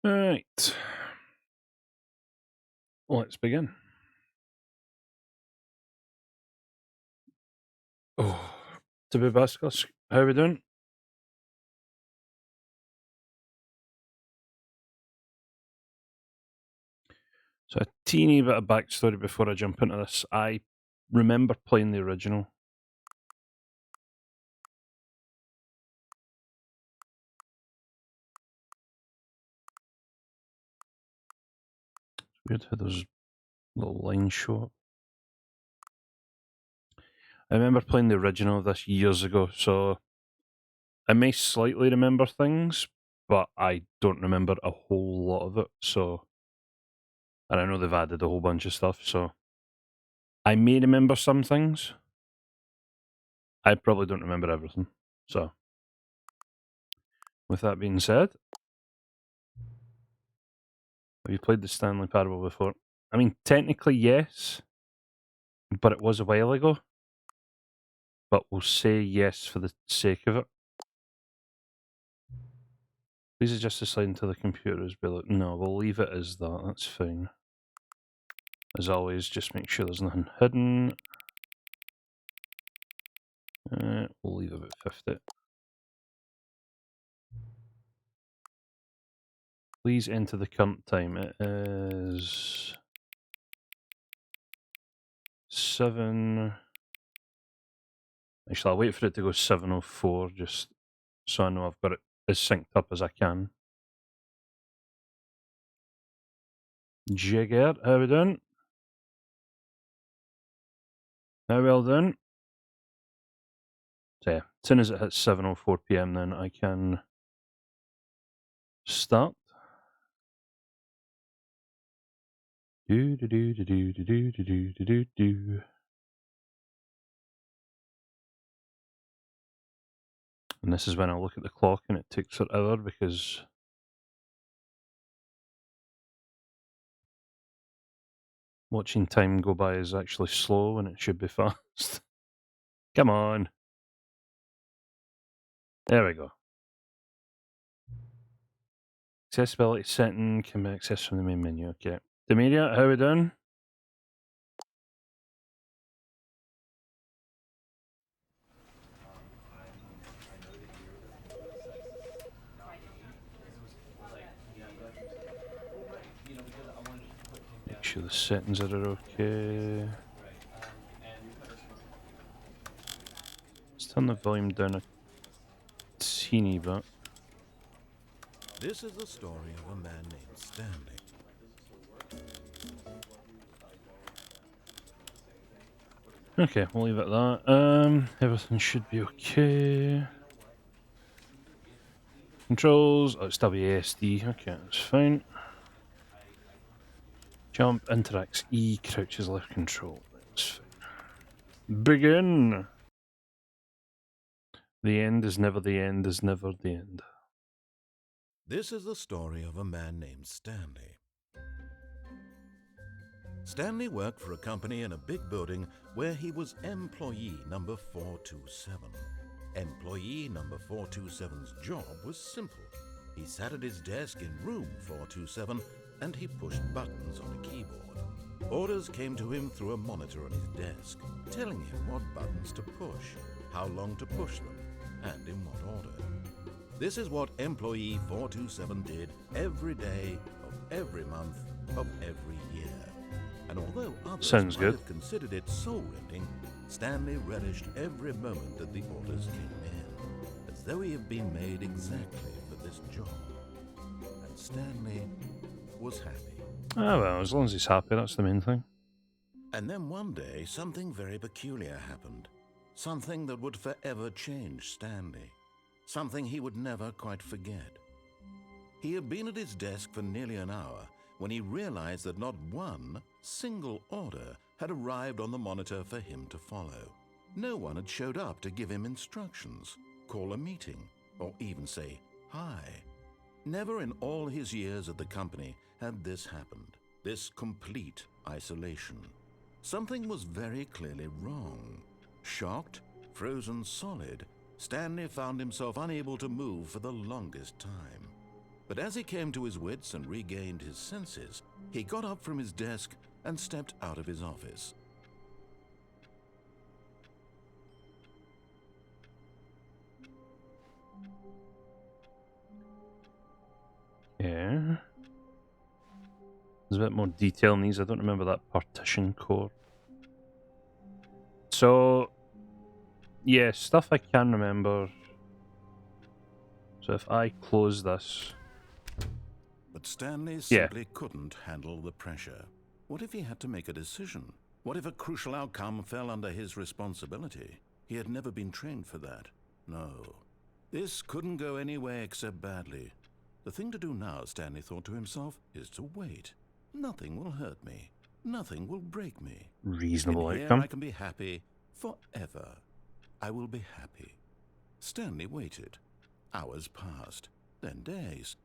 Right. Let's begin. Oh, to be Bascos, how are we doing? So, a teeny bit of backstory before I jump into this. I remember playing the original. It's weird how those little lines show up. I remember playing the original of this years ago, so I may slightly remember things, but I don't remember a whole lot of it. So, and I know they've added a whole bunch of stuff, so I may remember some things. I probably don't remember everything. So, with that being said, have you played the Stanley Parable before? I mean, technically, yes, but it was a while ago. But we'll say yes for the sake of it. Please adjust the slide until the computer is below. No, we'll leave it as that. That's fine. As always, just make sure there's nothing hidden. We'll leave it about 50. Please enter the current time. It is 7. Actually, I'll wait for it to go 7:04 just so I know I've got it as synced up as I can. Jigger, how we doing? How well done? So yeah, as soon as it hits 7:04 PM, then I can start. Do do do do do do do do do do do. And this is when I look at the clock and it takes forever because watching time go by is actually slow when it should be fast. Come on. There we go. Accessibility setting can be accessed from the main menu. Okay. Demeria, how we doing? Make sure the settings are okay. Let's turn the volume down a teeny bit. This is the story of a man named Stanley. Okay, we'll leave it at that. Everything should be okay. Controls, oh, it's WASD. Okay, that's fine. Jump, interacts E, crouches left control. That's fine. Begin! The end is never the end is never the end. This is the story of a man named Stanley. Stanley worked for a company in a big building where he was employee number 427. Employee number 427's job was simple. He sat at his desk in room 427 and he pushed buttons on a keyboard. Orders came to him through a monitor on his desk, telling him what buttons to push, how long to push them, and in what order. This is what employee 427 did every day of every month of every year. And although others Sounds might good. have considered it soul-rending, Stanley relished every moment that the orders came in, as though he had been made exactly for this job. And Stanley was happy. Ah, well, as long as he's happy, that's the main thing. And then one day, something very peculiar happened. Something that would forever change Stanley. Something he would never quite forget. He had been at his desk for nearly an hour when he realized that not one single order had arrived on the monitor for him to follow. No one had showed up to give him instructions, call a meeting, or even say hi. Never in all his years at the company had this happened, this complete isolation. Something was very clearly wrong. Shocked, frozen solid, Stanley found himself unable to move for the longest time. But as he came to his wits and regained his senses, he got up from his desk and stepped out of his office. Yeah. There's a bit more detail in these. I don't remember that partition core. So, yeah, stuff I can remember. So if I close this... But Stanley simply couldn't handle the pressure. What if he had to make a decision? What if a crucial outcome fell under his responsibility? He had never been trained for that. No. This couldn't go any way except badly. The thing to do now, Stanley thought to himself, is to wait. Nothing will hurt me. Nothing will break me. Reasonable In here outcome. I can be happy forever. I will be happy. Stanley waited. Hours passed, then days.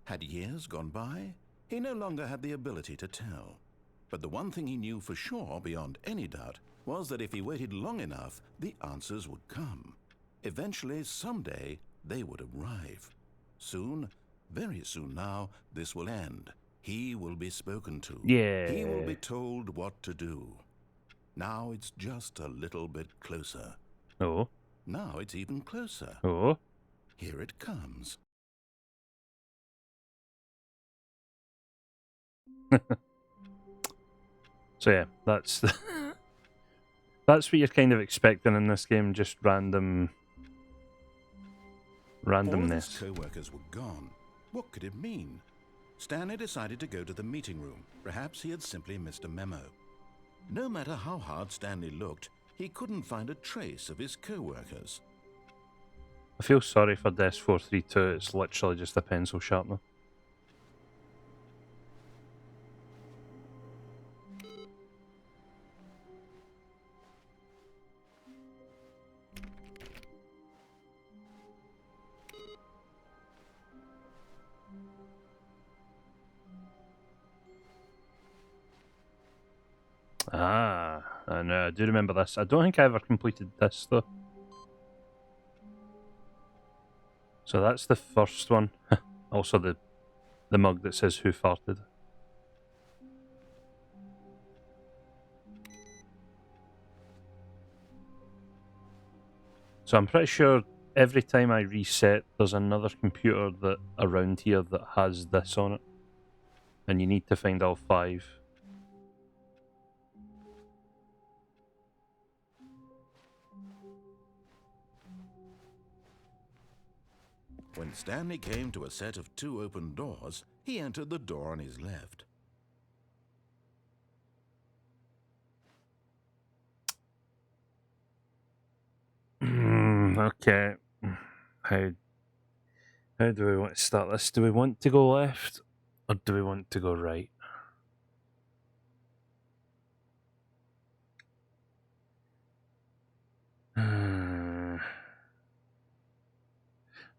Had years gone by? He no longer had the ability to tell. But the one thing he knew for sure, beyond any doubt, was that if he waited long enough, the answers would come. Eventually, someday, they would arrive. Soon, very soon now, this will end. He will be spoken to. Yeah. He will be told what to do. Now it's just a little bit closer. Oh. Now it's even closer. Oh. Here it comes. So yeah, that's the that's what you're kind of expecting in this game, just randomness. All of his co-workers were gone. What could it mean? Stanley decided to go to the meeting room. Perhaps he had simply missed a memo. No matter how hard Stanley looked, he couldn't find a trace of his co-workers. I feel sorry for Desk 432, it's literally just a pencil sharpener. Ah, I know, I do remember this. I don't think I ever completed this though. So that's the first one. Also the mug that says who farted. So I'm pretty sure every time I reset there's another computer that around here that has this on it. And you need to find all 5. When Stanley came to a set of 2 open doors, he entered the door on his left. Okay. How do we want to start this? Do we want to go left or do we want to go right?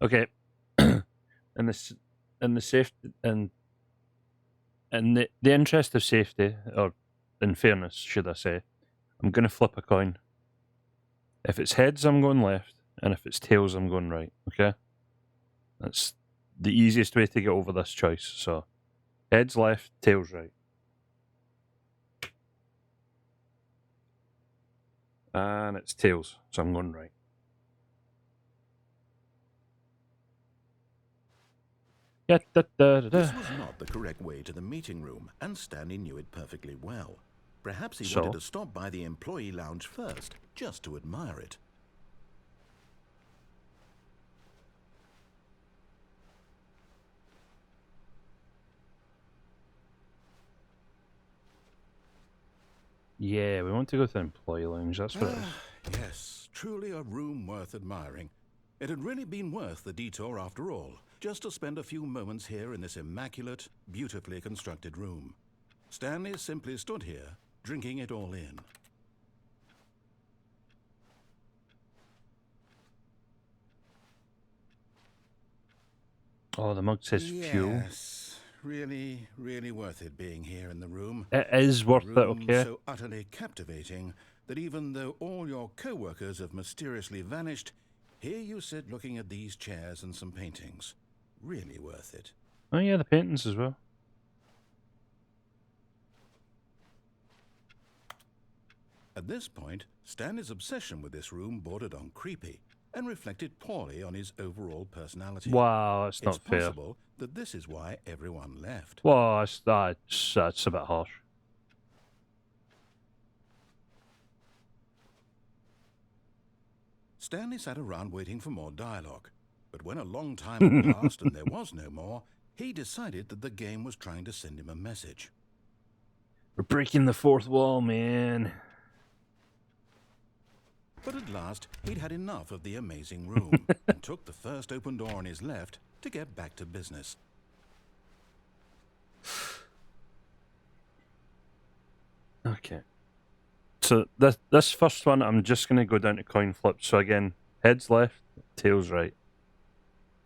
Okay. in the interest of safety, or in fairness, should I say, I'm going to flip a coin. If it's heads, I'm going left, and if it's tails, I'm going right. Okay, that's the easiest way to get over this choice. So, heads left, tails right, and it's tails, so I'm going right. This was not the correct way to the meeting room, and Stanley knew it perfectly well. Perhaps he wanted to stop by the employee lounge first, just to admire it. Yeah, we want to go to the employee lounge, that's what it is. Yes, truly a room worth admiring. It had really been worth the detour after all, just to spend a few moments here in this immaculate, beautifully constructed room. Stanley simply stood here, drinking it all in. Oh, the mug says fuel. Yes, really, really worth it being here in the room. It is worth it, okay? So utterly captivating that even though all your co-workers have mysteriously vanished, here you sit looking at these chairs and some paintings. Really worth it. Oh yeah, the paintings as well. At this point, Stanley's obsession with this room bordered on creepy and reflected poorly on his overall personality. Wow, that's It's not fair. possible that this is why everyone left. Well, that's a bit harsh. Stanley sat around waiting for more dialogue, but when a long time had passed and there was no more, he decided that the game was trying to send him a message. We're breaking the fourth wall, man. But at last, he'd had enough of the amazing room and took the first open door on his left to get back to business. Okay. So this first one, I'm just going to go down to coin flip. So again, heads left, tails right.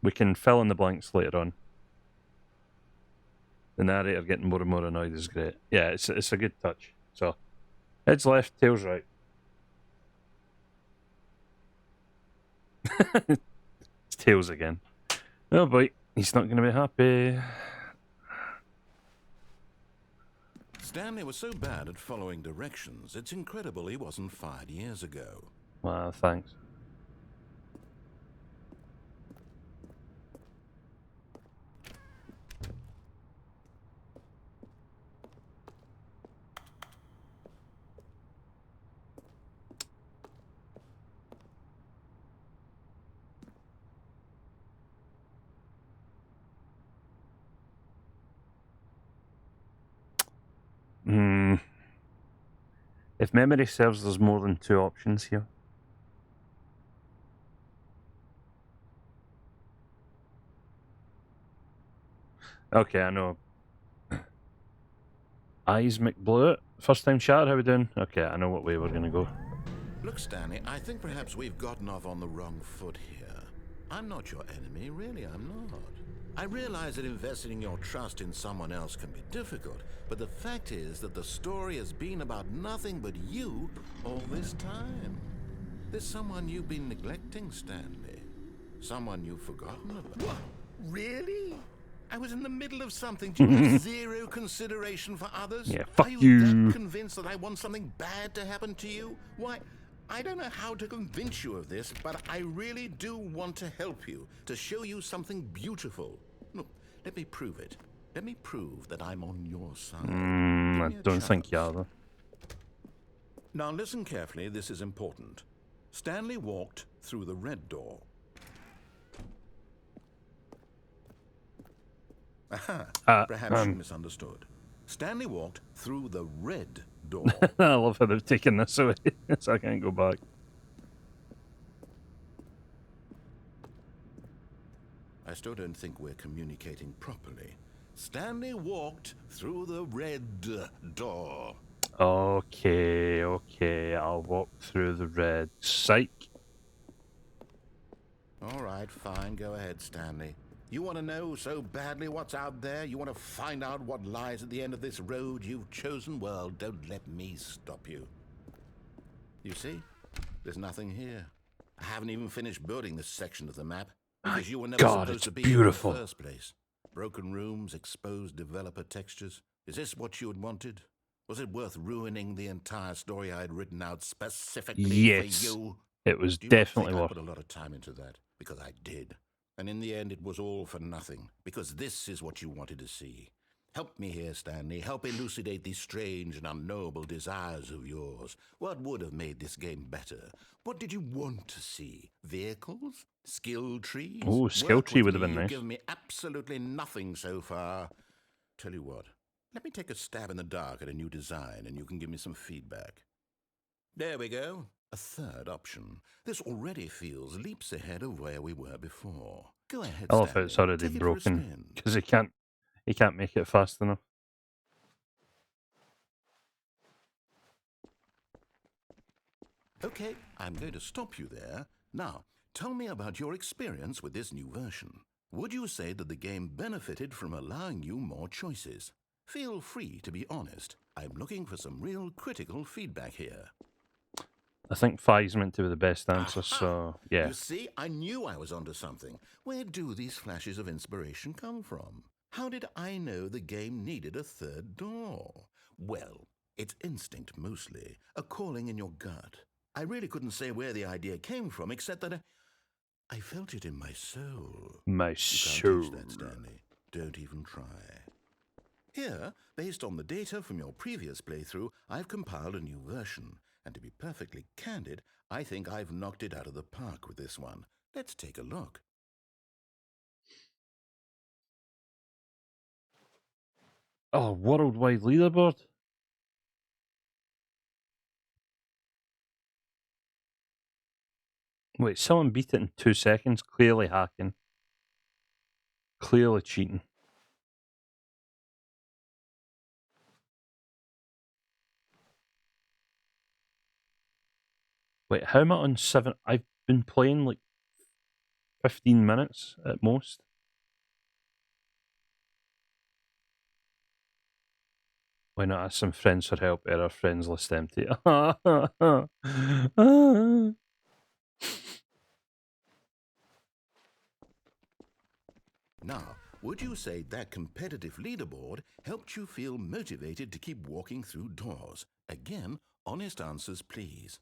We can fill in the blanks later on. The narrator getting more and more annoyed is great. Yeah, it's a good touch. So, heads left, tails right. It's tails again. Oh boy, he's not going to be happy. Stanley was so bad at following directions, it's incredible he wasn't fired years ago. Wow, thanks. If memory serves, there's more than two options here. Okay, I know. Eyes McBlue. First time chat, how we doing? Okay, I know what way we're gonna go. Look, Stanley, I think perhaps we've gotten off on the wrong foot here. I'm not your enemy, really, I'm not. I realize that investing your trust in someone else can be difficult, but the fact is that the story has been about nothing but you all this time. There's someone you've been neglecting, Stanley. Someone you've forgotten about. What? Really? I was in the middle of something. Do you have zero consideration for others? Yeah, fuck Are you you. that convinced that I want something bad to happen to you? Why, I don't know how to convince you of this, but I really do want to help you, to show you something beautiful. Look, let me prove it. Let me prove that I'm on your side. I don't think you are, though. Now listen carefully, this is important. Stanley walked through the red door. Aha, perhaps you misunderstood. Stanley walked through the red door. I love how they've taken this away, so I can't go back. I still don't think we're communicating properly. Stanley walked through the red door. Okay, I'll walk through the red. Psych. All right, fine, go ahead, Stanley. You want to know so badly what's out there? You want to find out what lies at the end of this road you've chosen? Well, don't let me stop you. You see? There's nothing here. I haven't even finished building this section of the map because you were never supposed to be here in the first place. Broken rooms, exposed developer textures. Is this what you had wanted? Was it worth ruining the entire story I had written out specifically for you? It was Do you definitely think I worth. put a lot of time into that? Because I did. And in the end, it was all for nothing, because this is what you wanted to see. Help me here, Stanley. Help elucidate these strange and unknowable desires of yours. What would have made this game better? What did you want to see? Vehicles? Skill trees? Oh, skill Work tree with would have me. been nice. You've given me absolutely nothing so far. Tell you what, let me take a stab in the dark at a new design, and you can give me some feedback. There we go. A third option. This already feels leaps ahead of where we were before. Go ahead, I love how Stanley. it's already Take it for a broken spin. because he can't make it fast enough. Okay, I'm going to stop you there. Now, tell me about your experience with this new version. Would you say that the game benefited from allowing you more choices? Feel free to be honest. I'm looking for some real critical feedback here. I think 5's meant to be the best answer, Aha! so yeah. You see, I knew I was onto something. Where do these flashes of inspiration come from? How did I know the game needed a third door? Well, it's instinct mostly, a calling in your gut. I really couldn't say where the idea came from, except that I felt it in my soul. My You can't soul. teach that, Stanley. Don't even try. Here, based on the data from your previous playthrough, I've compiled a new version. And to be perfectly candid, I think I've knocked it out of the park with this one. Let's take a look. Oh, worldwide leaderboard? Wait, someone beat it in 2 seconds? Clearly hacking. Clearly cheating. Wait, how am I on 7? I've been playing like 15 minutes at most. Why not ask some friends for help? Error friends list empty. Now, would you say that competitive leaderboard helped you feel motivated to keep walking through doors? Again, honest answers, please.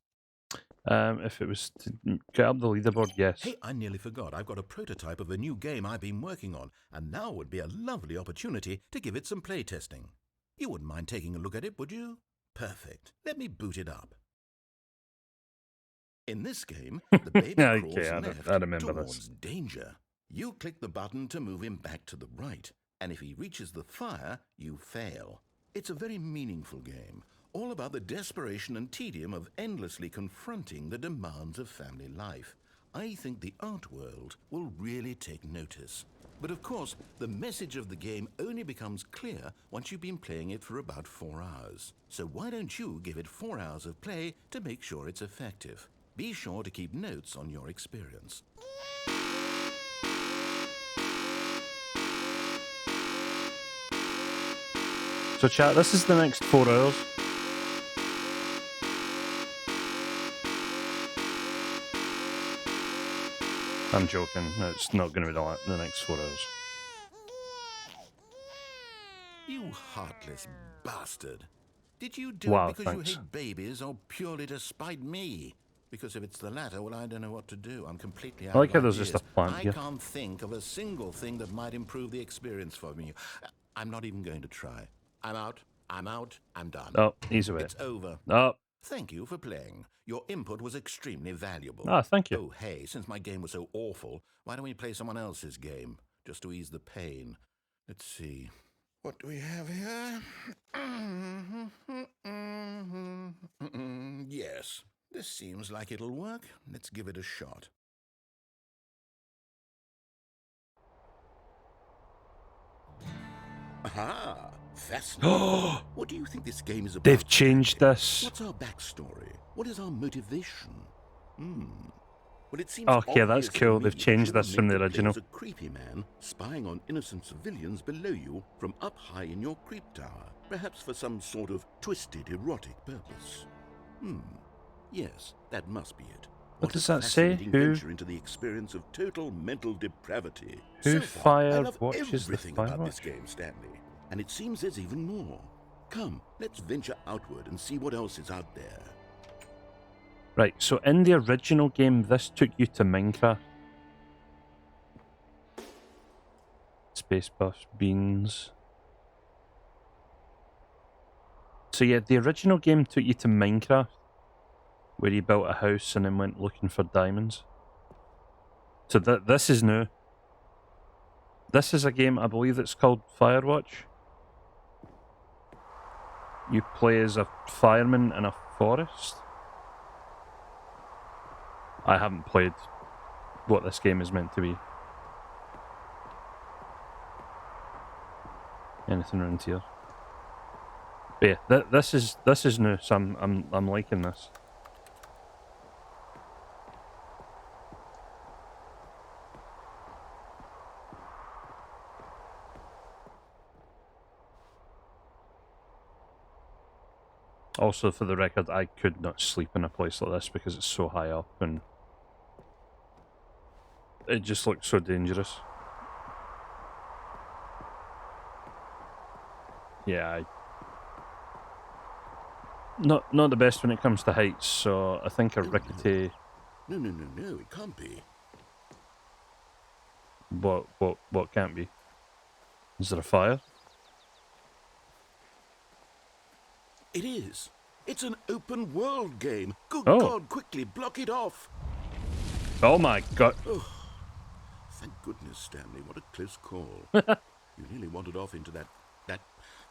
If it was to get up the leaderboard, yes. Hey, I nearly forgot. I've got a prototype of a new game I've been working on, and now would be a lovely opportunity to give it some playtesting. You wouldn't mind taking a look at it, would you? Perfect. Let me boot it up. In this game, the baby Okay, crawls left I remember towards this. danger. You click the button to move him back to the right, and if he reaches the fire, you fail. It's a very meaningful game, all about the desperation and tedium of endlessly confronting the demands of family life. I think the art world will really take notice. But of course, the message of the game only becomes clear once you've been playing it for about 4 hours. So why don't you give it 4 hours of play to make sure it's effective? Be sure to keep notes on your experience. So chat, this is the next 4 hours. I'm joking. It's not going to be the next 4 hours. You heartless bastard. Did you do Wow, it because thanks. you hate babies or purely to spite me? Because if it's the latter, well, I don't know what to do. I'm completely out I like of how there's ideas. just a plant I here. can't think of a single thing that might improve the experience for me. I'm not even going to try. I'm out. I'm out. I'm done. Oh, he's away. It's over. Oh. Thank you for playing. Your input was extremely valuable. Ah, thank you. Oh, hey, since my game was so awful, why don't we play someone else's game, just to ease the pain? Let's see. What do we have here? Yes, this seems like it'll work. Let's give it a shot. Aha! Fascinating. What do you think this game is about? They've changed Stanley? this. What's our backstory? What is our motivation? Well, it seems Okay, that's obvious to cool. me They've that changed you were this from meant the to play original. as a creepy man spying on innocent civilians below you from up high in your creep tower, perhaps for some sort of twisted erotic purpose. Yes, that must be it. What does a that say? fascinating Who- venture into the experience of total mental depravity. Who So far, I love watches the everything about this Firewatch? game, Stanley. And it seems there's even more. Come, let's venture outward and see what else is out there. Right, so in the original game, this took you to Minecraft. Space buffs, beans. So yeah, the original game took you to Minecraft, where you built a house and then went looking for diamonds. So this is new. This is a game, I believe it's called Firewatch. You play as a fireman in a forest. I haven't played what this game is meant to be. Anything around here? But yeah, this is new, so I'm liking this. Also, for the record, I could not sleep in a place like this because it's so high up and it just looks so dangerous. Yeah, not the best when it comes to heights, so I think a rickety... No, it can't be. What can't be? Is there a fire? It is. It's an open world game. Good Oh. God, quickly, block it off. Oh my god. Thank goodness, Stanley. What a close call. You nearly wandered off into that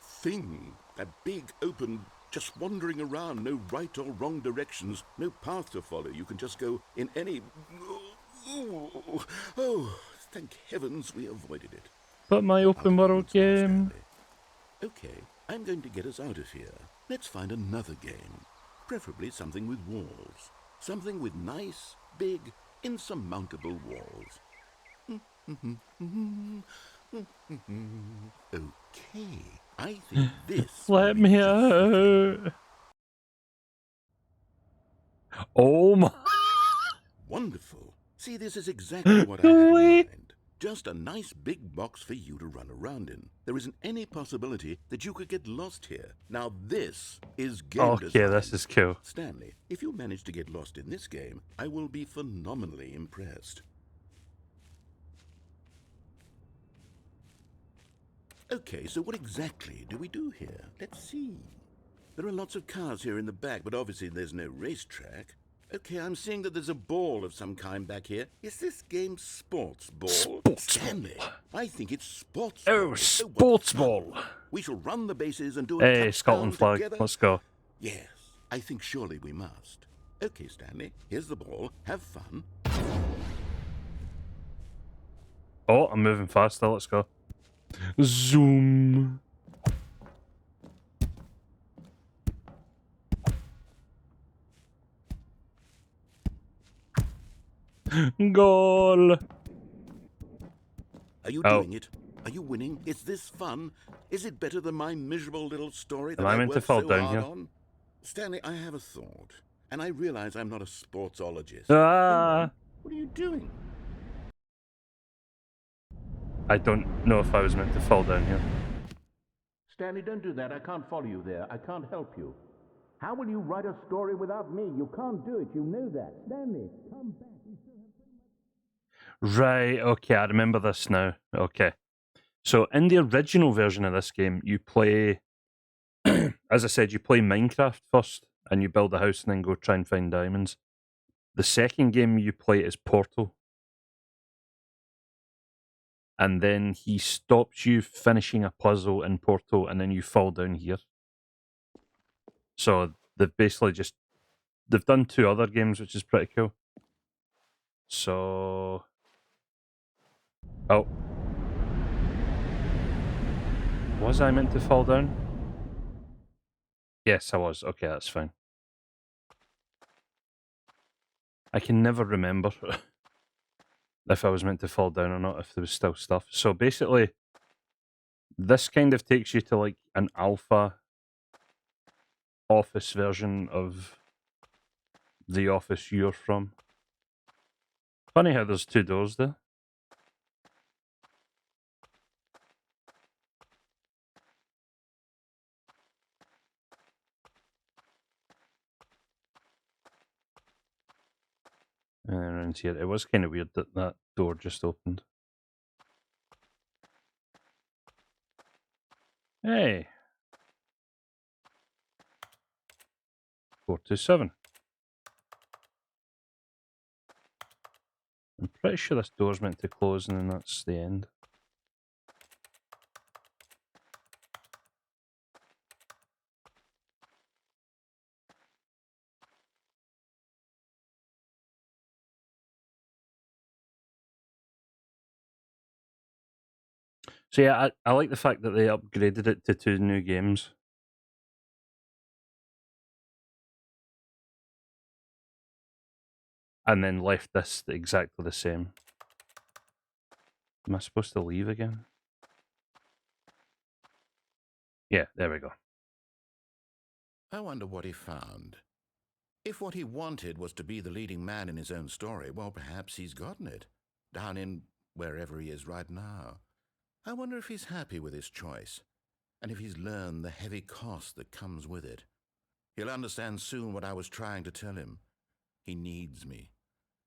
thing. That big, open, just wandering around. No right or wrong directions. No path to follow. You can just go in any... Oh, thank heavens we avoided it. But my open world game... Okay, I'm going to get us out of here. Let's find another game. Preferably something with walls. Something with nice, big, insurmountable walls. Okay, I think this... Let me out. Oh my... Wonderful. See, this is exactly what I had in mind. Just a nice big box for you to run around in. There isn't any possibility that you could get lost here. Now this is game design. Okay, this is cool. Stanley, if you manage to get lost in this game, I will be phenomenally impressed. Okay, so what exactly do we do here? Let's see. There are lots of cars here in the back, but obviously there's no racetrack. Okay, I'm seeing that there's a ball of some kind back here. Is this game sports ball? Sports Stanley, ball. I think it's sports Oh, ball. sports ball. We shall run the bases and do a Hey, touchdown Scotland flag. together. Let's go. Yes, I think surely we must. Okay, Stanley, here's the ball. Have fun. Oh, I'm moving faster. Let's go. Zoom. Goal. Are you doing it? Are you winning? Is this fun? Is it better than my miserable little story that Am I meant to worked fall so down hard here? on? Stanley, I have a thought, and I realize I'm not a sportsologist. Ah. What are you doing? I don't know if I was meant to fall down here. Stanley, don't do that. I can't follow you there. I can't help you. How will you write a story without me? You can't do it. You know that. Stanley, come back. Right, okay, I remember this now. Okay. So in the original version of this game, you play, as I said, you play Minecraft first, and you build a house and then go try and find diamonds. The second game you play is Portal. And then he stops you finishing a puzzle in Portal, and then you fall down here. So they've basically just... They've done 2 other games, which is pretty cool. So... Oh. Was I meant to fall down? Yes, I was. Okay, that's fine. I can never remember if I was meant to fall down or not, if there was still stuff. So basically, this kind of takes you to like an alpha office version of the office you're from. Funny how there's 2 doors there. And then around here, it was kind of weird that that door just opened. Hey! 427. I'm pretty sure this door's meant to close and then that's the end. So yeah, I like the fact that they upgraded it to 2 new games. And then left this exactly the same. Am I supposed to leave again? Yeah, there we go. I wonder what he found. If what he wanted was to be the leading man in his own story, well, perhaps he's gotten it. Down in wherever he is right now. I wonder if he's happy with his choice. And if he's learned the heavy cost that comes with it, he'll understand soon what I was trying to tell him. He needs me.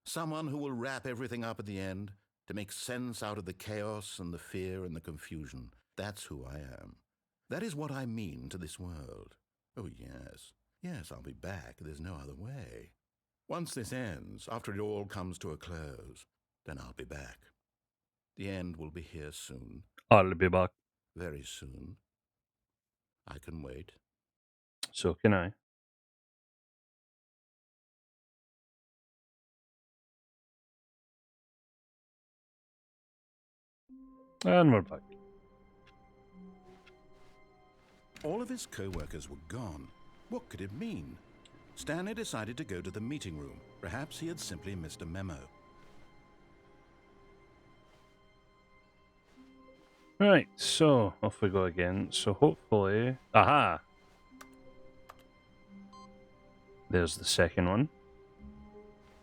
Someone who will wrap everything up at the end, to make sense out of the chaos and the fear and the confusion. That's who I am. That is what I mean to this world. Oh, yes. Yes, I'll be back. There's no other way. Once this ends, after it all comes to a close, then I'll be back. The end will be here soon. I'll be back. Very soon. I can wait. So can I. And we're back. All of his co-workers were gone. What could it mean? Stanley decided to go to the meeting room. Perhaps he had simply missed a memo. Right, so off we go again. So hopefully... Aha! There's the second one.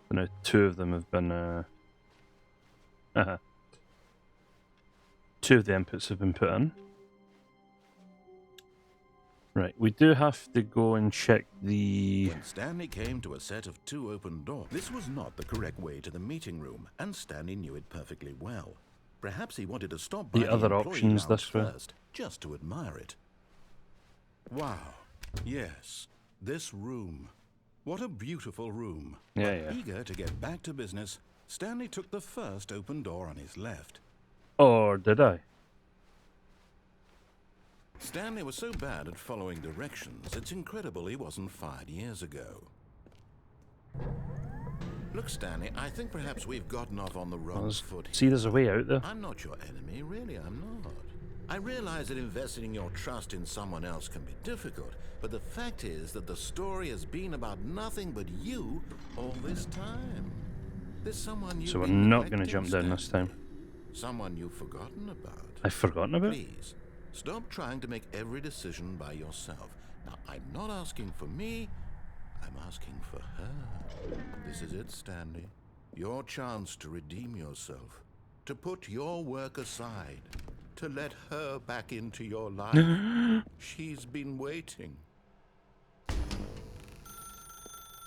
So now two of them have been... Two of the inputs have been put in. Right, we do have to go and check the... When Stanley came to a set of 2 open doors, this was not the correct way to the meeting room, and Stanley knew it perfectly well. Perhaps he wanted to stop by The other employee options lounge this way. first, just to admire it. Wow. Yes, this room. What a beautiful room. Yeah, But yeah. eager to get back to business, Stanley took the first open door on his left. Or did I? Stanley was so bad at following directions, it's incredible he wasn't fired years ago. Look, Stanley, I think perhaps we've gotten off on the wrong foot here. See, there's a way out there. I'm not your enemy, really, I'm not. I realize that investing your trust in someone else can be difficult, but the fact is that the story has been about nothing but you all this time. There's someone you've So we're been not going to neglecting, jump down this Stanley. time. Someone you've forgotten about. I've forgotten about it? Please, stop trying to make every decision by yourself. Now, I'm not asking for me, I'm asking for her. This is it, Stanley. Your chance to redeem yourself. To put your work aside. To let her back into your life. She's been waiting.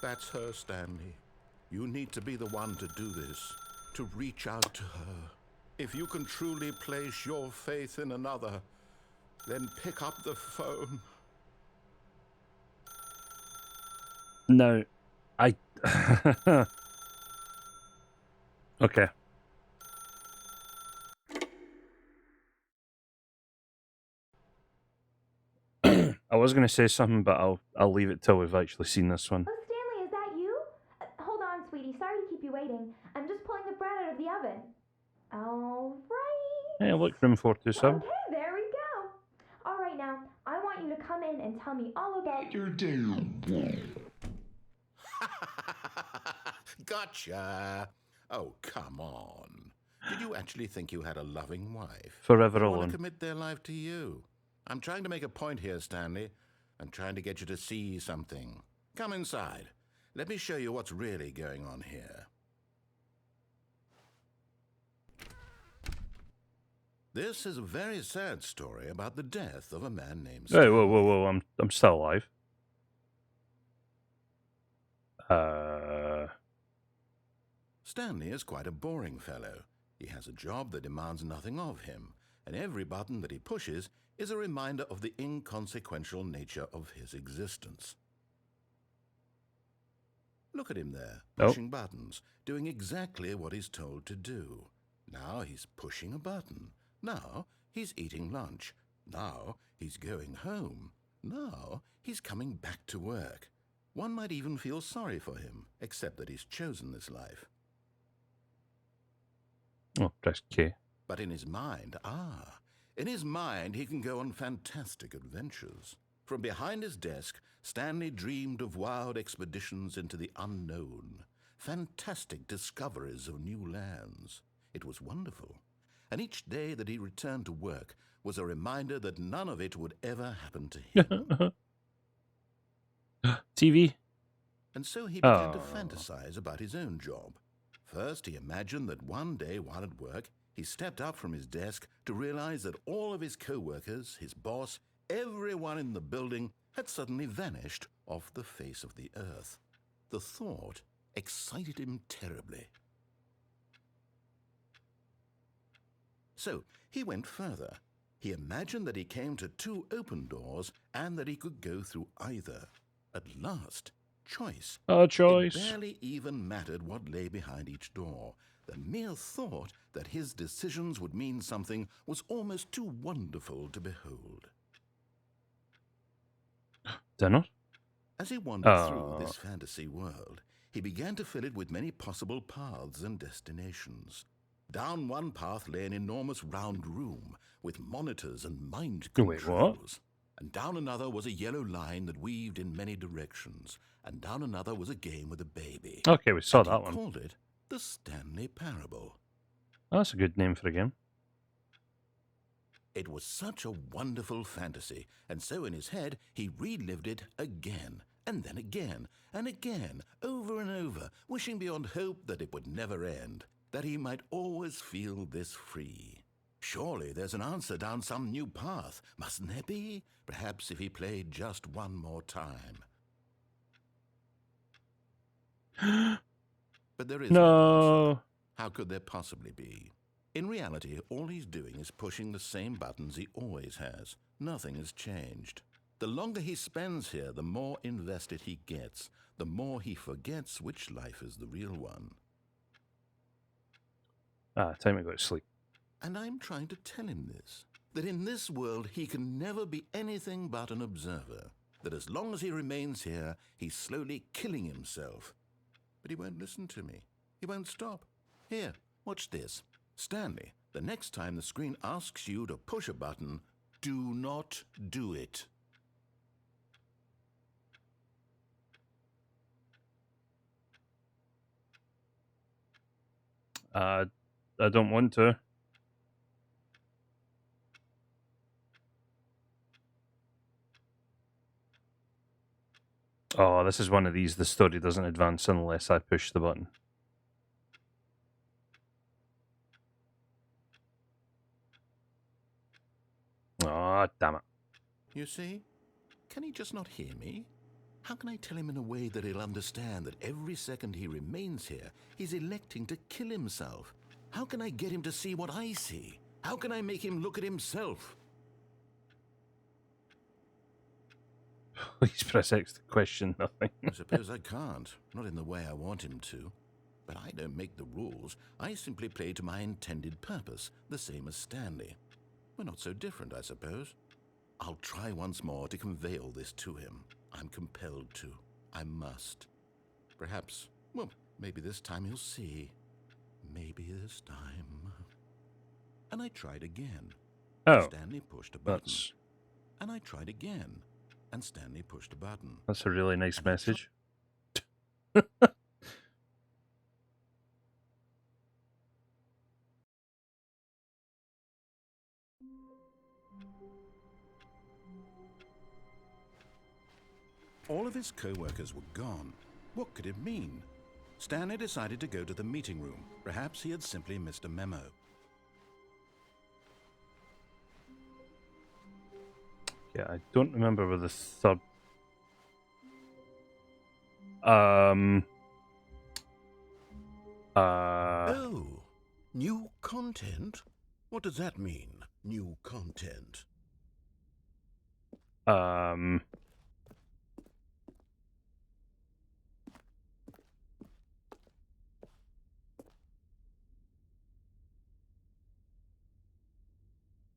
That's her, Stanley. You need to be the one to do this. To reach out to her. If you can truly place your faith in another, then pick up the phone. No, I... Okay. I was going to say something, but I'll leave it till we've actually seen this one. Oh, Stanley, is that you? Hold on, sweetie. Sorry to keep you waiting. I'm just pulling the bread out of the oven. All right. Hey, look, room 427. Okay, there we go. All right, now, I want you to come in and tell me all about your day. Gotcha. Oh, come on. Did you actually think you had a loving wife? Forever Who want alone. to commit their life to you? I'm trying to make a point here, Stanley. I'm trying to get you to see something. Come inside. Let me show you what's really going on here. This is a very sad story about the death of a man named Hey, whoa, I'm still alive. Stanley is quite a boring fellow. He has a job that demands nothing of him, and every button that he pushes is a reminder of the inconsequential nature of his existence. Look at him there, pushing buttons, doing exactly what he's told to do. Now he's pushing a button. Now he's eating lunch. Now he's going home. Now he's coming back to work. One might even feel sorry for him, except that he's chosen this life. Oh, press K. But in his mind, he can go on fantastic adventures. From behind his desk, Stanley dreamed of wild expeditions into the unknown, fantastic discoveries of new lands. It was wonderful. And each day that he returned to work was a reminder that none of it would ever happen to him. TV? And so he began to fantasize about his own job. First, he imagined that one day while at work, he stepped up from his desk to realize that all of his co-workers, his boss, everyone in the building had suddenly vanished off the face of the earth. The thought excited him terribly. So he went further. He imagined that he came to 2 open doors and that he could go through either. At last, choice. A choice. It barely even mattered what lay behind each door. The mere thought that his decisions would mean something was almost too wonderful to behold. Dinner? As he wandered through this fantasy world, he began to fill it with many possible paths and destinations. Down one path lay an enormous round room with monitors and mind Wait, what? controls. And down another was a yellow line that weaved in many directions. And down another was a game with a baby. Okay, we saw And that he one. called it the Stanley Parable. Oh, that's a good name for a game. It was such a wonderful fantasy, and so in his head he relived it again, and then again, and again, over and over, wishing beyond hope that it would never end, that he might always feel this free. Surely there's an answer down some new path, mustn't there be? Perhaps if he played just one more time. But there is no No. answer. How could there possibly be? In reality, all he's doing is pushing the same buttons he always has. Nothing has changed. The longer he spends here, the more invested he gets, the more he forgets which life is the real one. Time to go to sleep. And I'm trying to tell him this, that in this world he can never be anything but an observer, that as long as he remains here, he's slowly killing himself. But he won't listen to me. He won't stop. Here, watch this. Stanley, the next time the screen asks you to push a button, do not do it. I don't want to. Oh, this is one of these. The story doesn't advance unless I push the button. Oh, damn it. You see? Can he just not hear me? How can I tell him in a way that he'll understand that every second he remains here, he's electing to kill himself? How can I get him to see what I see? How can I make him look at himself? Please press X to question nothing. I suppose I can't, not in the way I want him to. But I don't make the rules. I simply play to my intended purpose, the same as Stanley. We're not so different, I suppose. I'll try once more to convey all this to him. I'm compelled to. I must. Perhaps, well, maybe this time he'll see. Maybe this time. And I tried again. Oh, Stanley pushed a button. that's And I tried again. And Stanley pushed a button. a really nice And I message. All of his co-workers were gone. What could it mean? Stanley decided to go to the meeting room. Perhaps he had simply missed a memo. Yeah, I don't remember where the third. Oh, new content? What does that mean, new content?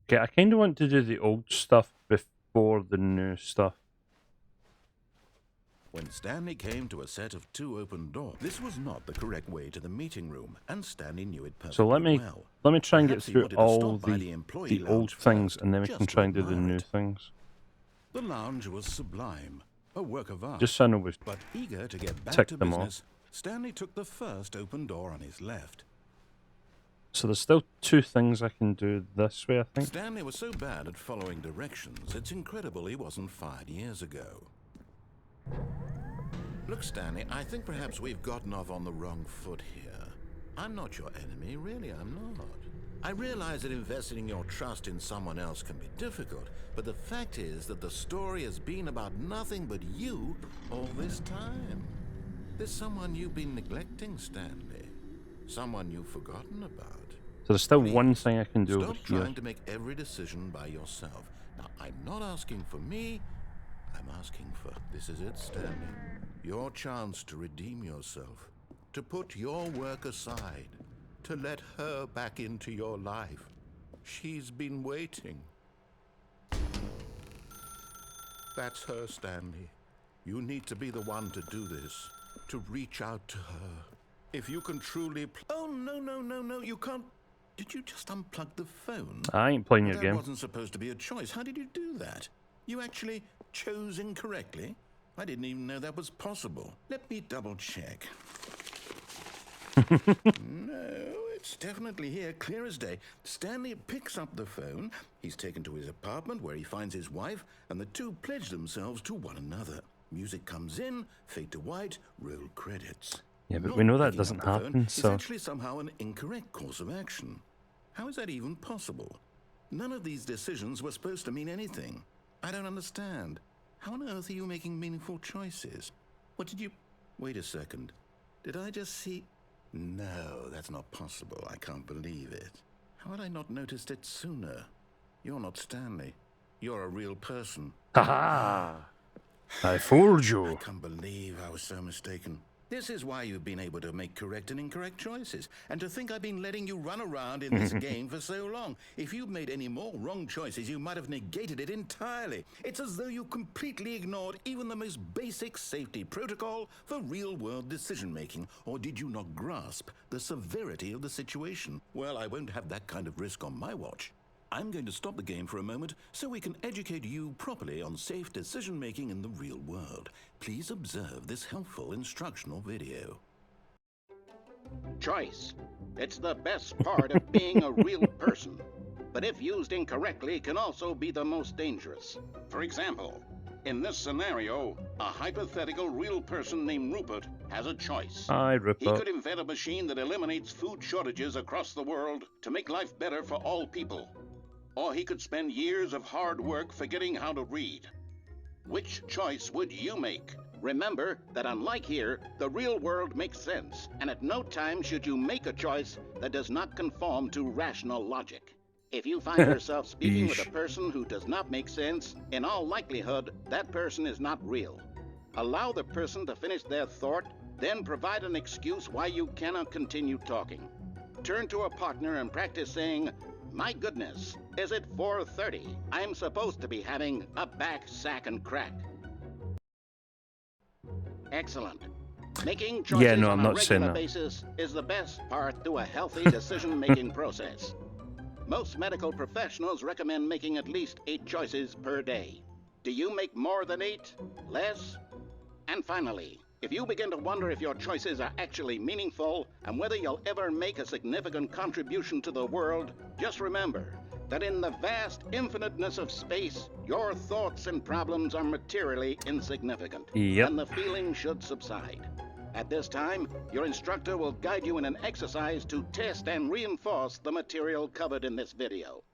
Okay, I kind of want to do the old stuff before the new stuff. When Stanley came to a set of 2 open doors, this was not the correct way to the meeting room, and Stanley knew it perfectly So let me try and get Perhaps he through wanted to all stop by the employee old lounge things, first, and then we just can to try and do the admire new it. things. The lounge was sublime, a work of art. Just so I know we've But eager to get back ticked to them off. business, Stanley took the first open door on his left. So there's still 2 things I can do this way, I think. Stanley was so bad at following directions, it's incredible he wasn't fired years ago. Look, Stanley, I think perhaps we've gotten off on the wrong foot here. I'm not your enemy, really, I'm not. I realize that investing your trust in someone else can be difficult, but the fact is that the story has been about nothing but you all this time. There's someone you've been neglecting, Stanley. Someone you've forgotten about. So there's still Please, one thing I can do over stop here. trying to make every decision by yourself. Now, I'm not asking for me. I'm asking for... This is it, Stanley. Your chance to redeem yourself. To put your work aside. To let her back into your life. She's been waiting. That's her, Stanley. You need to be the one to do this. To reach out to her. If you can truly... Oh, no, you can't... Did you just unplug the phone? I ain't playing your That game. wasn't supposed to be a choice. How did you do that? You actually chose incorrectly? I didn't even know that was possible. Let me double check. No, it's definitely here, clear as day. Stanley picks up the phone. He's taken to his apartment where he finds his wife, and the two pledge themselves to one another. Music comes in, fade to white, roll credits. Yeah, but Not we know that picking up doesn't the phone happen, is so... actually somehow an incorrect course of action. How is that even possible? None of these decisions were supposed to mean anything. I don't understand. How on earth are you making meaningful choices? What did you... Wait a second. Did I just see... No, that's not possible. I can't believe it. How had I not noticed it sooner? You're not Stanley. You're a real person. Haha! I fooled I you. can't believe I was so mistaken. This is why you've been able to make correct and incorrect choices. And to think I've been letting you run around in this game for so long. If you'd made any more wrong choices, you might have negated it entirely. It's as though you completely ignored even the most basic safety protocol for real-world decision-making. Or did you not grasp the severity of the situation? Well, I won't have that kind of risk on my watch. I'm going to stop the game for a moment so we can educate you properly on safe decision-making in the real world. Please observe this helpful instructional video. Choice. It's the best part of being a real person. But if used incorrectly, can also be the most dangerous. For example, in this scenario, a hypothetical real person named Rupert has a choice. Hi, He Ripper. could invent a machine that eliminates food shortages across the world to make life better for all people. Or he could spend years of hard work forgetting how to read. Which choice would you make? Remember that unlike here, the real world makes sense, and at no time should you make a choice that does not conform to rational logic. If you find yourself speaking with a person who does not make sense, in all likelihood, that person is not real. Allow the person to finish their thought, then provide an excuse why you cannot continue talking. Turn to a partner and practice saying, "My goodness, is it 4:30? I'm supposed to be having a back, sack, and crack." Excellent. Making choices Yeah, no, I'm on a not saying regular that. basis is the best part to a healthy decision-making process. Most medical professionals recommend making at least 8 choices per day. Do you make more than 8? Less? And finally, if you begin to wonder if your choices are actually meaningful and whether you'll ever make a significant contribution to the world, just remember that in the vast infiniteness of space, your thoughts and problems are materially insignificant. Yep. And the feeling should subside. At this time, your instructor will guide you in an exercise to test and reinforce the material covered in this video.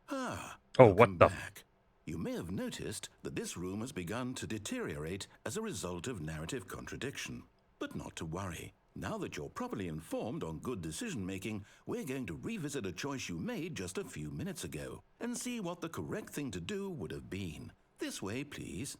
Ah, Oh, welcome what the back. You may have noticed that this room has begun to deteriorate as a result of narrative contradiction. But not to worry. Now that you're properly informed on good decision-making, we're going to revisit a choice you made just a few minutes ago and see what the correct thing to do would have been. This way, please.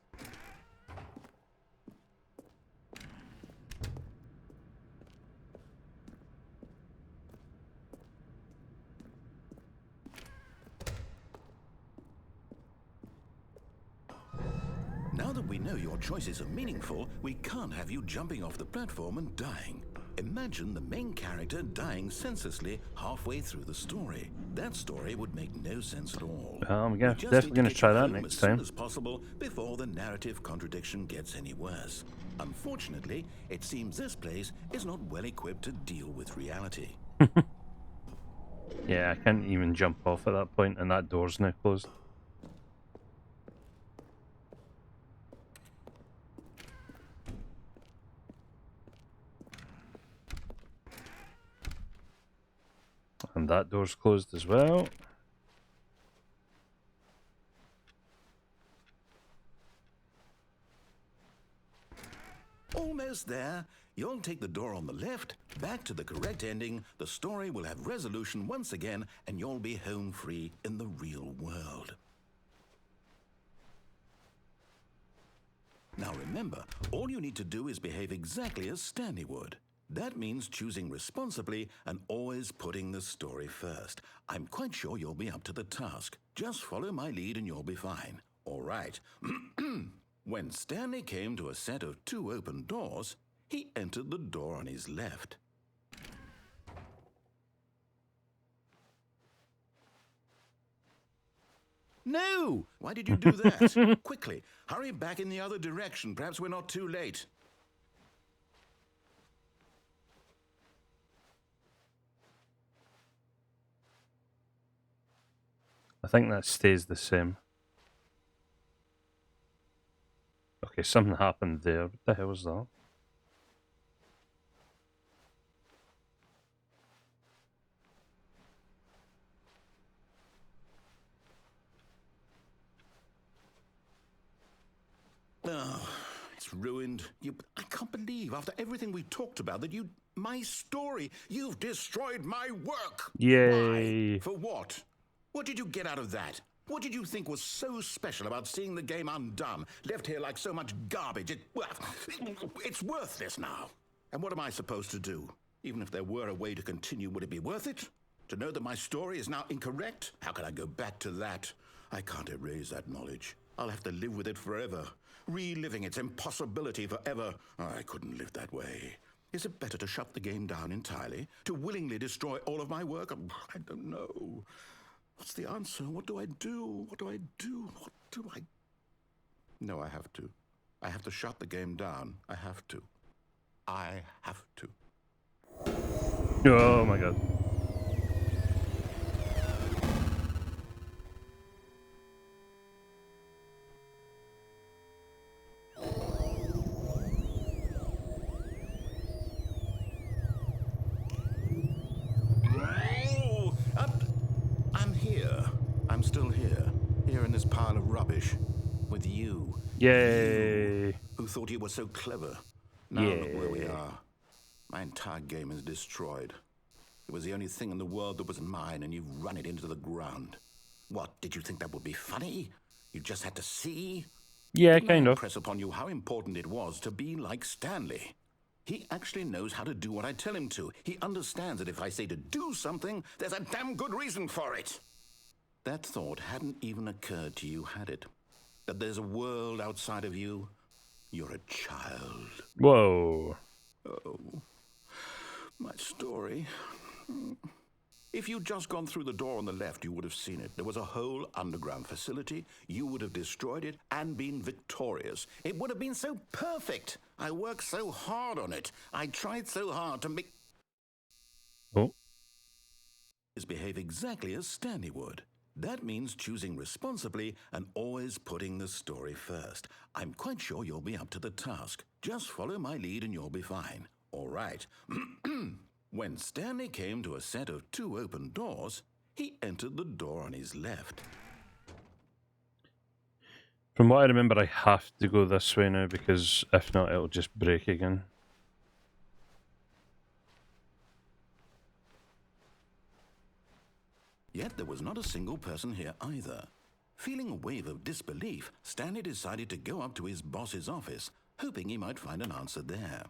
Now that we know your choices are meaningful, we can't have you jumping off the platform and dying. Imagine the main character dying senselessly halfway through the story. That story would make no sense at all. I'm We just definitely need gonna to get try you that home next as soon time. as possible before the narrative contradiction gets any worse. Unfortunately, it seems this place is not well equipped to deal with reality. Yeah, I can't even jump off at that point, and that door's now closed. And that door's closed as well. Almost there. You'll take the door on the left, back to the correct ending, the story will have resolution once again, and you'll be home free in the real world. Now remember, all you need to do is behave exactly as Stanley would. That means choosing responsibly and always putting the story first. I'm quite sure you'll be up to the task. Just follow my lead and you'll be fine. All right. When Stanley came to a set of 2 open doors, he entered the door on his left. No! Why did you do that? Quickly, hurry back in the other direction. Perhaps we're not too late. I think that stays the same. Okay, something happened there. What the hell was that? Oh, it's ruined. I can't believe, after everything we talked about, that my story, you've destroyed my work. Yay. Why? For what? What did you get out of that? What did you think was so special about seeing the game undone, left here like so much garbage? It's worthless now. And what am I supposed to do? Even if there were a way to continue, would it be worth it? To know that my story is now incorrect? How can I go back to that? I can't erase that knowledge. I'll have to live with it forever, reliving its impossibility forever. I couldn't live that way. Is it better to shut the game down entirely? To willingly destroy all of my work? I don't know. What's the answer? What do I do? What do I do? What do I... No, I have to. I have to shut the game down. I have to. I have to. Oh my god. Oh, I'm here. I'm still here. Here in this pile of rubbish. With you. Yay. You, who thought you were so clever. Now look where we are. My entire game is destroyed. It was the only thing in the world that was mine, and you've run it into the ground. What, did you think that would be funny? You just had to see? Yeah, Didn't kind I of. impress upon you how important it was to be like Stanley? He actually knows how to do what I tell him to. He understands that if I say to do something, there's a damn good reason for it. That thought hadn't even occurred to you, had it? That there's a world outside of you? You're a child. Whoa. Oh, my story. If you'd just gone through the door on the left, you would have seen it. There was a whole underground facility. You would have destroyed it and been victorious. It would have been so perfect. I worked so hard on it. I tried so hard to make... Oh. ...behave exactly as Stanley would. That means choosing responsibly and always putting the story first. I'm quite sure you'll be up to the task. Just follow my lead and you'll be fine. All right. When Stanley came to a set of 2 open doors, he entered the door on his left. From what I remember, I have to go this way now, because if not, it'll just break again. Yet there was not a single person here either. Feeling a wave of disbelief, Stanley decided to go up to his boss's office, hoping he might find an answer there.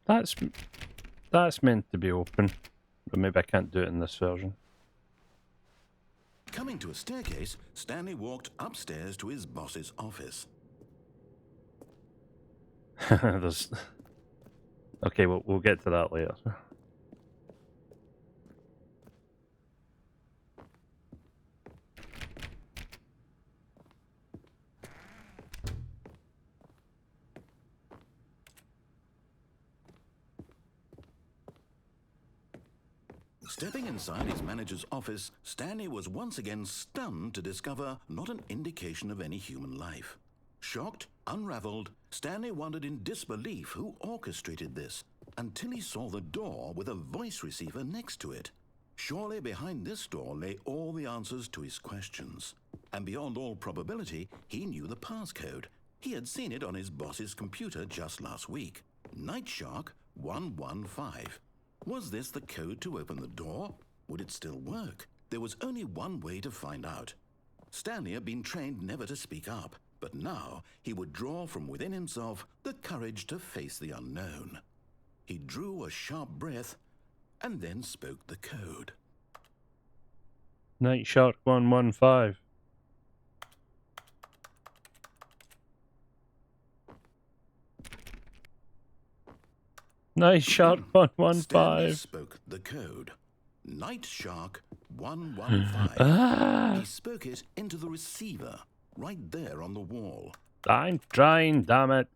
That's meant to be open, but maybe I can't do it in this version. Coming to a staircase, Stanley walked upstairs to his boss's office. There's... Okay, we'll get to that later. Stepping inside his manager's office, Stanley was once again stunned to discover not an indication of any human life. Shocked, unraveled, Stanley wondered in disbelief who orchestrated this, until he saw the door with a voice receiver next to it. Surely behind this door lay all the answers to his questions. And beyond all probability, he knew the passcode. He had seen it on his boss's computer just last week. Night Shark 115. Was this the code to open the door? Would it still work? There was only one way to find out. Stanley had been trained never to speak up, but now he would draw from within himself the courage to face the unknown. He drew a sharp breath and then spoke the code. Night Shark 115. Night Shark Stanley 115. spoke the code. Night Shark 115. He spoke it into the receiver, right there on the wall. I'm trying, damn it.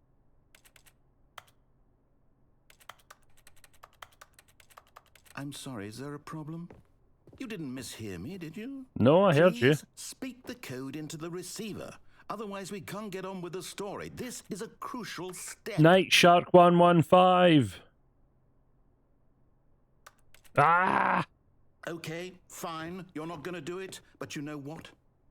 I'm sorry, is there a problem? You didn't mishear me, did you? No, I heard you. Please speak the code into the receiver. Otherwise, we can't get on with the story. This is a crucial step. Night Shark 115. Ah! Okay, fine. You're not going to do it. But you know what?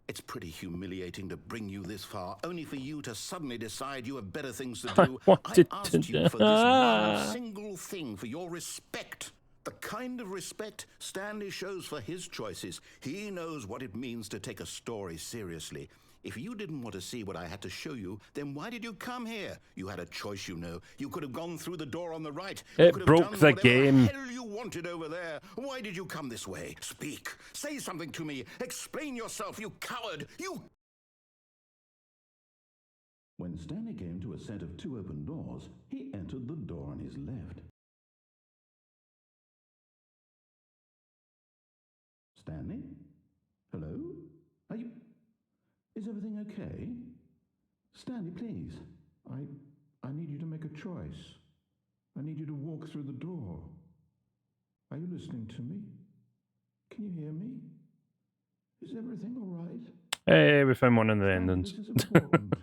It's pretty humiliating to bring you this far, only for you to suddenly decide you have better things to do. I asked you for this one single thing, for your respect. The kind of respect Stanley shows for his choices. He knows what it means to take a story seriously. If you didn't want to see what I had to show you, then why did you come here? You had a choice, you know. You could have gone through the door on the right. You It could have broke done the whatever game. hell you wanted over there. Why did you come this way? Speak. Say something to me. Explain yourself, you coward. You... When Stanley came to a set of two open doors, he entered the door on his left. Stanley? Hello? Are you... Is everything okay? Stanley, please. I need you to make a choice. I need you to walk through the door. Are you listening to me? Can you hear me? Is everything all right? Hey, we found one in the Stanley, endings. this is important.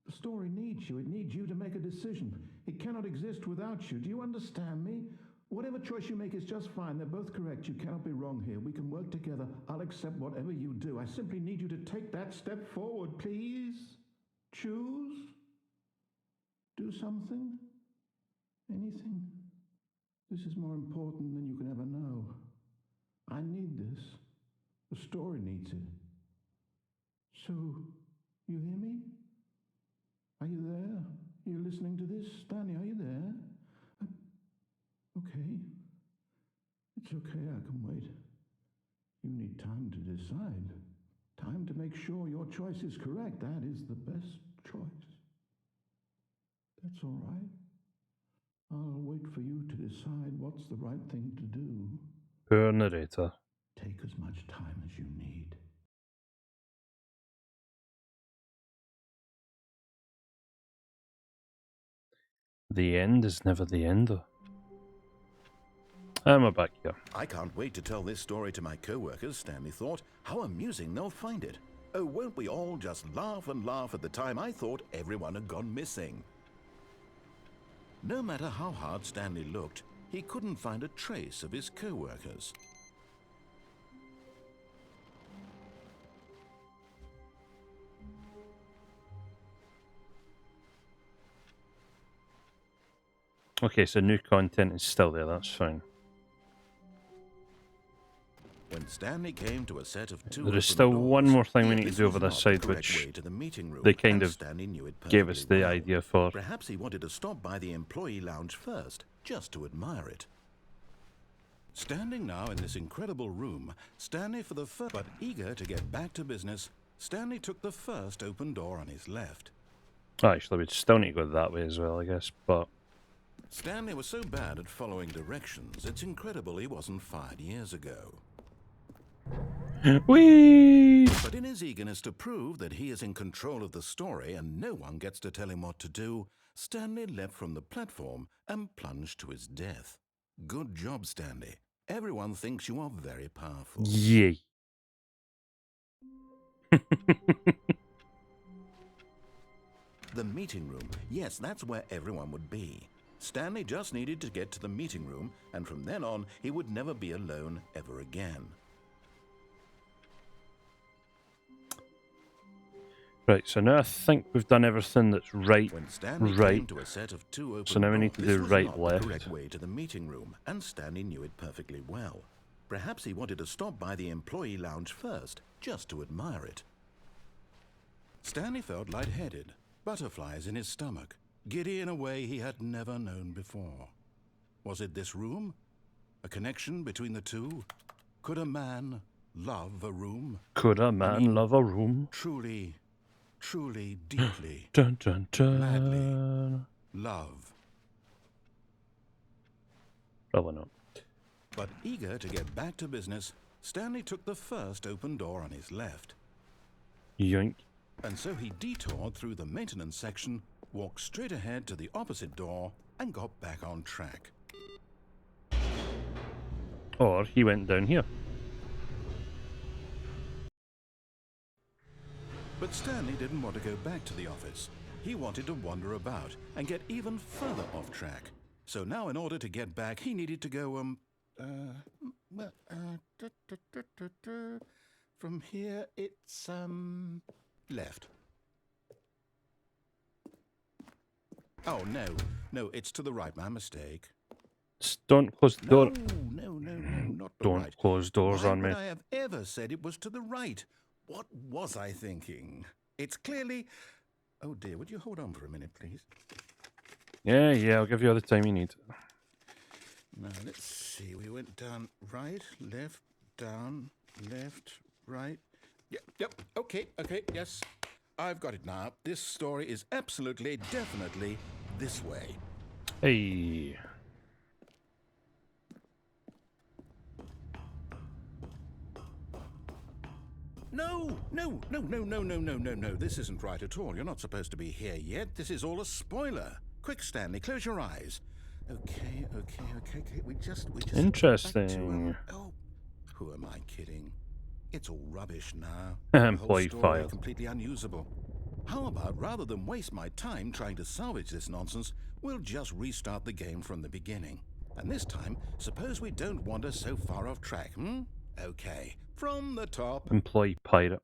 The story needs you. It needs you to make a decision. It cannot exist without you. Do you understand me? Whatever choice you make is just fine. They're both correct. You cannot be wrong here. We can work together. I'll accept whatever you do. I simply need you to take that step forward, please. Choose. Do something. Anything. This is more important than you can ever know. I need this. The story needs it. So, you hear me? Are you there? Are you listening to this? Stanley, are you there? Okay. It's okay, I can wait. You need time to decide. Time to make sure your choice is correct. That is the best choice. That's all right. I'll wait for you to decide what's the right thing to do. Poor narrator. Take as much time as you need. The end is never the end, though. And we're back here. I can't wait to tell this story to my co-workers, Stanley thought. How amusing they'll find it. Oh, won't we all just laugh and laugh at the time I thought everyone had gone missing. No matter how hard Stanley looked, he couldn't find a trace of his co-workers. Okay, so new content is still there, that's fine. When Stanley came to a set of two There is open still doors, one more thing we need to this do was over this not side, the which correct way to the meeting room, they kind and of Stanley knew it gave us perfectly the well. idea for. Perhaps he wanted to stop by the employee lounge first, just to admire it. Standing now in this incredible room, Stanley for the first, but eager to get back to business, Stanley took the first open door on his left. Actually, we'd still need to go that way as well, I guess, but... Stanley was so bad at following directions, it's incredible he wasn't fired years ago. Whee! But in his eagerness to prove that he is in control of the story and no one gets to tell him what to do, Stanley leapt from the platform and plunged to his death. Good job, Stanley. Everyone thinks you are very powerful. Yay. The meeting room. Yes, that's where everyone would be. Stanley just needed to get to the meeting room, and from then on, he would never be alone ever again. Right, so now I think we've done everything that's right. When Stanley Right. came to a set of two open So now we need to doors, do this was right, not left. the correct way to the meeting room, and Stanley knew it perfectly well. Perhaps he wanted to stop by the employee lounge first, just to admire it. Stanley felt lightheaded, butterflies in his stomach, giddy in a way he had never known before. Was it this room? A connection between the two? Could a man love a room? Could a man love a room? Truly, truly, deeply, Dun dun dun. madly love. Probably not. But eager to get back to business, Stanley took the first open door on his left. Yoink. And so he detoured through the maintenance section, walked straight ahead to the opposite door, and got back on track. Or he went down here. But Stanley didn't want to go back to the office. He wanted to wander about and get even further off track. So now in order to get back, he needed to go, from here it's, left. Oh, no, it's to the right, my mistake. Don't close the door. No, not the Don't right. close doors Why on me. would I have ever said it was to the right? What was I thinking? It's clearly... Oh dear, would you hold on for a minute, please? Yeah, I'll give you all the time you need. Now, let's see. We went down right, left, down, left, right. Yep, okay, yes. I've got it now. This story is absolutely, definitely this way. Hey. No. This isn't right at all. You're not supposed to be here yet. This is all a spoiler. Quick, Stanley, close your eyes. Okay. We just Interesting. Who am I kidding? It's all rubbish now. Employee The whole story file. completely unusable. How about, rather than waste my time trying to salvage this nonsense, we'll just restart the game from the beginning. And this time, suppose we don't wander so far off track, Okay, from the top. Employee pirate.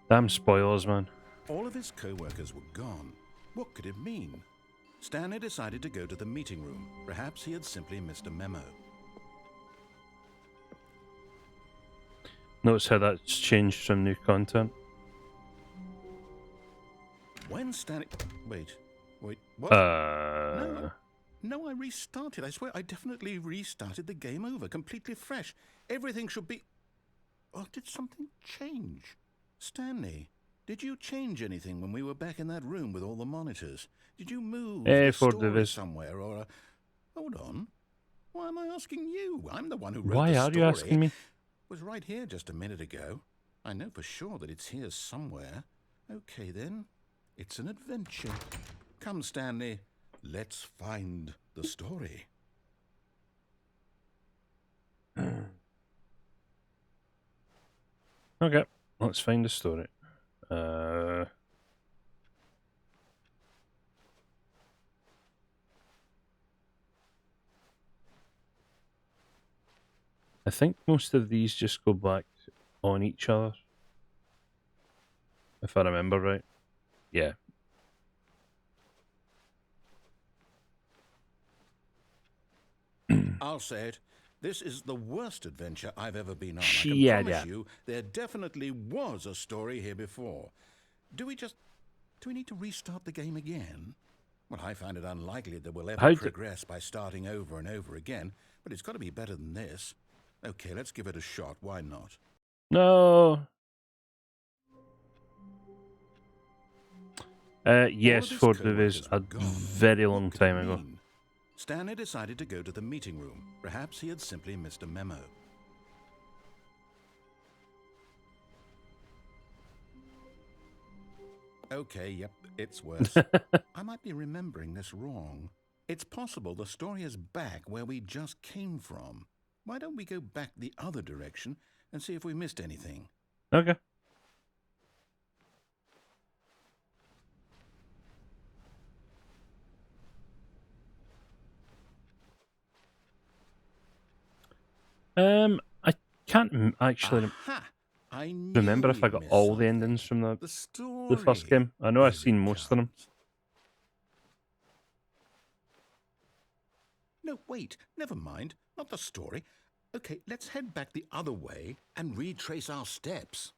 Damn spoilers, man. All of his co-workers were gone. What could it mean? Stanley decided to go to the meeting room. Perhaps he had simply missed a memo. Notice how that's changed from new content. When Stanley... Wait, what? No, I restarted. I swear, I definitely restarted the game over, completely fresh. Everything should be... Oh, did something change? Stanley, did you change anything when we were back in that room with all the monitors? Did you move the for story the somewhere, or... Hold on. Why am I asking you? I'm the one who wrote Why the are story. you asking me? Was right here just a minute ago. I know for sure that it's here somewhere. Okay, then. It's an adventure. Come, Stanley. Let's find the story. Okay, let's find the story. I think most of these just go back on each other. If I remember right. Yeah. I'll say it. This is the worst adventure I've ever been on. I Yeah, can promise yeah. you there definitely was a story here before. Do we need to restart the game again? Well, I find it unlikely that we'll ever progress by starting over and over again, but it's got to be better than this. Okay, let's give it a shot. Why not? No. Yes, Ford was a very long time ago. Stanley decided to go to the meeting room. Perhaps he had simply missed a memo. Okay, yep, it's worse. I might be remembering this wrong. It's possible the story is back where we just came from. Why don't we go back the other direction and see if we missed anything? Okay. I can't actually Aha! I knew remember if I we'd got miss all the something. endings from The the first story. game. I know I've Here seen it most of them. comes. No, wait. Never mind. Not the story. Okay, let's head back the other way and retrace our steps.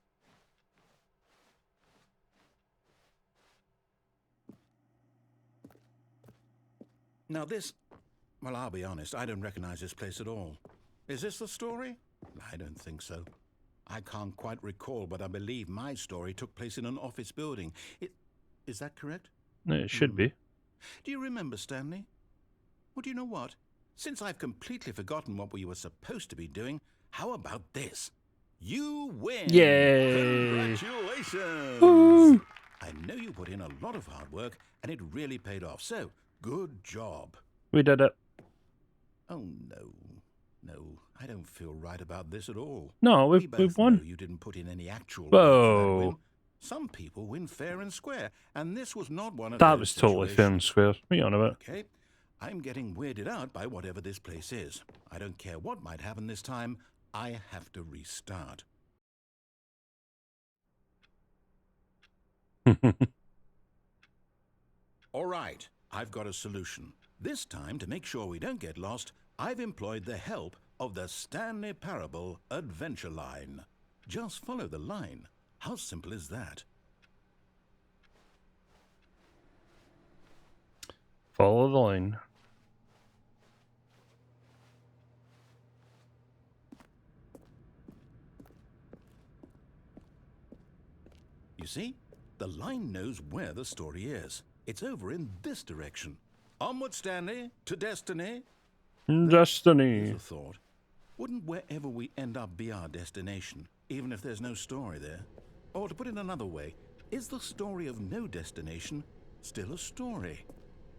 Now this... Well, I'll be honest, I don't recognize this place at all. Is this the story? I don't think so. I can't quite recall, but I believe my story took place in an office building. Is that correct? It should be. Do you remember, Stanley? Well, do you know what? Since I've completely forgotten what we were supposed to be doing, how about this? You win! Yay! Congratulations! Woo! I know you put in a lot of hard work, and it really paid off, so good job. We did it. Oh, no. No, I don't feel right about this at all. No, We we've both won. know you didn't put in any actual work for that Whoa. win. Some people win fair and square, and this was not one of That those was totally fair and situations. square. What are you on about? Okay, I'm getting weirded out by whatever this place is. I don't care what might happen this time. I have to restart. All right, I've got a solution. This time, to make sure we don't get lost, I've employed the help of the Stanley Parable Adventure Line. Just follow the line. How simple is that? Follow the line. You see? The line knows where the story is. It's over in this direction. Onward, Stanley, to destiny. Here's Destiny. a thought. Wouldn't wherever we end up be our destination, even if there's no story there? Or to put it another way, is the story of no destination still a story?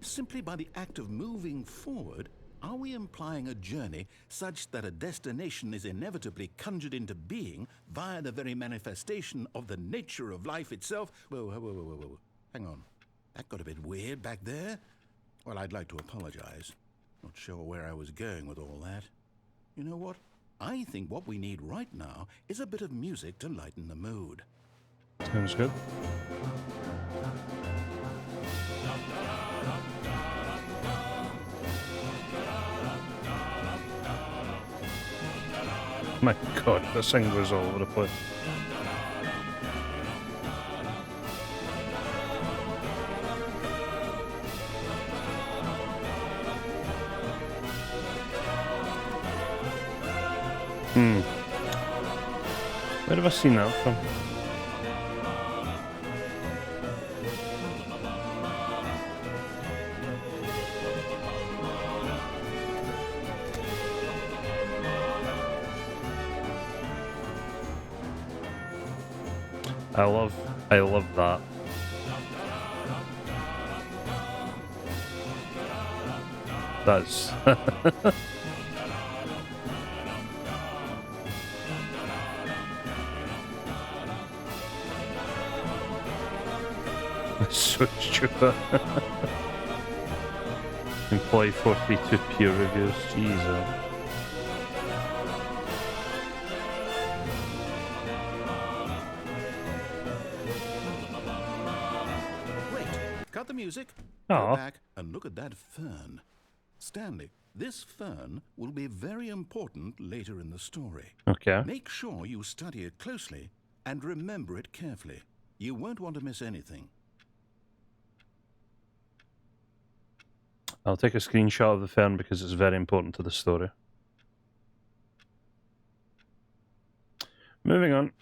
Simply by the act of moving forward, are we implying a journey such that a destination is inevitably conjured into being via the very manifestation of the nature of life itself? Whoa. Hang on. That got a bit weird back there. Well, I'd like to apologize. Not sure where I was going with all that. You know what? I think what we need right now is a bit of music to lighten the mood. Sounds good. My god, this thing goes all over the place. Where have I seen that from? I love that. That's so stupid. Employee 42 peer reviews. Jesus. Wait, cut the music. Aw. Go back and look at that fern. Stanley, this fern will be very important later in the story. Okay. Make sure you study it closely and remember it carefully. You won't want to miss anything. I'll take a screenshot of the fern because it's very important to the story. Moving on.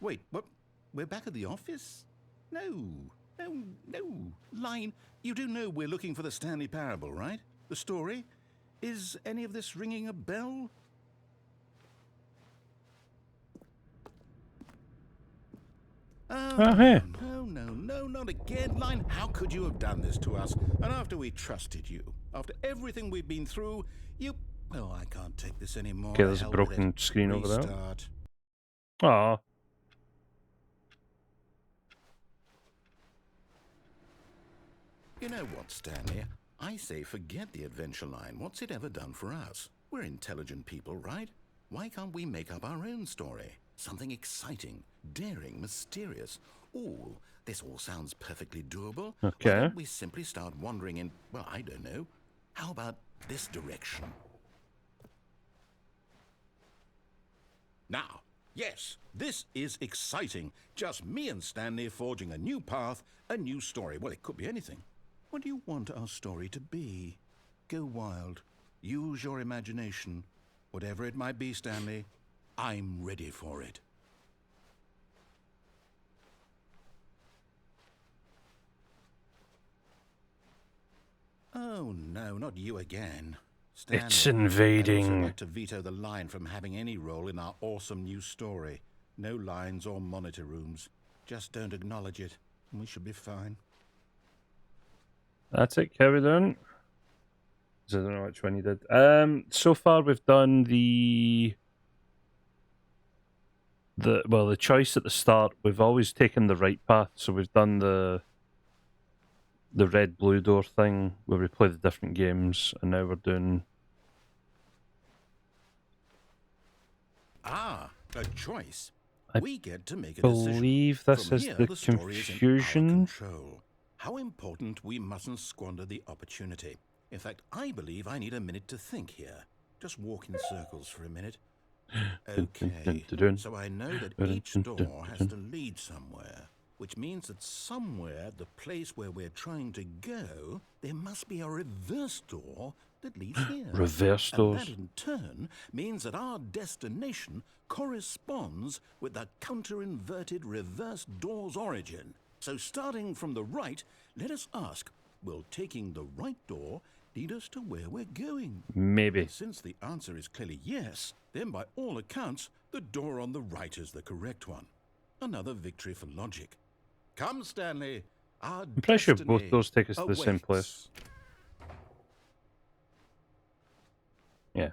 Wait, what? We're back at the office? No. Line, you do know we're looking for the Stanley Parable, right? The story? Is any of this ringing a bell? Oh, hey. No, not again, Line. How could you have done this to us? And after we trusted you, after everything we've been through, you... Oh, I can't take this anymore. Okay, there's a Hell with broken it. screen over there. Restart. Aw. You know what, Stanley? I say forget the adventure line. What's it ever done for us? We're intelligent people, right? Why can't we make up our own story? Something exciting, daring, mysterious. Ooh, this all sounds perfectly doable. Why Okay. don't we simply start wandering in, well, I don't know. How about this direction? Now, yes, this is exciting. Just me and Stanley forging a new path, a new story. Well, it could be anything. What do you want our story to be? Go wild. Use your imagination. Whatever it might be, Stanley, I'm ready for it. Oh, no, not you again. Stanley, It's I'd also invading. like to veto the line from having any role in our awesome new story. No lines or monitor rooms. Just don't acknowledge it, and we should be fine. That's it, carry on. I don't know which one you did. So far we've done the choice at the start. We've always taken the right path, so we've done the red blue door thing where we play the different games, and now we're doing Ah, a choice. I We get to make a decision. believe this From is here, the story is in our confusion. control. How important we mustn't squander the opportunity. In fact, I believe I need a minute to think here. Just walk in circles for a minute. Okay, so I know that each door has to lead somewhere, which means that somewhere, the place where we're trying to go, there must be a reverse door that leads here. Reverse And doors. that in turn means that our destination corresponds with the counter-inverted reverse door's origin. So starting from the right, let us ask, will taking the right door lead us to where we're going? Maybe. And since the answer is clearly yes, then by all accounts, the door on the right is the correct one. Another victory for logic. Come, Stanley. Our I'm pretty sure both destiny doors take us to the same awaits. place. Yeah.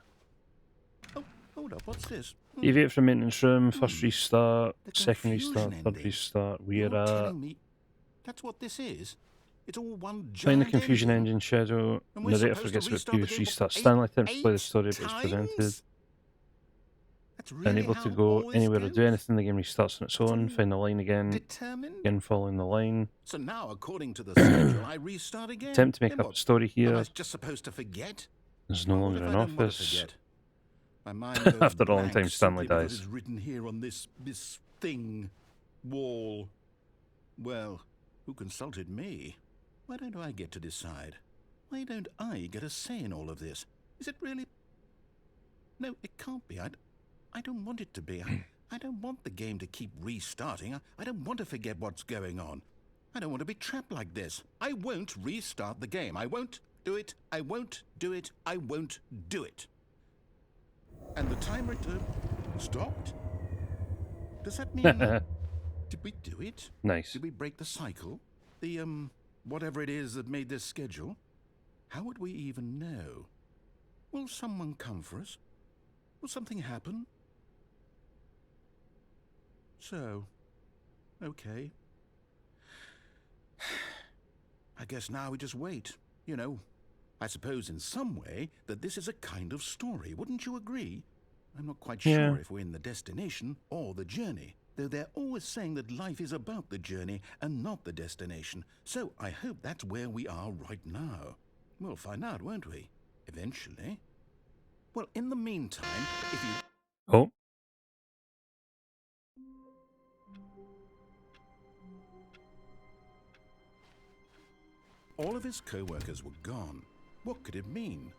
Oh, hold up, what's this? Deviate from maintenance room, first restart, The second confusion restart, third ending. restart. You're We're at telling me that's what this is? It's all one playing the giant confusion ending? engine schedule. And we're Narrator supposed to forgets about restart the previous game restart. eight- Stanley attempts to play the eight story but is prevented. times? That's really Unable how to go all this anywhere or do goes? anything, the game restarts on its own. all Find the line again. Determined? Again following the line. So now, according to the schedule, I restart again. Attempt to make Then up a what? story Am here. I just supposed to forget? There's no What longer if an I don't want to office. forget? My mind goes After all, in blank time Stanley simply because dies. it's written here on this thing, wall. Well, who consulted me? Why don't I get to decide? Why don't I get a say in all of this? Is it really? No, it can't be. I don't want it to be. I don't want the game to keep restarting. I don't want to forget what's going on. I don't want to be trapped like this. I won't restart the game. I won't do it. I won't do it. I won't do it. And the timer stopped? Does that mean... Did we do it? Nice. Did we break the cycle? The, whatever it is that made this schedule? How would we even know? Will someone come for us? Will something happen? So, okay. I guess now we just wait. You know, I suppose in some way that this is a kind of story. Wouldn't you agree? I'm not quite Yeah. sure if we're in the destination or the journey, though they're always saying that life is about the journey and not the destination. So I hope that's where we are right now. We'll find out, won't we? Eventually. Well, in the meantime, if you... Oh. All of his co-workers were gone. What could it mean?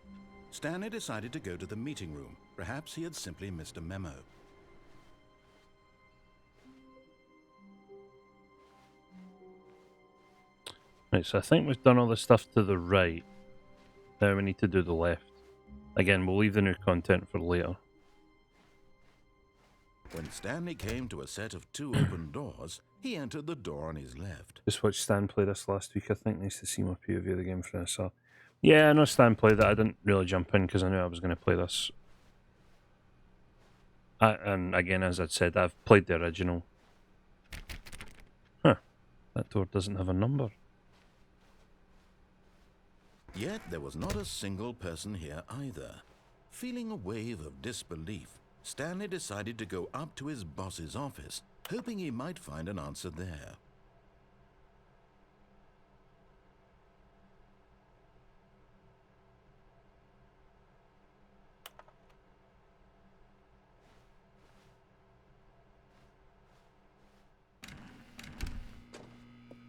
Stanley decided to go to the meeting room. Perhaps he had simply missed a memo. Right, so I think we've done all the stuff to the right. Now we need to do the left. Again, we'll leave the new content for later. When Stanley came to a set of two open doors, he entered the door on his left. Just watched Stan play this last week, I think. Nice to see my POV of the game for this. So, yeah, I know Stan played that. I didn't really jump in because I knew I was going to play this. And again, as I'd said, I've played the original. Huh. That door doesn't have a number. Yet there was not a single person here either. Feeling a wave of disbelief, Stanley decided to go up to his boss's office, hoping he might find an answer there.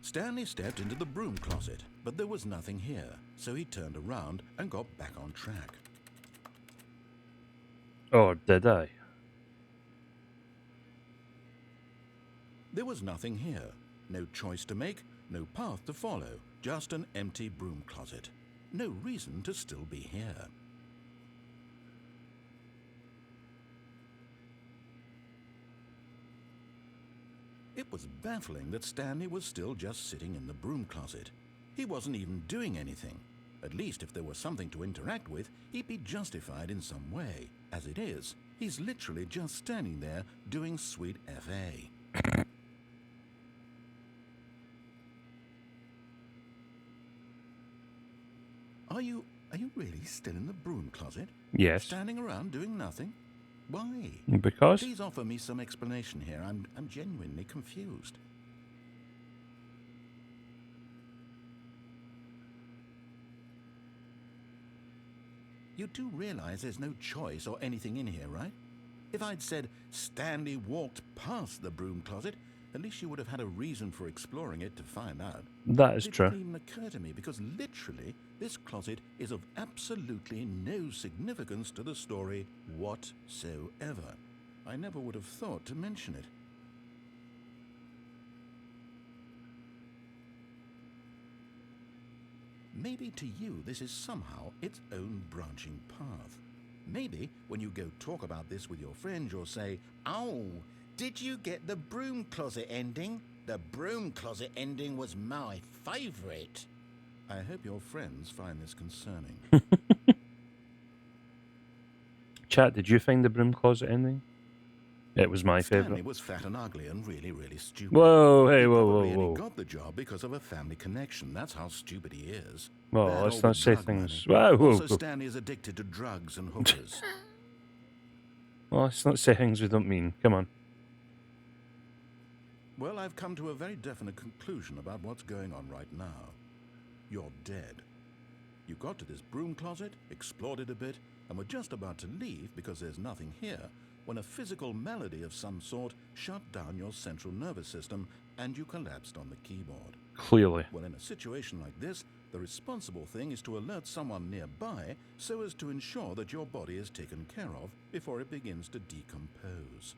Stanley stepped into the broom closet, but there was nothing here, so he turned around and got back on track. Or did I? There was nothing here. No choice to make, no path to follow, just an empty broom closet. No reason to still be here. It was baffling that Stanley was still just sitting in the broom closet. He wasn't even doing anything. At least if there was something to interact with, he'd be justified in some way. As it is, he's literally just standing there doing sweet FA. Are you really still in the broom closet? Yes. Standing around doing nothing? Why? Because? Please offer me some explanation here. I'm genuinely confused. You do realize there's no choice or anything in here, right? If I'd said Stanley walked past the broom closet, at least you would have had a reason for exploring it to find out. That is It true. didn't even occur to me because literally this closet is of absolutely no significance to the story whatsoever. I never would have thought to mention it. Maybe to you this is somehow its own branching path. Maybe when you go talk about this with your friends, you'll say, "Oh, did you get the broom closet ending? The broom closet ending was my favorite." I hope your friends find this concerning. Chat, did you find the broom closet ending? It was my Stanley favourite. was fat and ugly and really, really stupid. Whoa, hey, He whoa, probably whoa, only whoa. got the job because of a family connection. That's how stupid he is. Well, Bad let's old not say drug things. money. Whoa, whoa, Also, whoa. Stanley is addicted to drugs and hookers. Well, let's not say things we don't mean. Come on. Well, I've come to a very definite conclusion about what's going on right now. You're dead. You got to this broom closet, explored it a bit, and were just about to leave because there's nothing here, when a physical malady of some sort shut down your central nervous system and you collapsed on the keyboard. Clearly. Well, in a situation like this, the responsible thing is to alert someone nearby so as to ensure that your body is taken care of before it begins to decompose.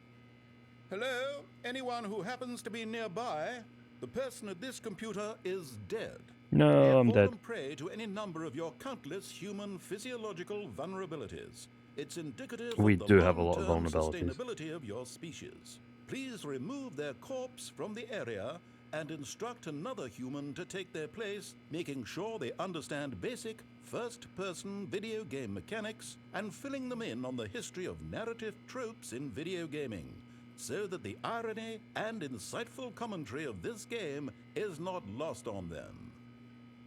Hello? Anyone who happens to be nearby? The person at this computer is dead. They No, have I'm dead. fallen prey to any number of your countless human physiological vulnerabilities. It's indicative We of the do have a lot of long-term vulnerabilities. sustainability of your species. Please remove their corpse from the area and instruct another human to take their place, making sure they understand basic first-person video game mechanics and filling them in on the history of narrative tropes in video gaming, so that the irony and insightful commentary of this game is not lost on them.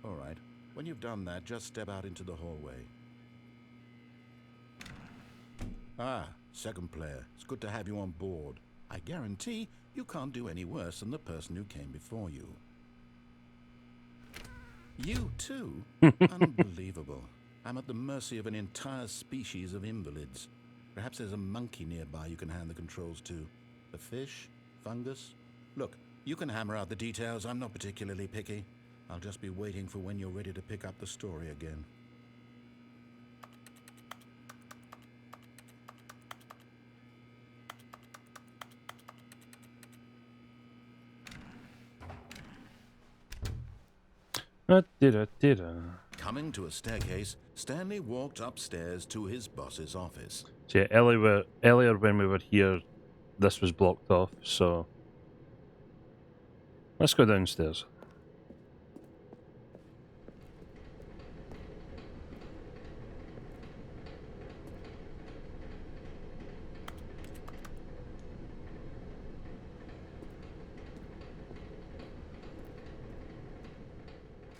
All right, when you've done that, just step out into the hallway. Ah, second player. It's good to have you on board. I guarantee you can't do any worse than the person who came before you. You too? Unbelievable. I'm at the mercy of an entire species of invalids. Perhaps there's a monkey nearby you can hand the controls to. A fish? Fungus? Look, you can hammer out the details. I'm not particularly picky. I'll just be waiting for when you're ready to pick up the story again. Coming to a staircase, Stanley walked upstairs to his boss's office. See, earlier when we were here, this was blocked off, so let's go downstairs.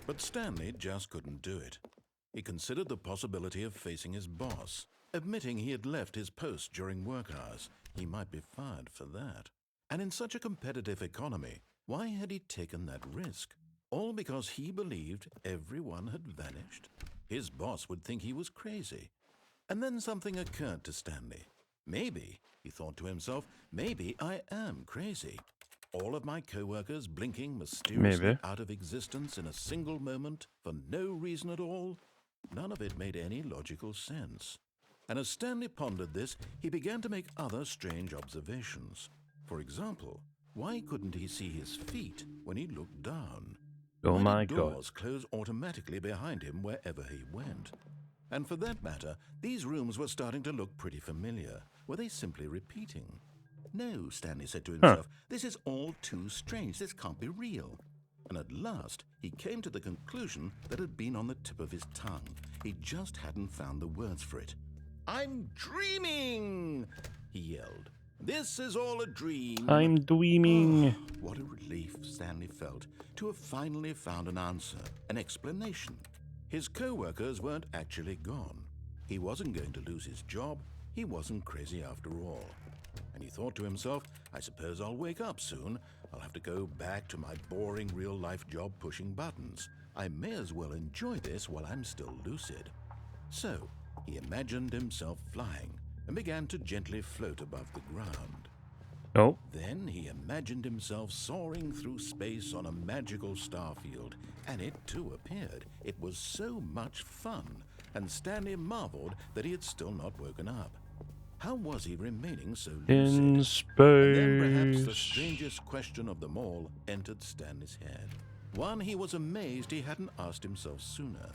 But Stanley just couldn't do it. He considered the possibility of facing his boss, admitting he had left his post during work hours. He might be fired for that. And in such a competitive economy, why had he taken that risk? All because he believed everyone had vanished? His boss would think he was crazy. And then something occurred to Stanley. Maybe, he thought to himself, maybe I am crazy. All of my co-workers blinking mysteriously Maybe. out of existence in a single moment for no reason at all? None of it made any logical sense. And as Stanley pondered this, he began to make other strange observations. For example, why couldn't he see his feet when he looked down? Oh Why my did God. doors close automatically behind him wherever he went? And for that matter, these rooms were starting to look pretty familiar. Were they simply repeating? No, Stanley said to himself, this is all too strange. This can't be real. And at last, he came to the conclusion that had been on the tip of his tongue. He just hadn't found the words for it. I'm dreaming, he yelled. This is all a dream. I'm dreaming. Oh, what a relief Stanley felt to have finally found an answer, an explanation. His co-workers weren't actually gone. He wasn't going to lose his job. He wasn't crazy after all. And he thought to himself, I suppose I'll wake up soon. I'll have to go back to my boring real-life job pushing buttons. I may as well enjoy this while I'm still lucid. So, he imagined himself flying and began to gently float above the ground. Oh. Then he imagined himself soaring through space on a magical starfield, and it too appeared. It was so much fun, and Stanley marveled that he had still not woken up. How was he remaining so lucid? In space. And then perhaps the strangest question of them all entered Stanley's head. One he was amazed he hadn't asked himself sooner.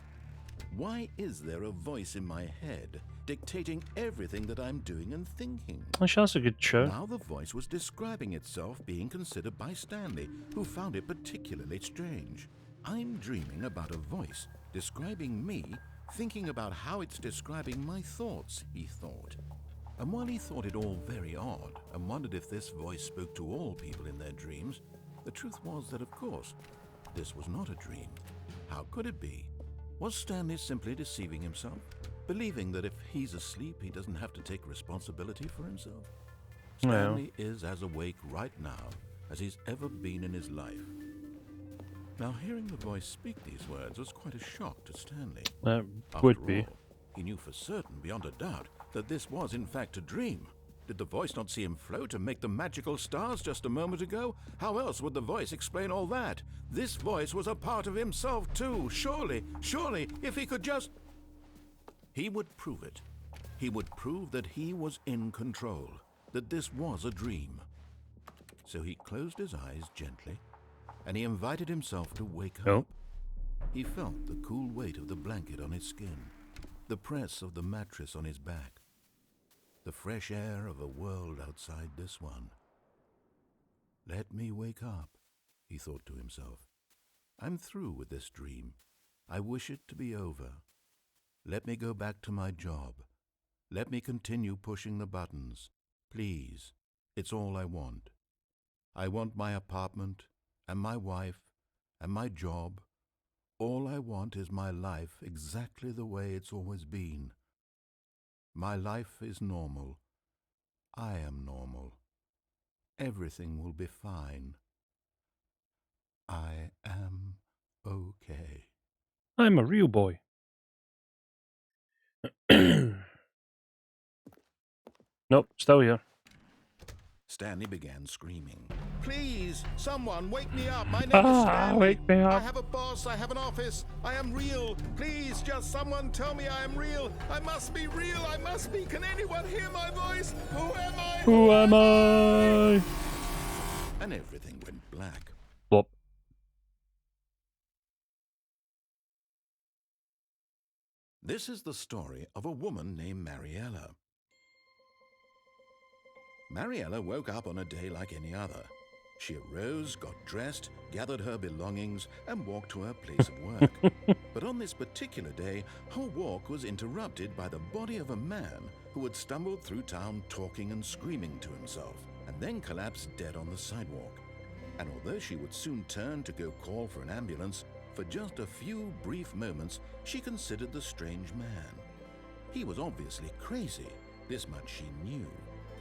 Why is there a voice in my head dictating everything that I'm doing and thinking? Actually, that's a good show. Now the voice was describing itself being considered by Stanley, who found it particularly strange. I'm dreaming about a voice describing me, thinking about how it's describing my thoughts, he thought. And while he thought it all very odd and wondered if this voice spoke to all people in their dreams, the truth was that, of course, this was not a dream. How could it be? Was Stanley simply deceiving himself, believing that if he's asleep, he doesn't have to take responsibility for himself? Stanley is as awake right now as he's ever been in his life. Now, hearing the voice speak these words was quite a shock to Stanley. That After would be. all, he knew for certain, beyond a doubt, that this was in fact a dream. Did the voice not see him float and make the magical stars just a moment ago? How else would the voice explain all that? This voice was a part of himself too. Surely, if he could just... He would prove it. He would prove that he was in control, that this was a dream. So he closed his eyes gently, and he invited himself to wake up. He felt the cool weight of the blanket on his skin, the press of the mattress on his back, the fresh air of a world outside this one. Let me wake up, he thought to himself. I'm through with this dream. I wish it to be over. Let me go back to my job. Let me continue pushing the buttons. Please, it's all I want. I want my apartment and my wife and my job. All I want is my life exactly the way it's always been. My life is normal. I am normal. Everything will be fine. I am okay. I'm a real boy. Nope, still here. Stanley began screaming. Please, someone wake me up. My name is Stanley. Wake me I up. have a boss. I have an office. I am real. Please, just someone tell me I am real. I must be real. I must be. Can anyone hear my voice? Who am I? Who am I? And everything went black. Blop. This is the story of a woman named Mariella. Mariella woke up on a day like any other. She arose, got dressed, gathered her belongings, and walked to her place of work. But on this particular day, her walk was interrupted by the body of a man who had stumbled through town talking and screaming to himself, and then collapsed dead on the sidewalk. And although she would soon turn to go call for an ambulance, For just a few brief moments, she considered the strange man. He was obviously crazy. This much she knew.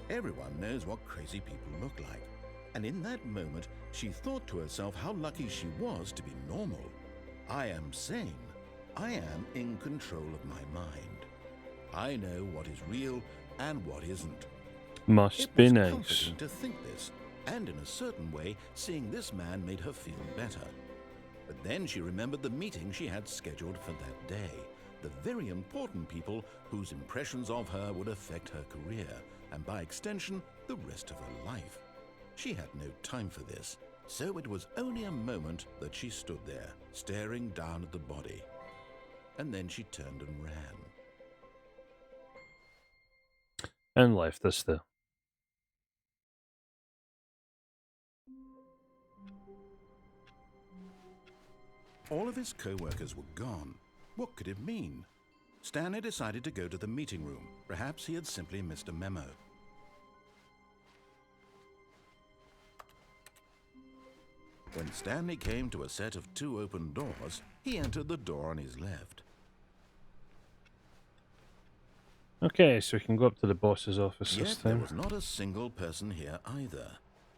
Everyone knows what crazy people look like. And in that moment, she thought to herself how lucky she was to be normal. I am sane. I am in control of my mind. I know what is real and what isn't. Must It be was nice. comforting to think this, and in a certain way, seeing this man made her feel better. But then she remembered the meeting she had scheduled for that day, the very important people whose impressions of her would affect her career, and by extension, the rest of her life. She had no time for this, so it was only a moment that she stood there, staring down at the body. And then she turned and ran. And left us there. All of his co-workers were gone. What could it mean? Stanley decided to go to the meeting room. Perhaps he had simply missed a memo. When Stanley came to a set of 2 open doors, he entered the door on his left. Okay, so we can go up to the boss's office this Yet there time. was not a single person here either.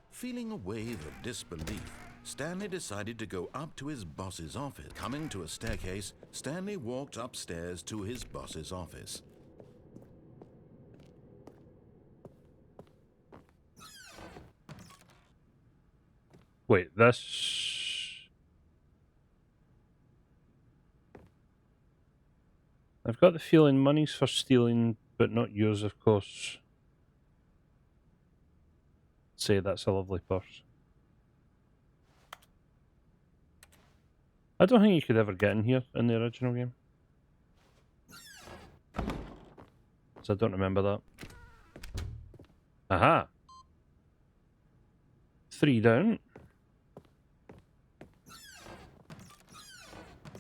Feeling a wave of disbelief, Stanley decided to go up to his boss's office. Coming to a staircase, Stanley walked upstairs to his boss's office. Wait, this... I've got the feeling money's for stealing, but not yours, of course. Say that's a lovely purse. I don't think you could ever get in here in the original game. So I don't remember that. Aha! 3 down.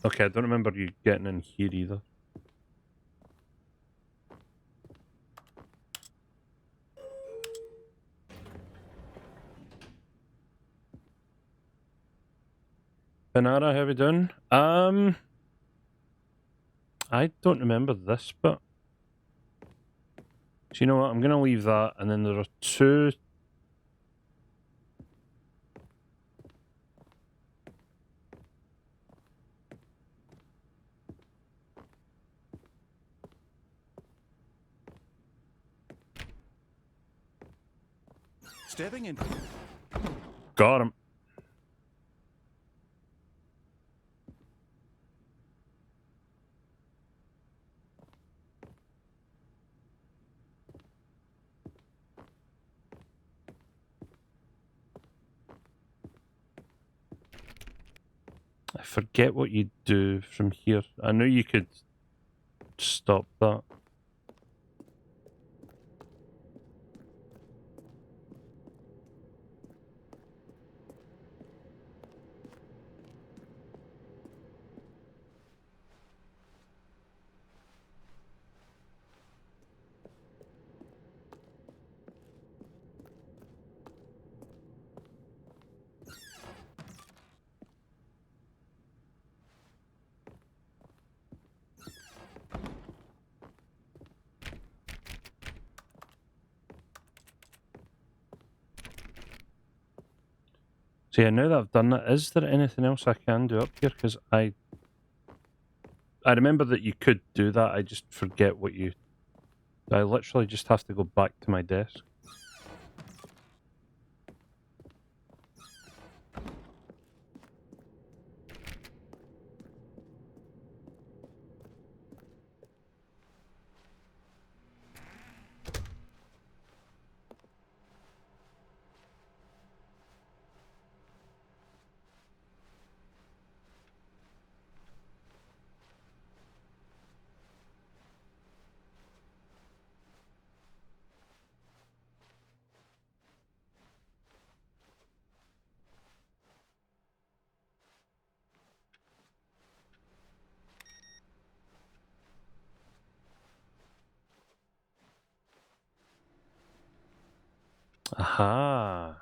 Okay, I don't remember you getting in here either. Panara, how we doing? I don't remember this, but... So you know what, I'm gonna leave that, and then there are 2... Stepping in. Got him. I forget what you do from here. I know you could stop that. So yeah, now that I've done that, is there anything else I can do up here? Because I remember that you could do that, I just forget what you... I literally just have to go back to my desk. Aha!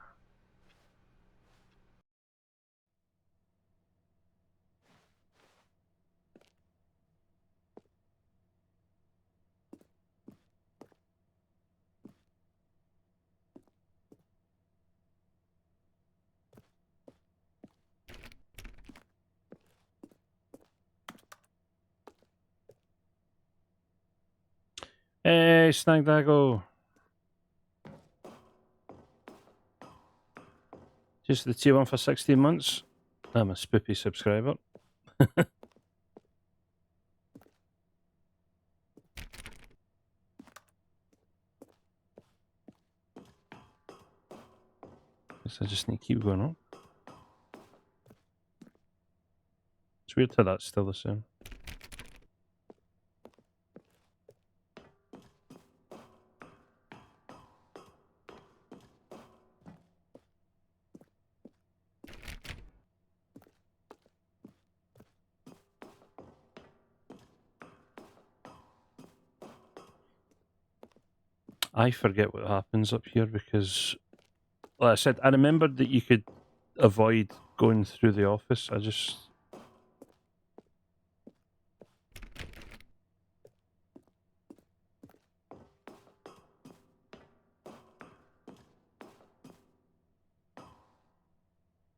Snagdago. Just the tier 1 for 16 months. I'm a spoopy subscriber. Guess I just need to keep going up. It's weird how that's still the same. I forget what happens up here because, like I said, I remembered that you could avoid going through the office. I just...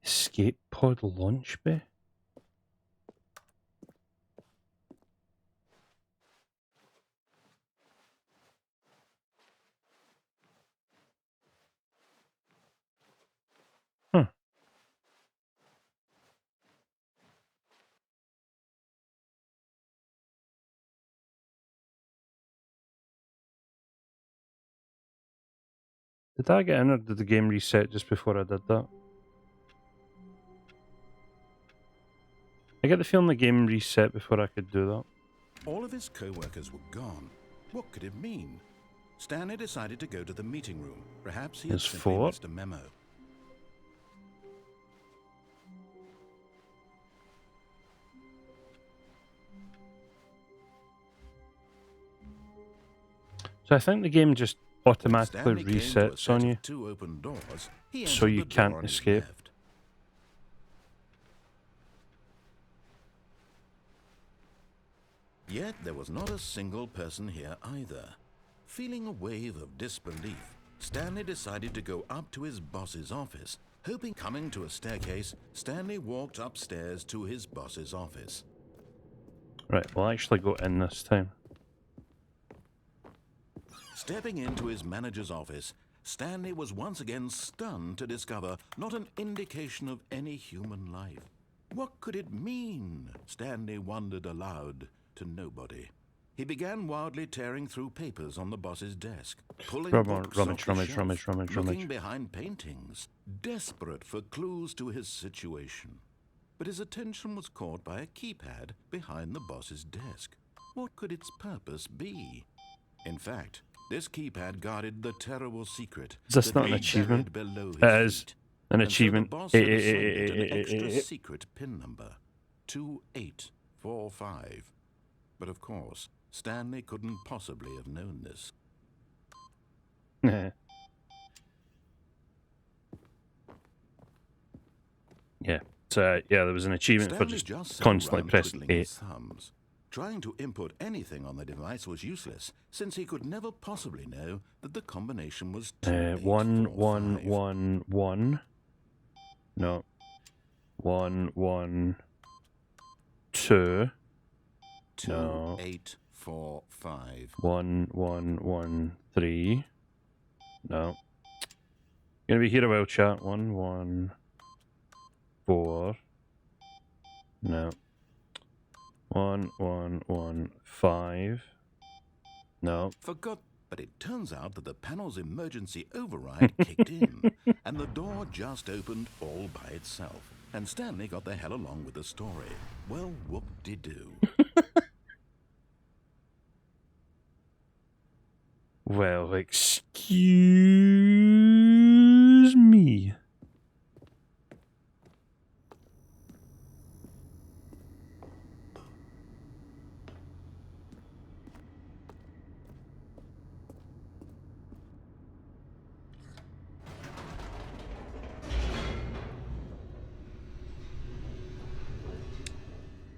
Escape pod launch bay? Huh. Did I get in or did the game reset just before I did that? I get the feeling the game reset before I could do that. All of his co-workers were gone. What could it mean? Stanley decided to go to the meeting room. Perhaps he had There's simply 4. missed a memo. So I think the game just automatically Stanley came to a resets set on of you, 2 open doors. He so entered you the door can't on his escape. left. Yet there was not a single person here either. Feeling a wave of disbelief, Stanley decided to go up to his boss's office. Hoping coming to a staircase, Stanley walked upstairs to his boss's office. Right, we'll actually go in this time. Stepping into his manager's office, Stanley was once again stunned to discover not an indication of any human life. What could it mean? Stanley wondered aloud to nobody. He began wildly tearing through papers on the boss's desk, pulling books off the shelf, looking behind paintings, desperate for clues to his situation. But his attention was caught by a keypad behind the boss's desk. What could its purpose be? In fact, this keypad guarded the terrible secret Is this that not an lay achievement? buried below his It is feet. an And so achievement. the boss had assigned it an extra secret PIN number, 2845. But of course, Stanley couldn't possibly have known this. Yeah. So yeah, there was an achievement for Stanley just sat constantly around pressing twiddling 8. his thumbs. Trying to input anything on the device was useless, since he could never possibly know that the combination was 1 1 2845. 1 1. No. 1 1 2. No. 2845. 1 1 1 3. No. Gonna be here a while, chat. 1 1 4. No. 1 1 1 5. No. Forgot, but it turns out that the panel's emergency override kicked in, and the door just opened all by itself. And Stanley got the hell along with the story. Well, whoop-de-doo. Well, excuse me.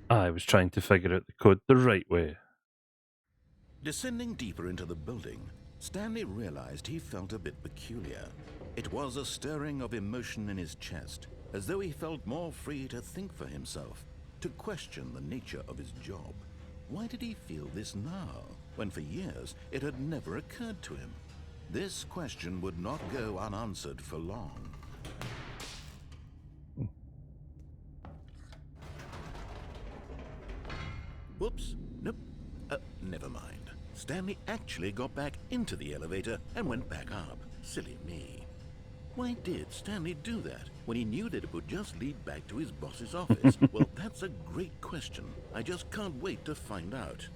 I was trying to figure out the code the right way. Descending deeper into the building, Stanley realized he felt a bit peculiar. It was a stirring of emotion in his chest, as though he felt more free to think for himself, to question the nature of his job. Why did he feel this now? when for years it had never occurred to him. This question would not go unanswered for long. Whoops, nope, never mind. Stanley actually got back into the elevator and went back up. Silly me. Why did Stanley do that when he knew that it would just lead back to his boss's office? Well, that's a great question. I just can't wait to find out.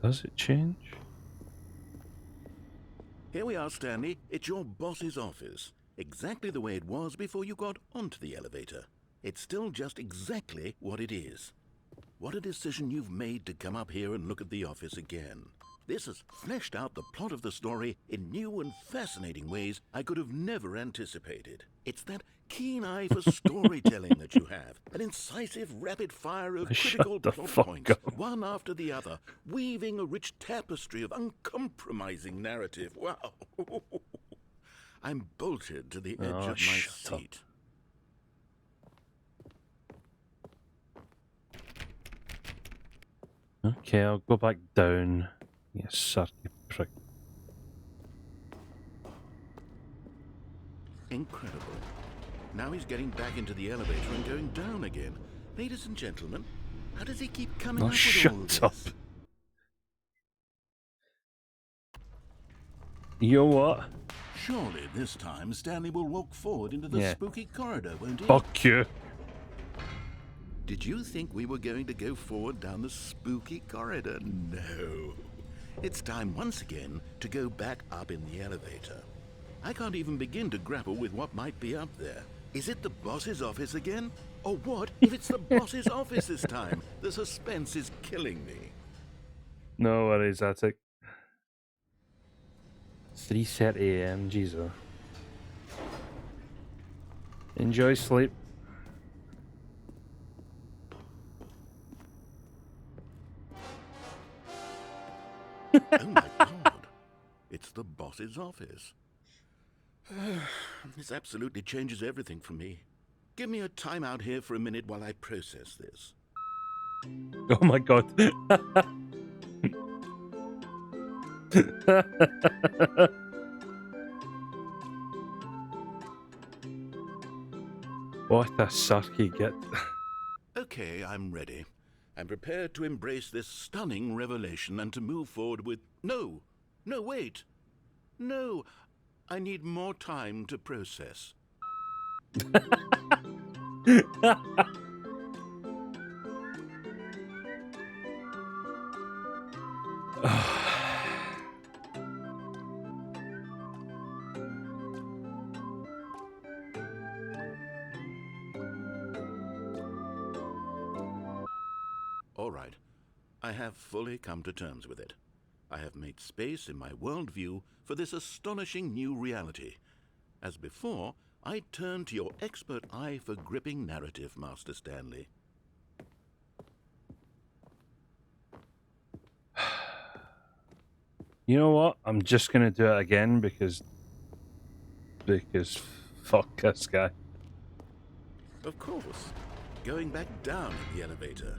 Does it change? Here we are, Stanley. It's your boss's office. Exactly the way it was before you got onto the elevator. It's still just exactly what it is. What a decision you've made to come up here and look at the office again. This has fleshed out the plot of the story in new and fascinating ways I could have never anticipated. It's that keen eye for storytelling that you have, an incisive rapid fire of critical plot points, one after the other, weaving a rich tapestry of uncompromising narrative. Wow. I'm bolted to the edge of my seat. Okay, I'll go back down. Yes, sir, you prick. Incredible. Now he's getting back into the elevator and going down again. Ladies and gentlemen, how does he keep coming up with all this? Shut up. You know what? Surely this time Stanley will walk forward into the spooky corridor, won't he? Fuck you. Did you think we were going to go forward down the spooky corridor? No. It's time once again to go back up in the elevator. I can't even begin to grapple with what might be up there. Is it the boss's office again? Or what if it's the boss's office this time? The suspense is killing me. No worries, Attic. 3:30 AM, Jesus. Enjoy sleep. Oh my God. It's the boss's office. This absolutely changes everything for me. Give me a time out here for a minute while I process this. Oh my God. What a sarky git. Okay, I'm ready. I'm prepared to embrace this stunning revelation and to move forward with... No, wait. No, I need more time to process. All right, I have fully come to terms with it. I have made space in my worldview for this astonishing new reality. As before, I turn to your expert eye for gripping narrative, Master Stanley. You know what? I'm just gonna do it again because fuck this guy. Of course. Going back down in the elevator.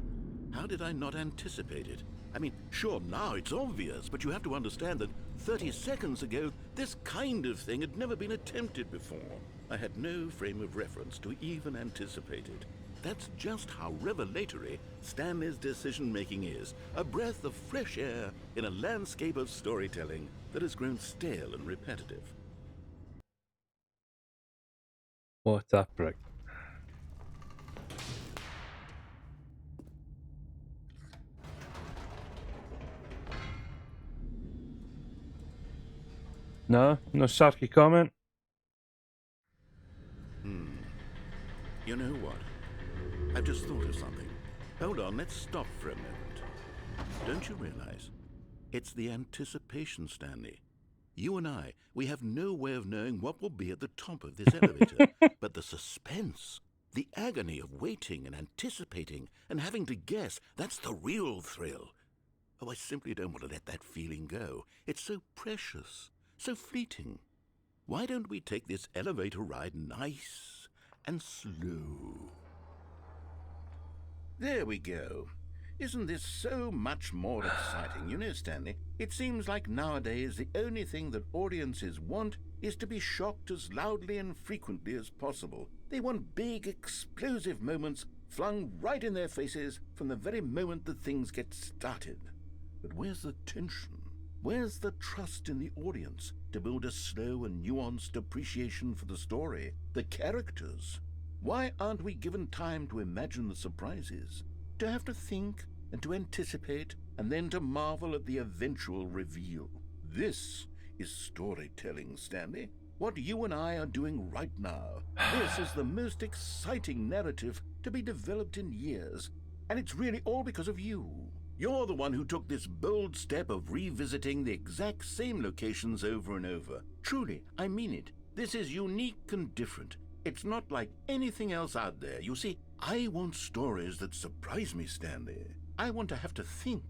How did I not anticipate it? I mean, sure, now it's obvious, but you have to understand that 30 seconds ago, this kind of thing had never been attempted before. I had no frame of reference to even anticipate it. That's just how revelatory Stanley's decision-making is. A breath of fresh air in a landscape of storytelling that has grown stale and repetitive. What a prick. No sarky comment? You know what? I've just thought of something. Hold on, let's stop for a moment. Don't you realize? It's the anticipation, Stanley. You and I, we have no way of knowing what will be at the top of this elevator. But the suspense, the agony of waiting and anticipating and having to guess, that's the real thrill. Oh, I simply don't want to let that feeling go. It's so precious. so fleeting. Why don't we take this elevator ride nice and slow? There we go. Isn't this so much more exciting? You know, Stanley, it seems like nowadays the only thing that audiences want is to be shocked as loudly and frequently as possible. They want big, explosive moments flung right in their faces from the very moment that things get started. But where's the tension? Where's the trust in the audience to build a slow and nuanced appreciation for the story, the characters? Why aren't we given time to imagine the surprises, to have to think and to anticipate, and then to marvel at the eventual reveal? This is storytelling, Stanley. What you and I are doing right now. This is the most exciting narrative to be developed in years, and it's really all because of you. You're the one who took this bold step of revisiting the exact same locations over and over. Truly, I mean it. This is unique and different. It's not like anything else out there. You see, I want stories that surprise me, Stanley. I want to have to think.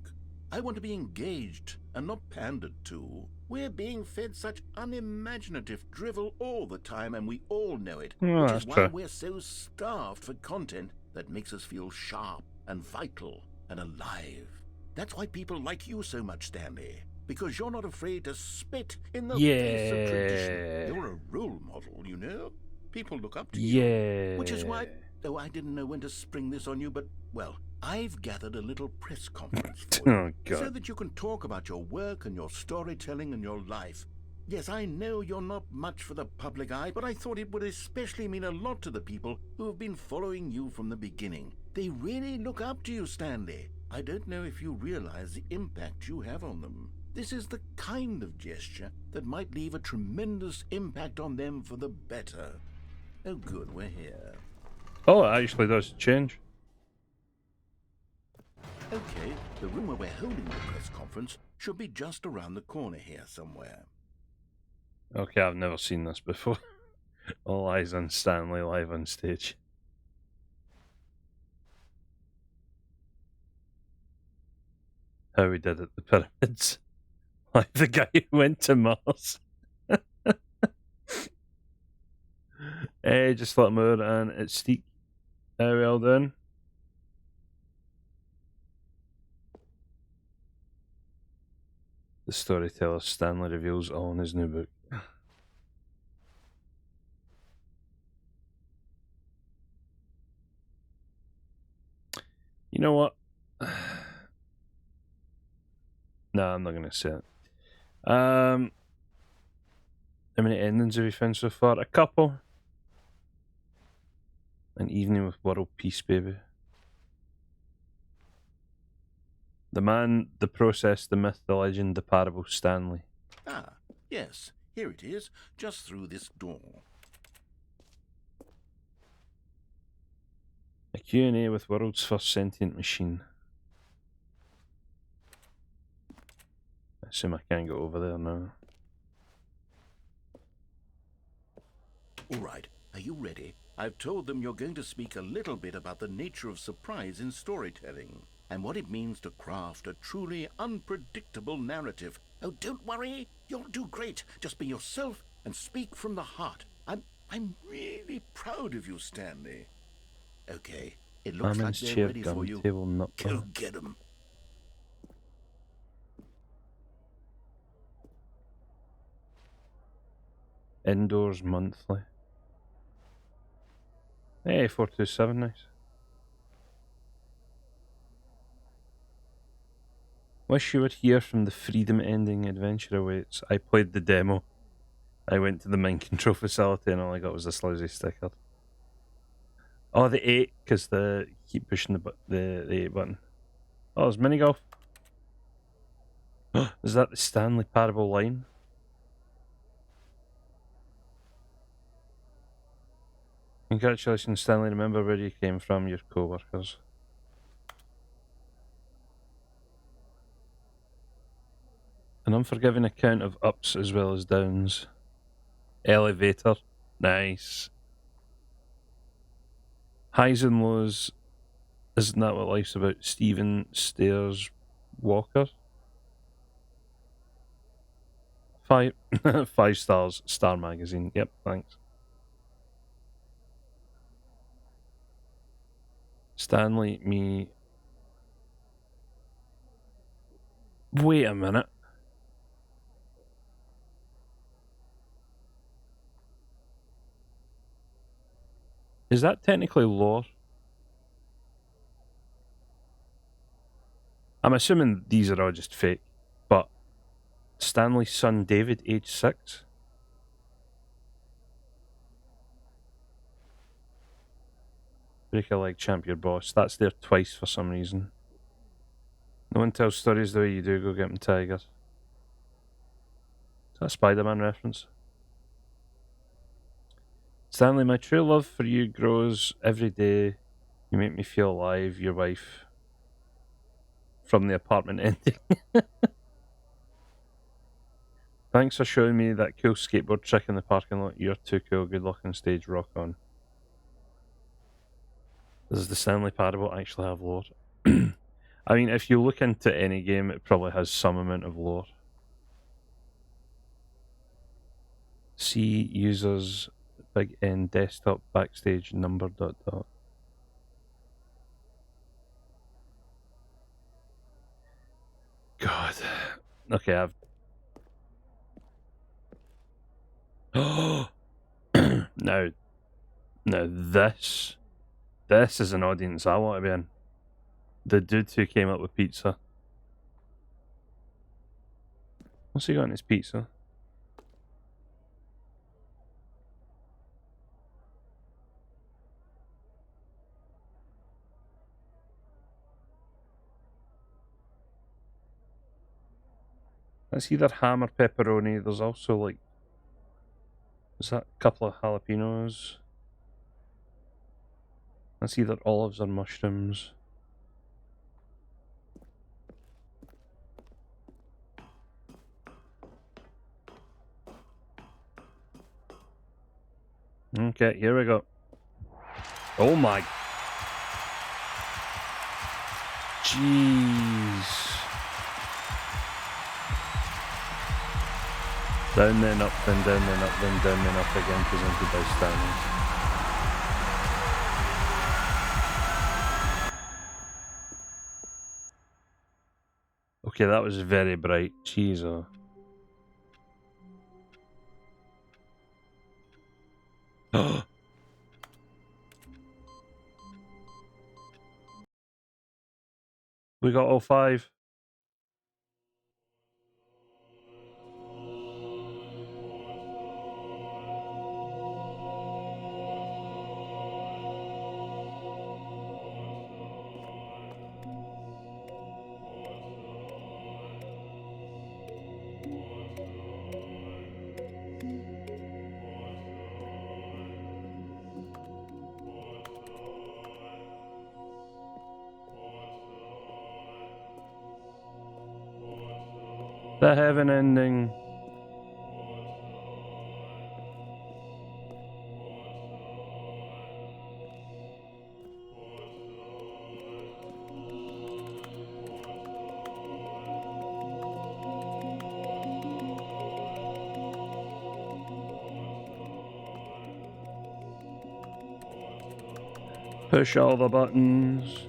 I want to be engaged and not pandered to. We're being fed such unimaginative drivel all the time, and we all know it. Oh, which that's is why true. we're so starved for content that makes us feel sharp and vital and alive. That's why people like you so much, Stanley. Because you're not afraid to spit in the face of tradition. Yeah. You're a role model, you know? People look up to you. Yeah. Which is why, though I didn't know when to spring this on you, but, well, I've gathered a little press conference for you. Oh, God. So that you can talk about your work and your storytelling and your life. Yes, I know you're not much for the public eye, but I thought it would especially mean a lot to the people who have been following you from the beginning. They really look up to you, Stanley. I don't know if you realize the impact you have on them. This is the kind of gesture that might leave a tremendous impact on them for the better. Oh, good, we're here. Oh, it actually does change. Okay, the room where we're holding the press conference should be just around the corner here somewhere. Okay, I've never seen this before. All eyes on Stanley live on stage. How he did at the pyramids. Like the guy who went to Mars. Just let him out and it's Steak. Well done. The storyteller Stanley reveals all in his new book. You know what? No, I'm not going to say it. How many endings have you found so far? A couple. An evening with world peace, baby. The man, the process, the myth, the legend, the parable, Stanley. Ah, yes, here it is, just through this door. A Q&A with world's first sentient machine. I assume I can't go over there now. All right, are you ready? I've told them you're going to speak a little bit about the nature of surprise in storytelling and what it means to craft a truly unpredictable narrative. Oh, don't worry, you'll do great. Just be yourself and speak from the heart. I'm really proud of you, Stanley. Okay, it looks like Armin's they're chair, ready for gun, you. table, nut Go bar. get them. Indoors monthly. Hey, 427, nice. Wish you were here from the freedom ending adventure awaits. I played the demo. I went to the mind control facility and all I got was this lousy sticker. Oh, the 8, because the keep pushing the 8 button. Oh, there's mini golf. Is that the Stanley Parable line? Congratulations, Stanley. Remember where you came from, your co-workers. An unforgiving account of ups as well as downs. Elevator. Nice. Highs and lows. Isn't that what life's about? Stephen Stairs Walker. 5 5 stars, Star Magazine. Yep, thanks. Stanley, me. Wait a minute. Is that technically lore? I'm assuming these are all just fake, but Stanley's son David, age 6? Break a leg, champ your boss. That's there twice for some reason. No one tells stories the way you do. Go get them, Tiger. Is that a Spider-Man reference? Stanley, my true love for you grows every day. You make me feel alive. Your wife. From the apartment ending. Thanks for showing me that cool skateboard trick in the parking lot. You're too cool. Good luck on stage. Rock on. Does the Stanley Parable actually have lore? I mean, if you look into any game, it probably has some amount of lore. See users big N desktop backstage number ... God. Okay, I've. now this is an audience I want to be in. The dude who came up with pizza. What's he got in his pizza? That's either ham or pepperoni. There's also like, is that a couple of jalapenos? That's either olives or mushrooms. Okay, here we go. Oh my. Jeez. Down then up, then down then up, then down then up again, presented by Stanley. Okay, that was very bright. Jeez, oh. We got all 5. The heaven ending. Push all the buttons.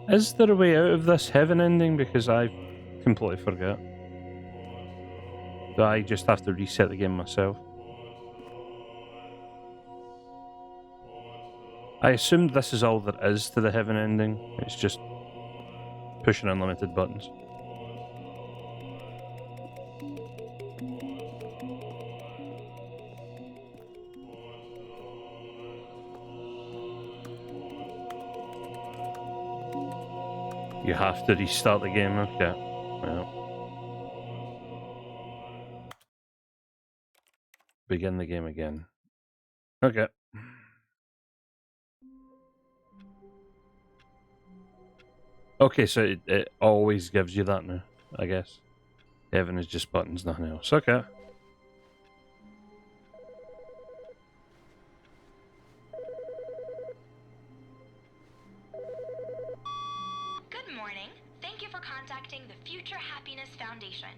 Is there a way out of this heaven ending? Because I completely forget. Do I just have to reset the game myself? I assumed this is all there is to the heaven ending. It's just pushing unlimited buttons. You have to restart the game, okay. Well. Begin the game again. Okay. Okay, so it always gives you that now, I guess. Heaven is just buttons, nothing else. Okay. Good morning. Thank you for contacting the Future Happiness Foundation.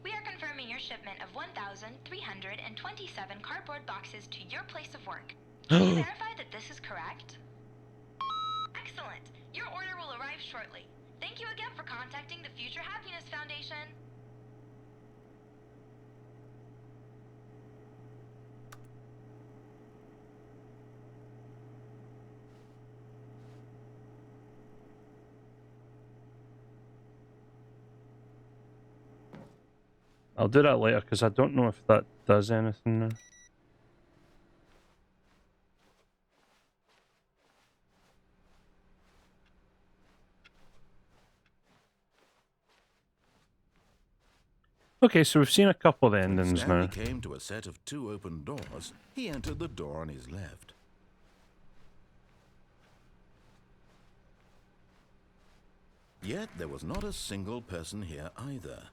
We are confirming your shipment of 1,327 cardboard boxes to your place of work. Can you verify that this is correct? Excellent. Your order will arrive shortly. Thank you again for contacting the Future Happiness Foundation. I'll do that later because I don't know if that does anything now. Okay, so we've seen a couple of endings Stanley now. came to a set of 2 open doors. He entered the door on his left. Yet there was not a single person here either.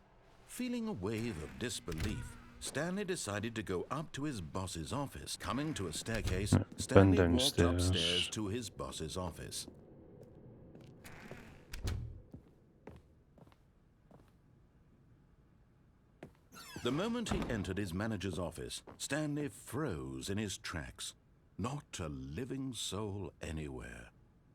Feeling a wave of disbelief, Stanley decided to go up to his boss's office. Coming to a staircase, Stanley walked downstairs. upstairs to his boss's office. The moment he entered his manager's office, Stanley froze in his tracks. Not a living soul anywhere.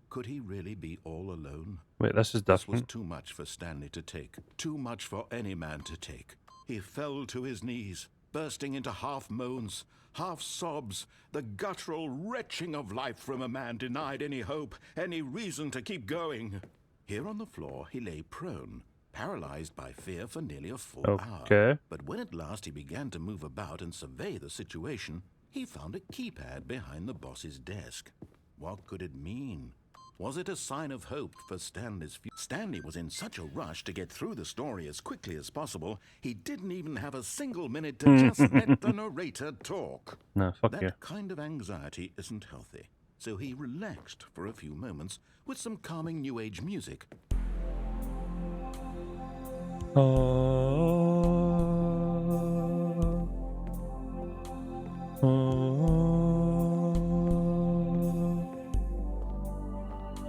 Could he really be all alone? Wait, this is This was different. too much for Stanley to take. Too much for any man to take. He fell to his knees, bursting into half moans, half sobs, the guttural retching of life from a man denied any hope, any reason to keep going. Here on the floor, he lay prone, paralyzed by fear for nearly a full hour. Okay. But when at last he began to move about and survey the situation, he found a keypad behind the boss's desk. What could it mean? Was it a sign of hope for Stanley's future? Stanley was in such a rush to get through the story as quickly as possible, he didn't even have a single minute to just let the narrator talk. No, fuck That you. kind of anxiety isn't healthy, so he relaxed for a few moments with some calming New Age music.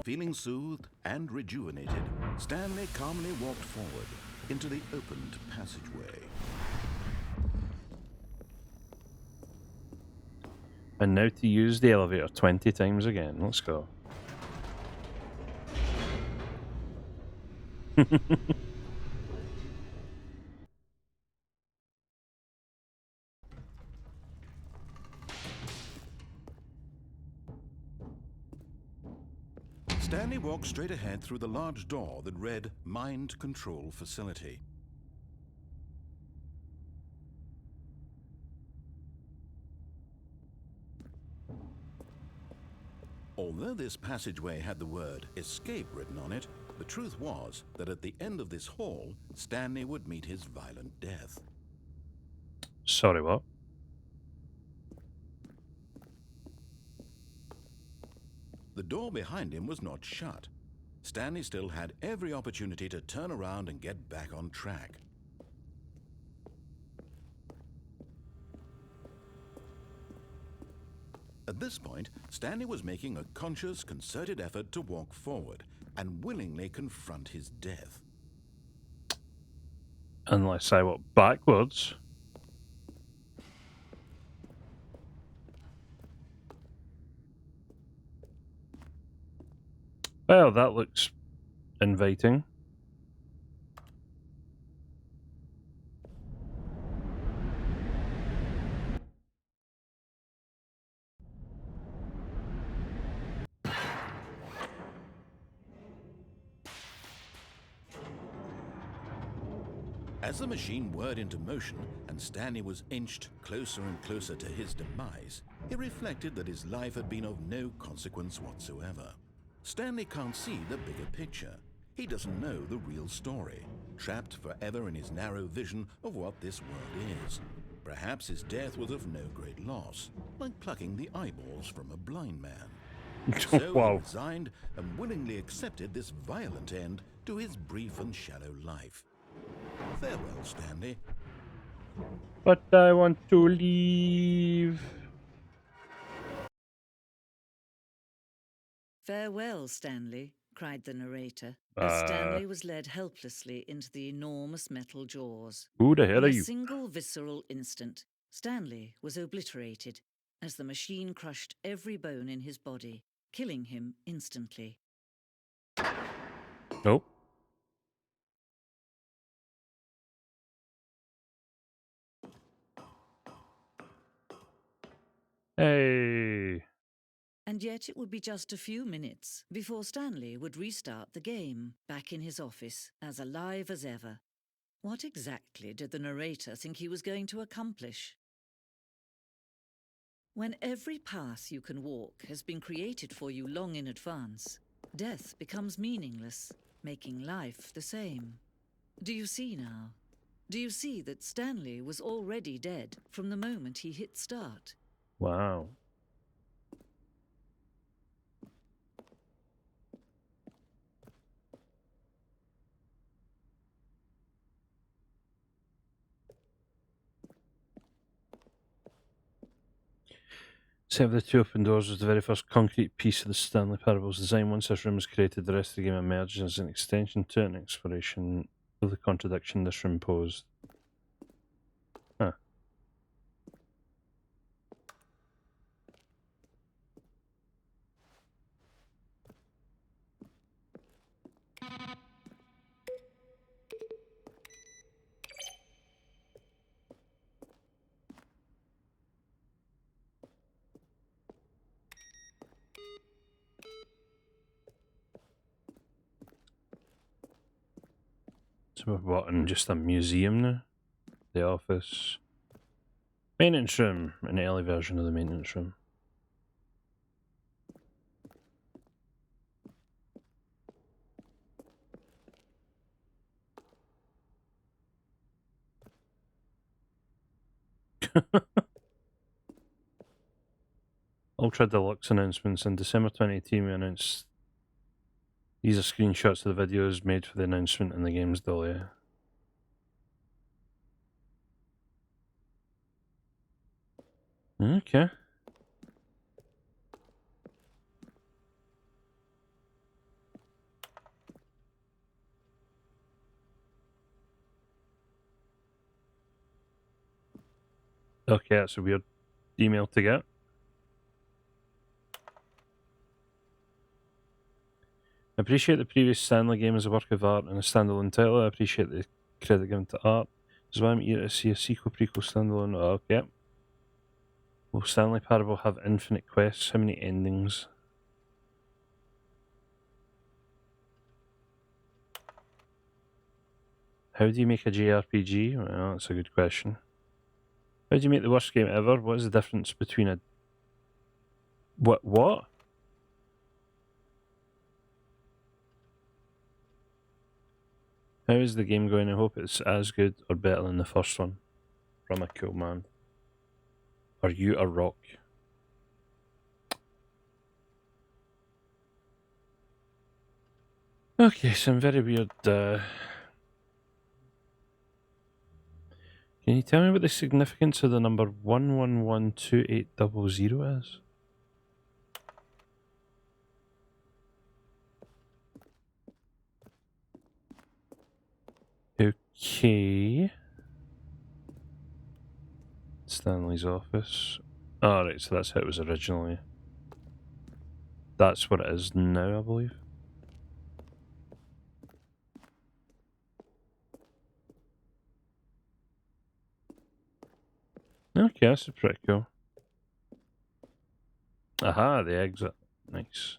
Feeling soothed and rejuvenated, Stanley calmly walked forward into the opened passageway. And now to use the elevator 20 times again. Let's go. Stanley walked straight ahead through the large door that read Mind Control Facility. Although this passageway had the word escape written on it, the truth was that at the end of this hall, Stanley would meet his violent death. Sorry, what? The door behind him was not shut. Stanley still had every opportunity to turn around and get back on track. At this point, Stanley was making a conscious, concerted effort to walk forward and willingly confront his death. Unless I walk backwards. Well, that looks inviting. As the machine whirred into motion and Stanley was inched closer and closer to his demise, he reflected that his life had been of no consequence whatsoever. Stanley can't see the bigger picture. He doesn't know the real story, trapped forever in his narrow vision of what this world is. Perhaps his death was of no great loss, like plucking the eyeballs from a blind man. So he Wow. resigned and willingly accepted this violent end to his brief and shallow life. Farewell, Stanley. But I want to leave. "Farewell, Stanley," cried the narrator, as Stanley was led helplessly into the enormous metal jaws. Who the hell In are a you? single visceral instant, Stanley was obliterated as the machine crushed every bone in his body, killing him instantly. Nope. Hey. And yet it would be just a few minutes before Stanley would restart the game, back in his office, as alive as ever. What exactly did the narrator think he was going to accomplish? When every path you can walk has been created for you long in advance, death becomes meaningless, making life the same. Do you see now? Do you see that Stanley was already dead from the moment he hit start? Wow. Set of the two open doors was the very first concrete piece of the Stanley Parable's design. Once this room was created, the rest of the game emerged as an extension to an exploration of the contradiction this room posed. Huh. So we're what, in just a museum now? The office. Maintenance room. An early version of the maintenance room. Ultra Deluxe announcements. In December 2018, we announced. These are screenshots of the videos made for the announcement in the game's dolly. Okay. Okay, that's a weird email to get. I appreciate the previous Stanley game as a work of art and a standalone title. I appreciate the credit given to art. This is why I'm eager to see a sequel, prequel, standalone. Oh, okay. Will Stanley Parable have infinite quests? How many endings? How do you make a JRPG? Well, that's a good question. How do you make the worst game ever? What is the difference between a... What? How is the game going? I hope it's as good or better than the first one. From a cool man. Are you a rock? Okay, some very weird... Can you tell me what the significance of the number 1112800 is? Okay. Stanley's office. Alright, so that's how it was originally. That's what it is now, I believe. Okay, that's pretty cool. Aha, the exit. Nice.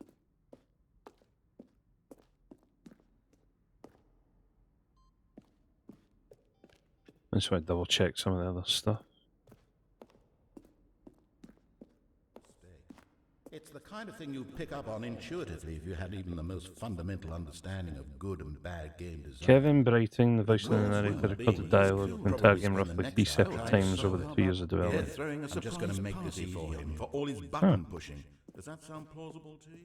I just want to double check some of the other stuff. It's the kind kind of thing you'd pick up on intuitively if you had even the most fundamental understanding of good and bad game design. Kevin Brighting, the voice of the narrator, Well, recorded being dialogue easy, and probably game spend the roughly next 3 hour separate like times so. over the 2 years of Yeah, development. throwing a I'm just going to make this easy for him for all his button pushing. Does that sound plausible to you?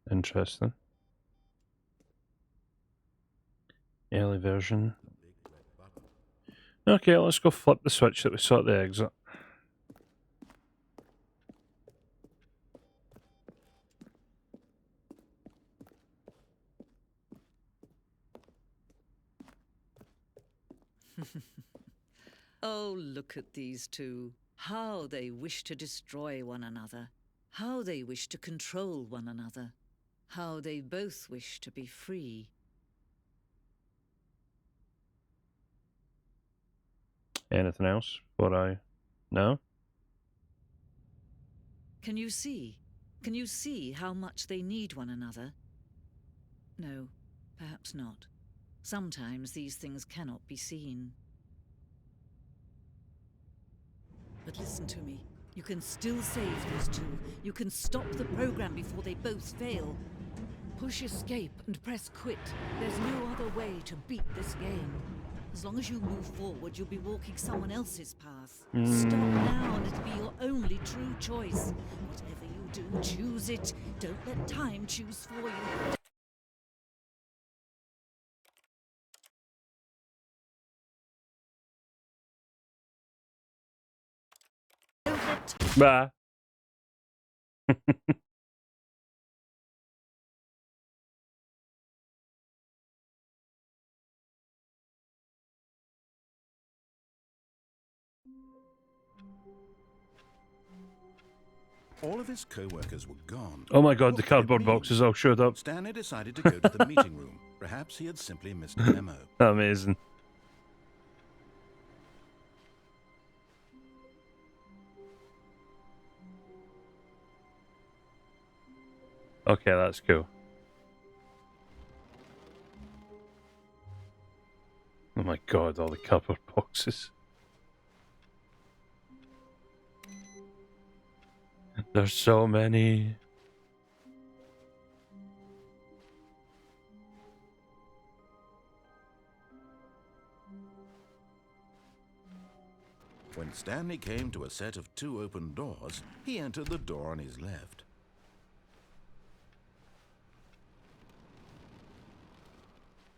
Interesting. Early version. Okay, let's go flip the switch that we saw at the exit. Oh, look at these two. How they wish to destroy one another. How they wish to control one another. How they both wish to be free. Anything else? No? Can you see? Can you see how much they need one another? No, perhaps not. Sometimes these things cannot be seen. But listen to me. You can still save these two. You can stop the program before they both fail. Push escape and press quit. There's no other way to beat this game. As long as you move forward, you'll be walking someone else's path. Stop now and it'll be your only true choice. Whatever you do, choose it. Don't let time choose for you. Don't let Bah. All of his co-workers were gone. Oh my god, What the could it cardboard mean? boxes all showed up. Stanley decided to go to the meeting room. Perhaps he had simply missed a memo. Amazing. Okay, that's cool. Oh my god, all the cardboard boxes. There's so many. When Stanley came to a set of 2 open doors, he entered the door on his left.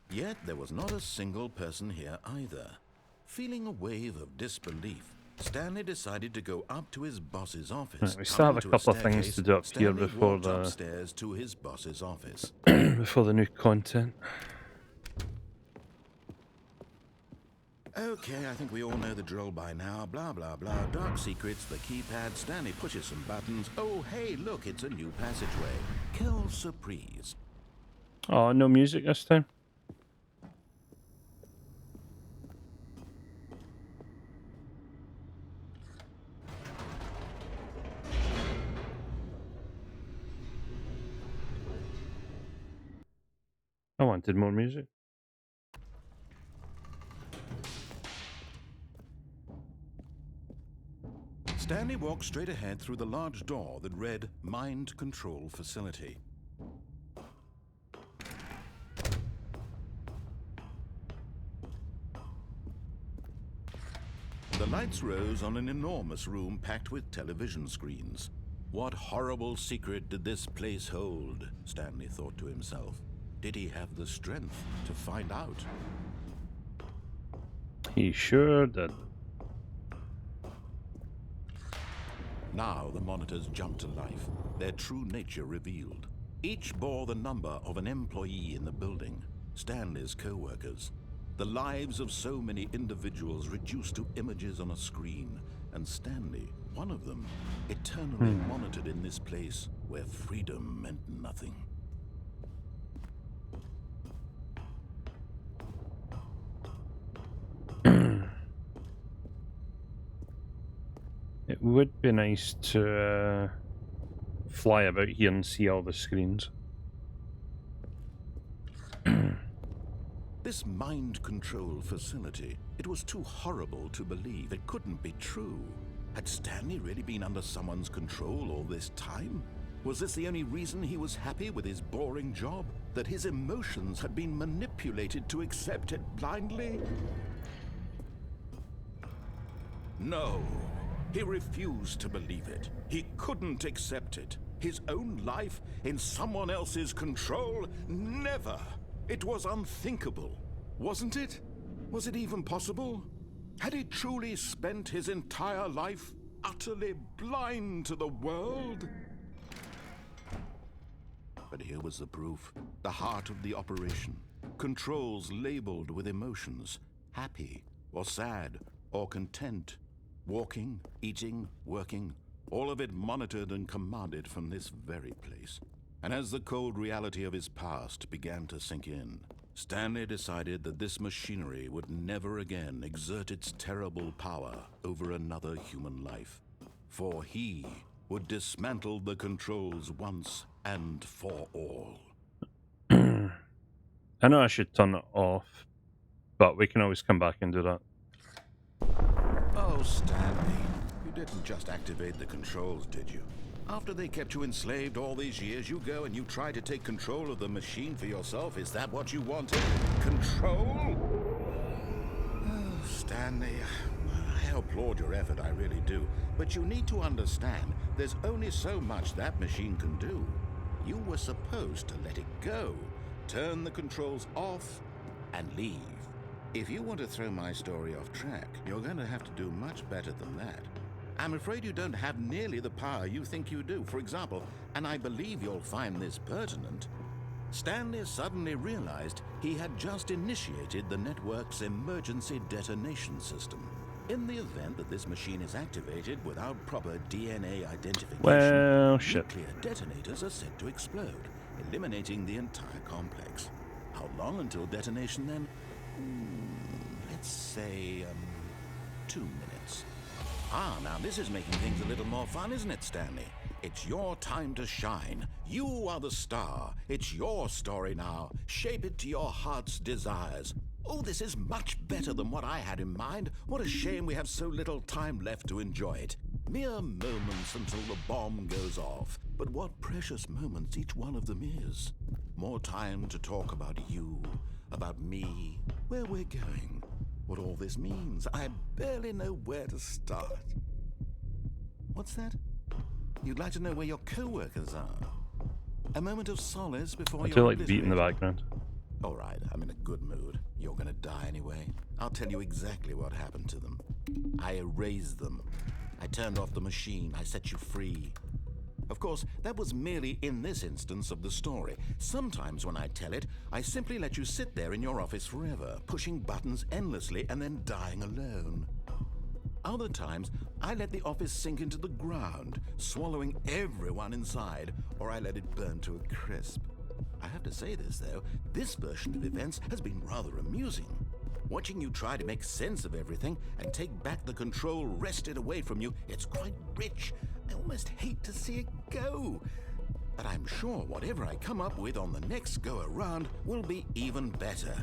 Yet there was not a single person here either. Feeling a wave of disbelief, Stanley decided to go up to his boss's office. Right, we still have a Coming couple of things staircase, to do up here Stanley before walked the upstairs to his boss's office. before the new content. Okay, I think we all know the drill by now. Blah, blah, blah. Dark secrets, the keypad. Stanley pushes some buttons. Oh, hey, look, it's a new passageway. Quelle surprise. Oh, no music this time. I wanted more music. Stanley walked straight ahead through the large door that read Mind Control Facility. The lights rose on an enormous room packed with television screens. What horrible secret did this place hold? Stanley thought to himself. Did he have the strength to find out? He sure did. Now the monitors jumped to life, their true nature revealed. Each bore the number of an employee in the building, Stanley's co-workers. The lives of so many individuals reduced to images on a screen, and Stanley, one of them, eternally monitored in this place where freedom meant nothing. It would be nice to fly about here and see all the screens. This mind control facility, it was too horrible to believe. It couldn't be true. Had Stanley really been under someone's control all this time? Was this the only reason he was happy with his boring job? That his emotions had been manipulated to accept it blindly? No. He refused to believe it. He couldn't accept it. His own life in someone else's control? Never. It was unthinkable. Wasn't it? Was it even possible? Had he truly spent his entire life utterly blind to the world? But here was the proof. The heart of the operation. Controls labeled with emotions. Happy, or sad, or content. Walking, eating, working. All of it monitored and commanded from this very place. And as the cold reality of his past began to sink in, Stanley decided that this machinery would never again exert its terrible power over another human life. For he would dismantle the controls once and for all. I know I should turn it off, but we can always come back and do that. Oh, Stanley, you didn't just activate the controls, did you? After they kept you enslaved all these years, you go and you try to take control of the machine for yourself. Is that what you wanted? Control? Oh, Stanley, I applaud your effort, I really do. But you need to understand, there's only so much that machine can do. You were supposed to let it go, turn the controls off, and leave. If you want to throw my story off track, you're going to have to do much better than that. I'm afraid you don't have nearly the power you think you do. For example, and I believe you'll find this pertinent, Stanley suddenly realized he had just initiated the network's emergency detonation system. In the event that this machine is activated without proper DNA identification, Well, shit. nuclear detonators are set to explode, eliminating the entire complex. How long until detonation then? Let's say, 2 minutes. Now this is making things a little more fun, isn't it, Stanley? It's your time to shine. You are the star. It's your story now. Shape it to your heart's desires. Oh, this is much better than what I had in mind. What a shame we have so little time left to enjoy it. Mere moments until the bomb goes off. But what precious moments each one of them is. More time to talk about you, about me, where we're going, what all this means. I barely know where to start. What's that? You'd like to know where your co-workers are? A moment of solace before I you're do like the beat in the obliterated. background. All right, I'm in a good mood. You're gonna die anyway. I'll tell you exactly what happened to them. I erased them. I turned off the machine. I set you free. Of course, that was merely in this instance of the story. Sometimes when I tell it, I simply let you sit there in your office forever, pushing buttons endlessly and then dying alone. Other times, I let the office sink into the ground, swallowing everyone inside, or I let it burn to a crisp. I have to say this, though, this version of events has been rather amusing. Watching you try to make sense of everything and take back the control wrested away from you, it's quite rich. I almost hate to see it go. But I'm sure whatever I come up with on the next go-around will be even better.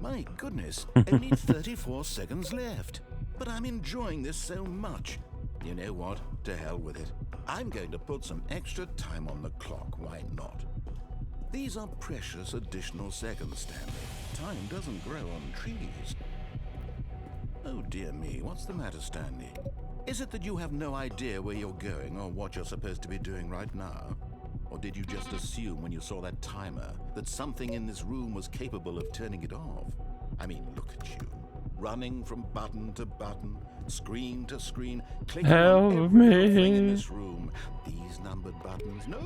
My goodness, only 34 seconds left. But I'm enjoying this so much. You know what? To hell with it. I'm going to put some extra time on the clock. Why not? These are precious additional seconds, Stanley. Time doesn't grow on trees. Oh dear me, what's the matter, Stanley? Is it that you have no idea where you're going or what you're supposed to be doing right now? Or did you just assume when you saw that timer that something in this room was capable of turning it off? I mean, look at you. Running from button to button, screen to screen, clicking on Help every little thing in me. this room. These numbered buttons, no,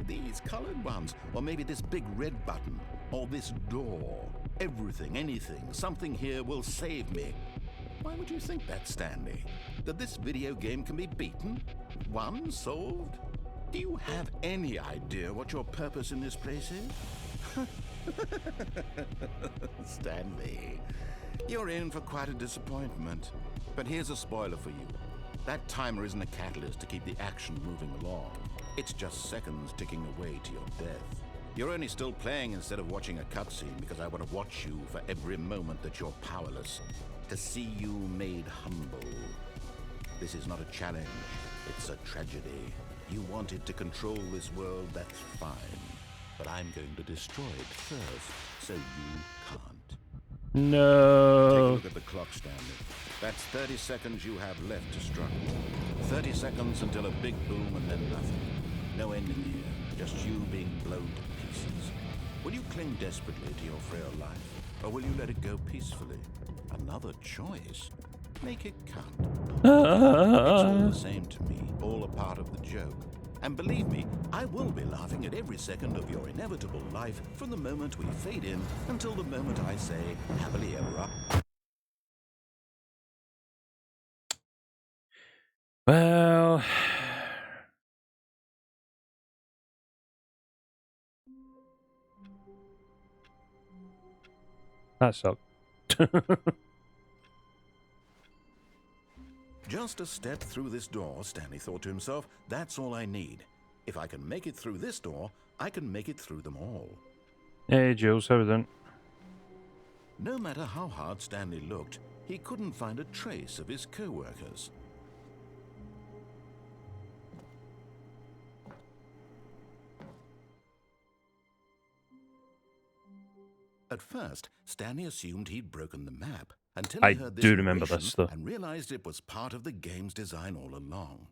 these colored ones. Or maybe this big red button, or this door. Everything, anything, something here will save me. Why would you think that, Stanley? That this video game can be beaten? Won? Solved? Do you have any idea what your purpose in this place is? Stanley, you're in for quite a disappointment. But here's a spoiler for you. That timer isn't a catalyst to keep the action moving along. It's just seconds ticking away to your death. You're only still playing instead of watching a cutscene because I want to watch you for every moment that you're powerless. To see you made humble. This is not a challenge. It's a tragedy. You wanted to control this world, that's fine. But I'm going to destroy it first, so you can't. Take a No. look at the clock, Stanley. That's 30 seconds you have left to struggle. 30 seconds until a big boom and then nothing. No ending here, just you being blown to pieces. Will you cling desperately to your frail life, or will you let it go peacefully? Another choice. Make it count. It's all the same to me, all a part of the joke. And believe me, I will be laughing at every second of your inevitable life from the moment we fade in until the moment I say, happily ever up. Well, that sucked. Just a step through this door, Stanley thought to himself, that's all I need. If I can make it through this door, I can make it through them all. Hey, Jules, how are you doing? No matter how hard Stanley looked, he couldn't find a trace of his co-workers. At first, Stanley assumed he'd broken the map until he I heard this do remember narration this, though. and realized it was part of the game's design all along.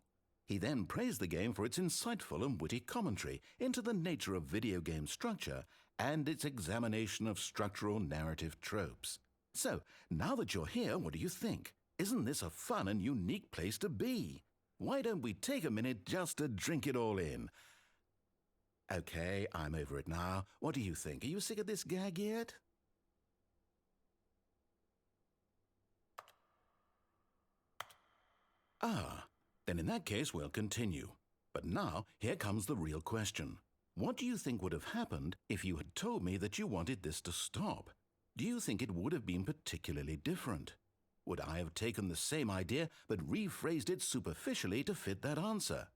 He then praised the game for its insightful and witty commentary into the nature of video game structure and its examination of structural narrative tropes. So, now that you're here, what do you think? Isn't this a fun and unique place to be? Why don't we take a minute just to drink it all in? Okay, I'm over it now. What do you think? Are you sick of this gag yet? Ah, then in that case we'll continue. But now, here comes the real question. What do you think would have happened if you had told me that you wanted this to stop? Do you think it would have been particularly different? Would I have taken the same idea but rephrased it superficially to fit that answer?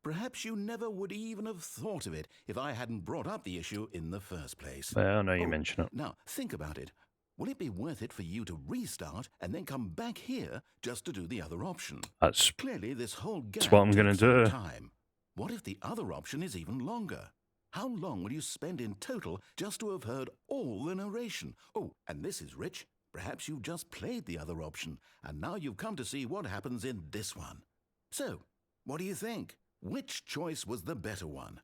Perhaps you never would even have thought of it if I hadn't brought up the issue in the first place. Well, now you mention it. Now, think about it. Will it be worth it for you to restart and then come back here just to do the other option? That's Clearly, this whole gag what I'm gonna takes some do. time. What if the other option is even longer? How long will you spend in total just to have heard all the narration? Oh, and this is rich. Perhaps you've just played the other option, and now you've come to see what happens in this one. So, what do you think? Which choice was the better one?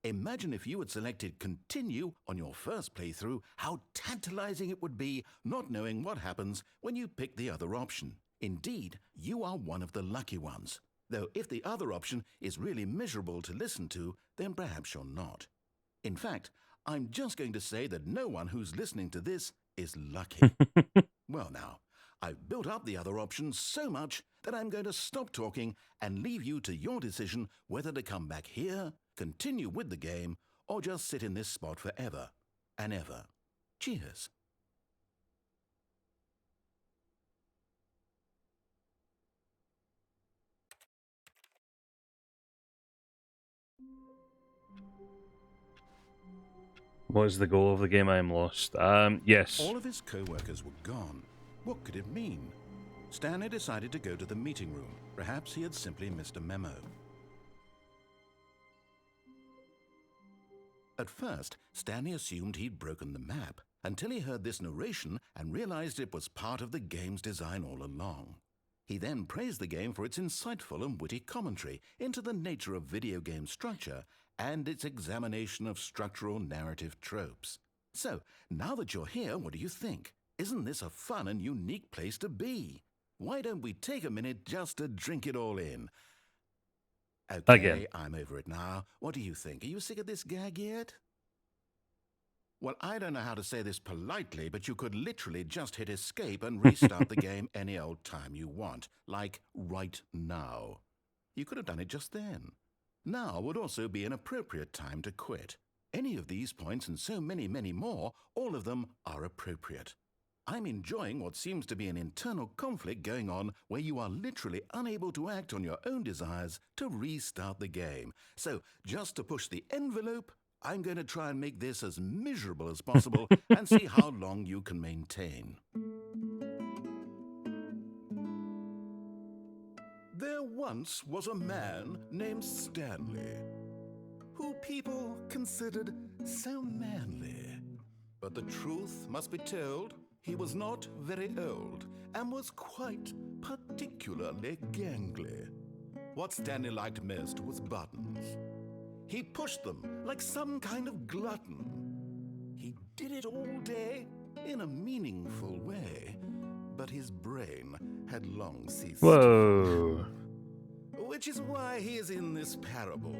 Imagine if you had selected continue on your first playthrough, how tantalizing it would be not knowing what happens when you pick the other option. Indeed, you are one of the lucky ones. Though if the other option is really miserable to listen to, then perhaps you're not. In fact, I'm just going to say that no one who's listening to this is lucky. Well now, I've built up the other option so much that I'm going to stop talking and leave you to your decision whether to come back here, continue with the game, or just sit in this spot forever and ever. Cheers. What is the goal of the game? I am lost. Yes. All of his co-workers were gone. What could it mean? Stanley decided to go to the meeting room. Perhaps he had simply missed a memo. At first, Stanley assumed he'd broken the map until he heard this narration and realized it was part of the game's design all along. He then praised the game for its insightful and witty commentary into the nature of video game structure and its examination of structural narrative tropes. So, now that you're here, what do you think? Isn't this a fun and unique place to be? Why don't we take a minute just to drink it all in? Okay, Again. I'm over it now. What do you think? Are you sick of this gag yet? Well, I don't know how to say this politely, but you could literally just hit escape and restart the game any old time you want, like right now. You could have done it just then. Now would also be an appropriate time to quit. Any of these points and so many, many more, all of them are appropriate. I'm enjoying what seems to be an internal conflict going on where you are literally unable to act on your own desires to restart the game. So, just to push the envelope, I'm going to try and make this as miserable as possible and see how long you can maintain. There once was a man named Stanley, who people considered so manly. But the truth must be told, he was not very old, and was quite particularly gangly. What Stanley liked most was buttons. He pushed them like some kind of glutton. He did it all day in a meaningful way, but his brain had long ceased. Whoa. Which is why he is in this parable,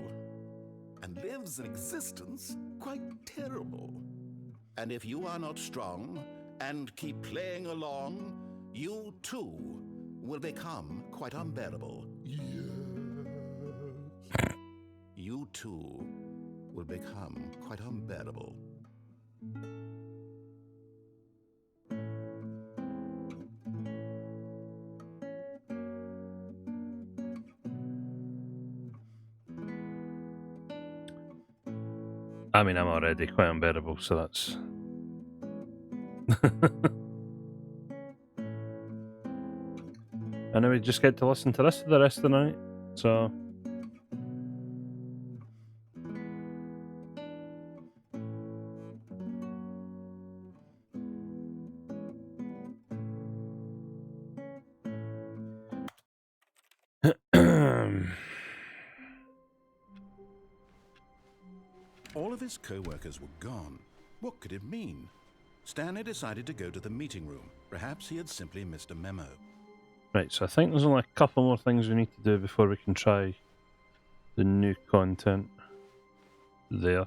and lives an existence quite terrible. And if you are not strong and keep playing along, you too will become quite unbearable. Yes. You too will become quite unbearable. I mean, I'm already quite unbearable, so that's... And then we just get to listen to this for the rest of the night, so... All of his co-workers were gone. What could it mean? Stanley decided to go to the meeting room. Perhaps he had simply missed a memo. Right, so I think there's only a couple more things we need to do before we can try the new content there.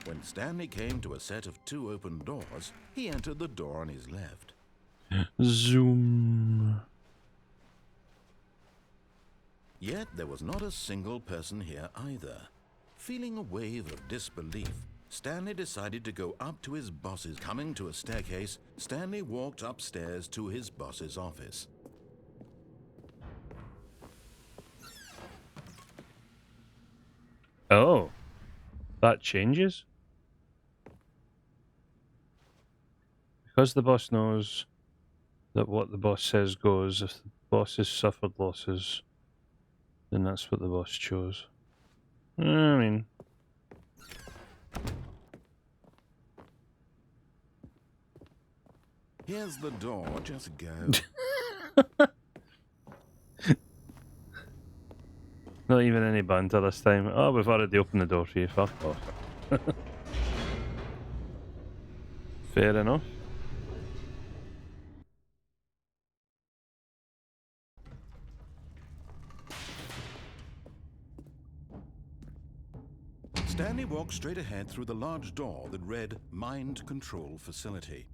When Stanley came to a set of 2 open doors, he entered the door on his left. Zoom. Yet there was not a single person here either. Feeling a wave of disbelief, Stanley decided to go up to his boss's. Coming to a staircase, Stanley walked upstairs to his boss's office. Oh, that changes? Because the boss knows that what the boss says goes, if the boss has suffered losses, then that's what the boss chose. I mean... Here's the door, just go. Not even any banter this time. Oh, we've already opened the door for you, fuck off. Fair enough. Stanley walked straight ahead through the large door that read Mind Control Facility.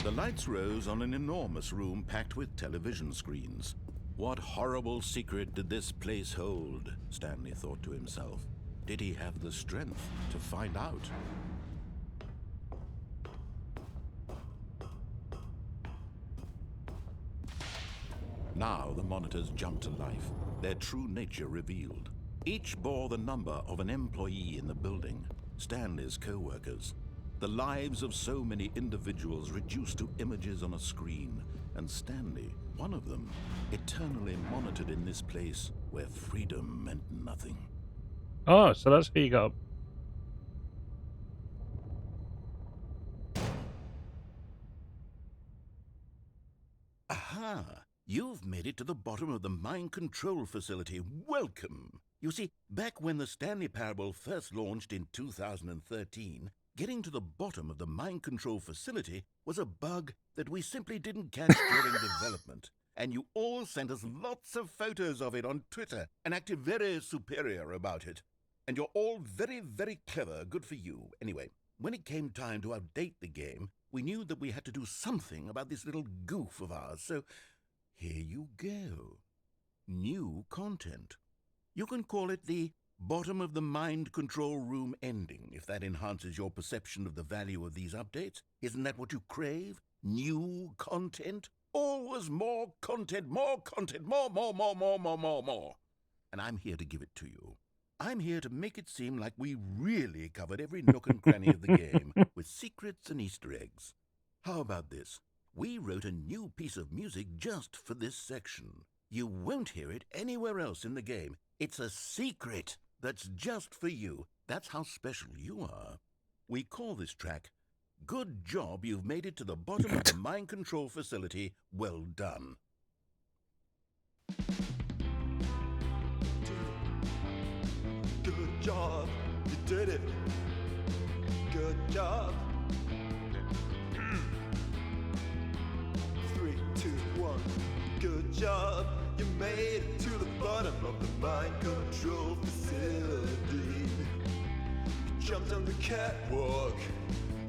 The lights rose on an enormous room packed with television screens. What horrible secret did this place hold? Stanley thought to himself. Did he have the strength to find out? Now the monitors jumped to life, their true nature revealed. Each bore the number of an employee in the building, Stanley's co-workers. The lives of so many individuals reduced to images on a screen, and Stanley, one of them, eternally monitored in this place where freedom meant nothing. Oh, so that's how you got up. Aha! You've made it to the bottom of the mind control facility. Welcome! You see, back when the Stanley Parable first launched in 2013, getting to the bottom of the mind control facility was a bug that we simply didn't catch during development. And you all sent us lots of photos of it on Twitter and acted very superior about it. And you're all very, very clever. Good for you. Anyway, when it came time to update the game, we knew that we had to do something about this little goof of ours. So here you go. New content. You can call it the bottom of the mind control room ending, if that enhances your perception of the value of these updates. Isn't that what you crave? New content? Always more content, more content, more. And I'm here to give it to you. I'm here to make it seem like we really covered every nook and cranny of the game, with secrets and Easter eggs. How about this? We wrote a new piece of music just for this section. You won't hear it anywhere else in the game. It's a secret that's just for you. That's how special you are. We call this track, Good Job You've Made It to the Bottom of the Mind Control Facility. Well done. Good job, you did it. Good job. 3, 2, 1. Good job, you made it to the bottom of the mind control facility. You jumped on the catwalk.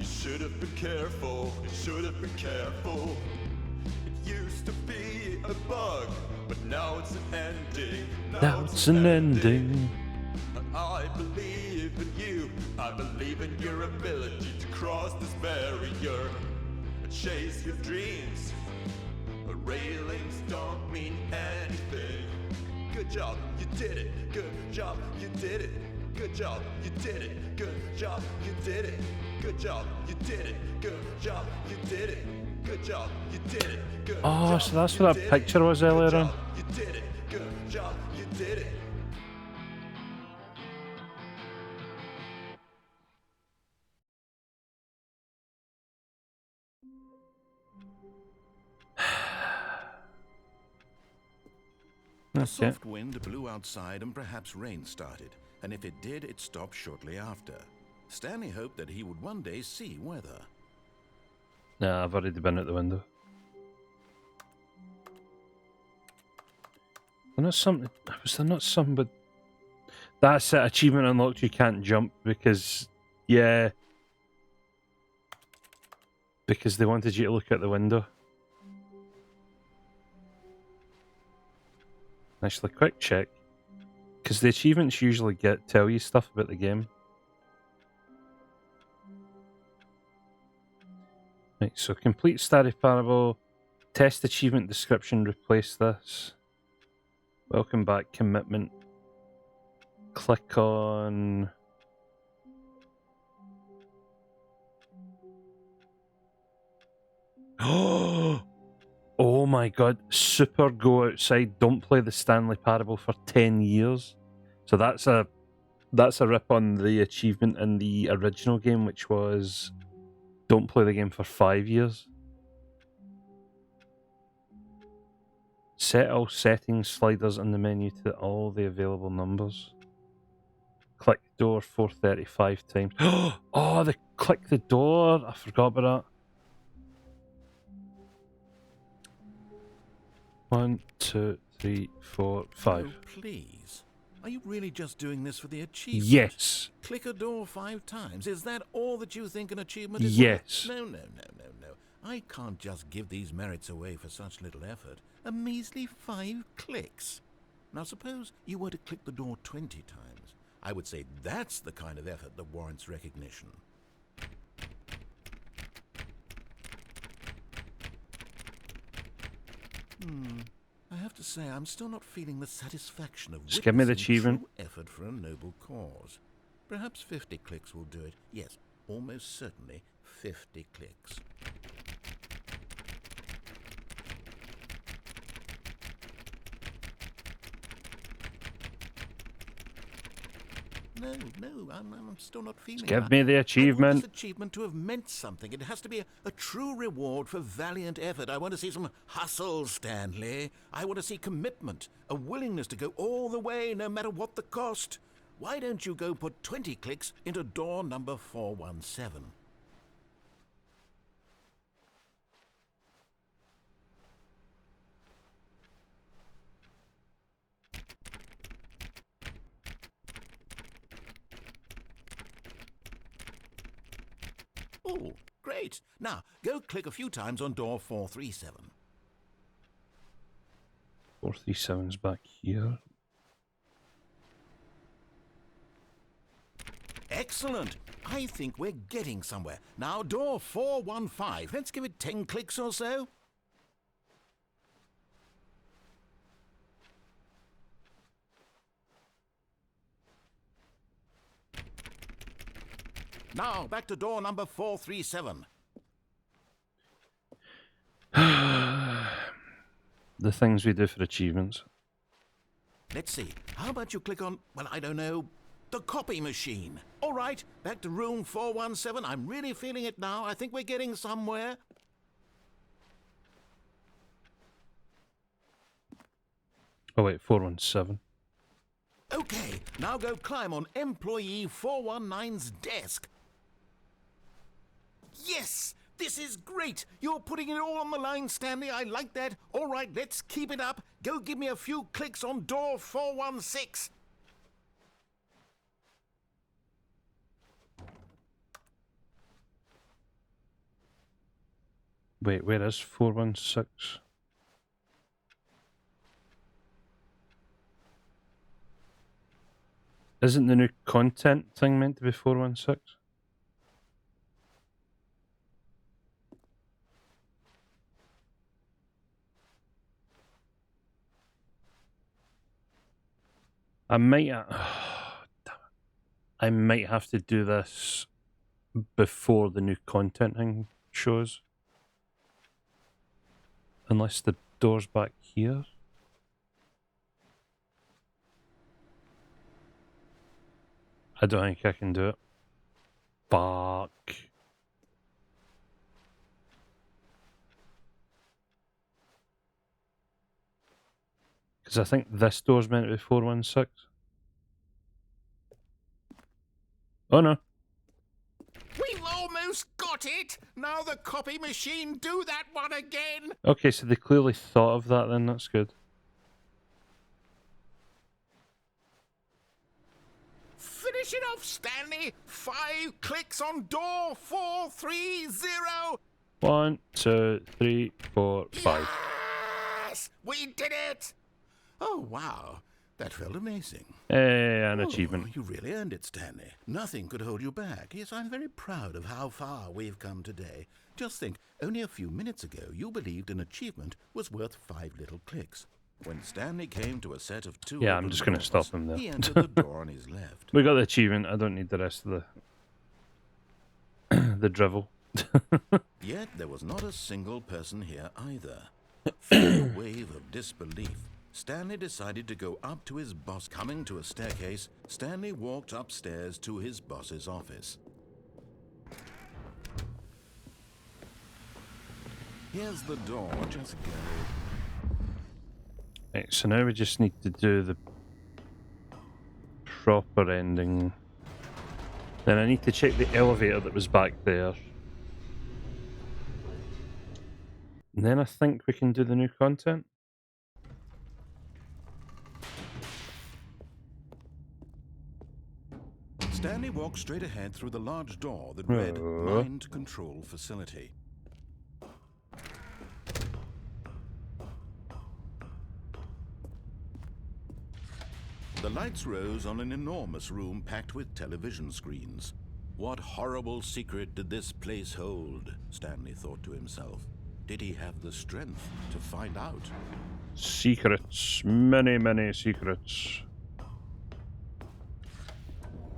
You should have been careful. You should have been careful. It used to be a bug, but now it's an ending. Now it's an ending. I believe in you. I believe in your ability to cross this barrier and chase your dreams. But railings don't mean anything. Good job, you did it. Good job, you did it. Good job, you did it. Good job, you did it. Good job, you did it. Good job, you did it. Good job, you did it. Good Oh, so that's what that picture was earlier on. you did it. Good job, you did it. A Okay. soft wind blew outside and perhaps rain started, and if it did, it stopped shortly after. Stanley hoped that he would one day see weather. Nah, I've already been at the window. Was there not something, but that's it, achievement unlocked, you can't jump because, yeah, because they wanted you to look at the window. Actually, quick check, because the achievements usually tell you stuff about the game. Right, so complete static parable, test achievement description, replace this. Welcome back, commitment. Click on... Oh my god, super go outside, don't play the Stanley Parable for 10 years. So that's a rip on the achievement in the original game, which was don't play the game for 5 years. Set all settings sliders in the menu to all the available numbers. Click door 435 times. Oh, the click the door, I forgot about that. 1, 2, 3, 4, 5. Oh, please. Are you really just doing this for the achievement? Yes. Click a door 5 times. Is that all that you think an achievement is? Yes. No. I can't just give these merits away for such little effort. A measly 5 clicks. Now suppose you were to click the door 20 times. I would say that's the kind of effort that warrants recognition. I have to say, I'm still not feeling the satisfaction of Just give me the witnessing achievement. true effort for a noble cause. Perhaps 50 clicks will do it. Yes, almost certainly 50 clicks. No, I'm still not feeling Give that. me the I want achievement. this achievement to have meant something. It has to be a true reward for valiant effort. I want to see some hustle, Stanley. I want to see commitment, a willingness to go all the way, no matter what the cost. Why don't you go put 20 clicks into door number 417? Oh, great. Now, go click a few times on door 437. 437's back here. Excellent. I think we're getting somewhere. Now, door 415. Let's give it 10 clicks or so. Now, back to door number 437. The things we do for achievements. Let's see. How about you click on, well, I don't know, the copy machine? All right, back to room 417. I'm really feeling it now. I think we're getting somewhere. Oh wait, 417. Okay, now go climb on employee 419's desk. Yes! This is great! You're putting it all on the line, Stanley. I like that. All right, let's keep it up. Go give me a few clicks on door 416. Wait, where is 416? Isn't the new content thing meant to be 416? I might I might have to do this before the new content thing shows. Unless the door's back here. I don't think I can do it. Fuck. Because I think this door's meant to be 416. Oh no. We've almost got it! Now the copy machine, do that one again! Okay, so they clearly thought of that then, that's good. Finish it off, Stanley! 5 clicks on door 430! 1, 2, 3, 4, 5. Yes! We did it! Oh, wow. That felt amazing. Hey, an achievement. You really earned it, Stanley. Nothing could hold you back. Yes, I'm very proud of how far we've come today. Just think, only a few minutes ago, you believed an achievement was worth 5 little clicks. When Stanley came to a set of 2 Yeah, I'm just going to stop him he there. entered the door on his left. We got the achievement. I don't need the rest of the drivel. Yet there was not a single person here either. Feeling a wave of disbelief, Stanley decided to go up to his boss. Coming to a staircase, Stanley walked upstairs to his boss's office. Here's the door, just go. Right, so now we just need to do the proper ending. Then I need to check the elevator that was back there. And then I think we can do the new content. Stanley walked straight ahead through the large door that read Mind Control Facility. The lights rose on an enormous room packed with television screens. What horrible secret did this place hold? Stanley thought to himself. Did he have the strength to find out? Secrets. Many, many secrets.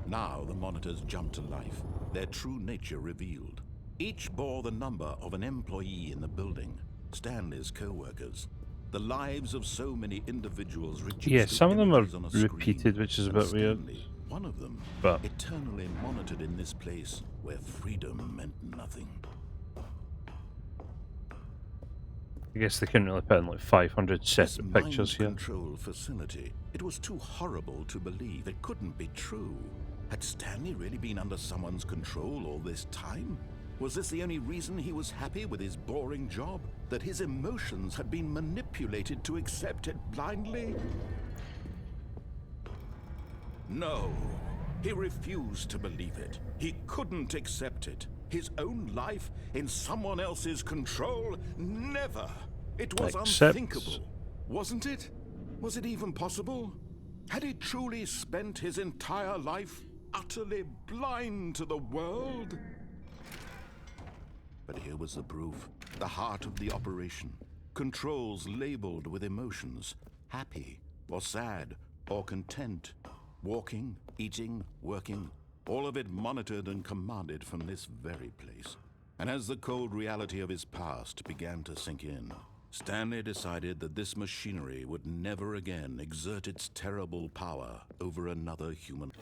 Now the monitors jumped to life, their true nature revealed. Each bore the number of an employee in the building, Stanley's co-workers. The lives of so many individuals reduced. Yeah, some of them are images on a screen, repeated, which is a bit weird. Stanley, one of them, But eternally monitored in this place where freedom meant nothing. I guess they couldn't really put in like 500 separate pictures here. Control facility. It was too horrible to believe. It couldn't be true. Had Stanley really been under someone's control all this time? Was this the only reason he was happy with his boring job? That his emotions had been manipulated to accept it blindly? No. He refused to believe it. He couldn't accept it. His own life in someone else's control? Never. It was unthinkable. Wasn't it? Was it even possible? Had he truly spent his entire life utterly blind to the world? But here was the proof. The heart of the operation. Controls labeled with emotions. Happy, or sad, or content. Walking, eating, working. all of it monitored and commanded from this very place. And as the cold reality of his past began to sink in, Stanley decided that this machinery would never again exert its terrible power over another human.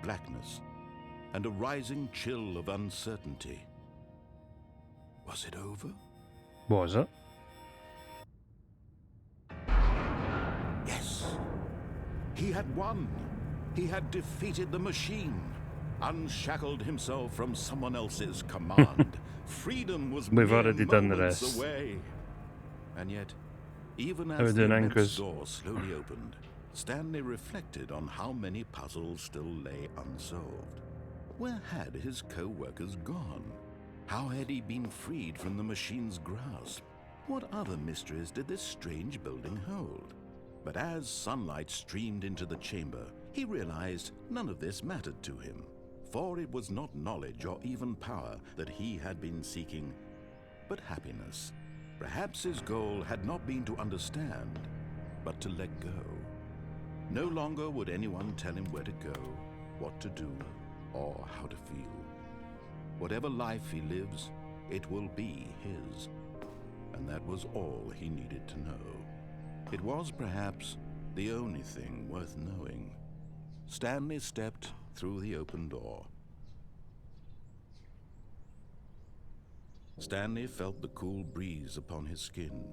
Blackness and a rising chill of uncertainty. Was it over? Was it? Yes. He had won. He had defeated the machine, unshackled himself from someone else's command. Freedom was We've mere already done the moments rest. away. And yet, even How we as the doing, immense anchors? door slowly opened, Stanley reflected on how many puzzles still lay unsolved. Where had his co-workers gone? How had he been freed from the machine's grasp? What other mysteries did this strange building hold? But as sunlight streamed into the chamber, he realized none of this mattered to him, for it was not knowledge or even power that he had been seeking, but happiness. Perhaps his goal had not been to understand, but to let go. No longer would anyone tell him where to go, what to do, or how to feel. Whatever life he lives, it will be his. And that was all he needed to know. It was perhaps the only thing worth knowing. Stanley stepped through the open door. Stanley felt the cool breeze upon his skin,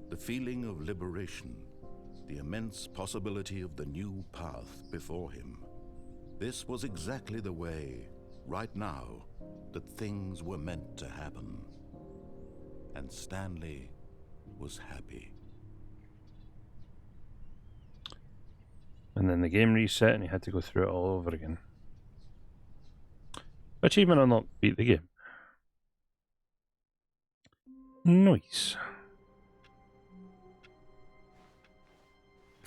the feeling of liberation, the immense possibility of the new path before him. This was exactly the way, right now, that things were meant to happen. And Stanley was happy. And then the game reset and he had to go through it all over again. Achievement unlocked, beat the game. Nice.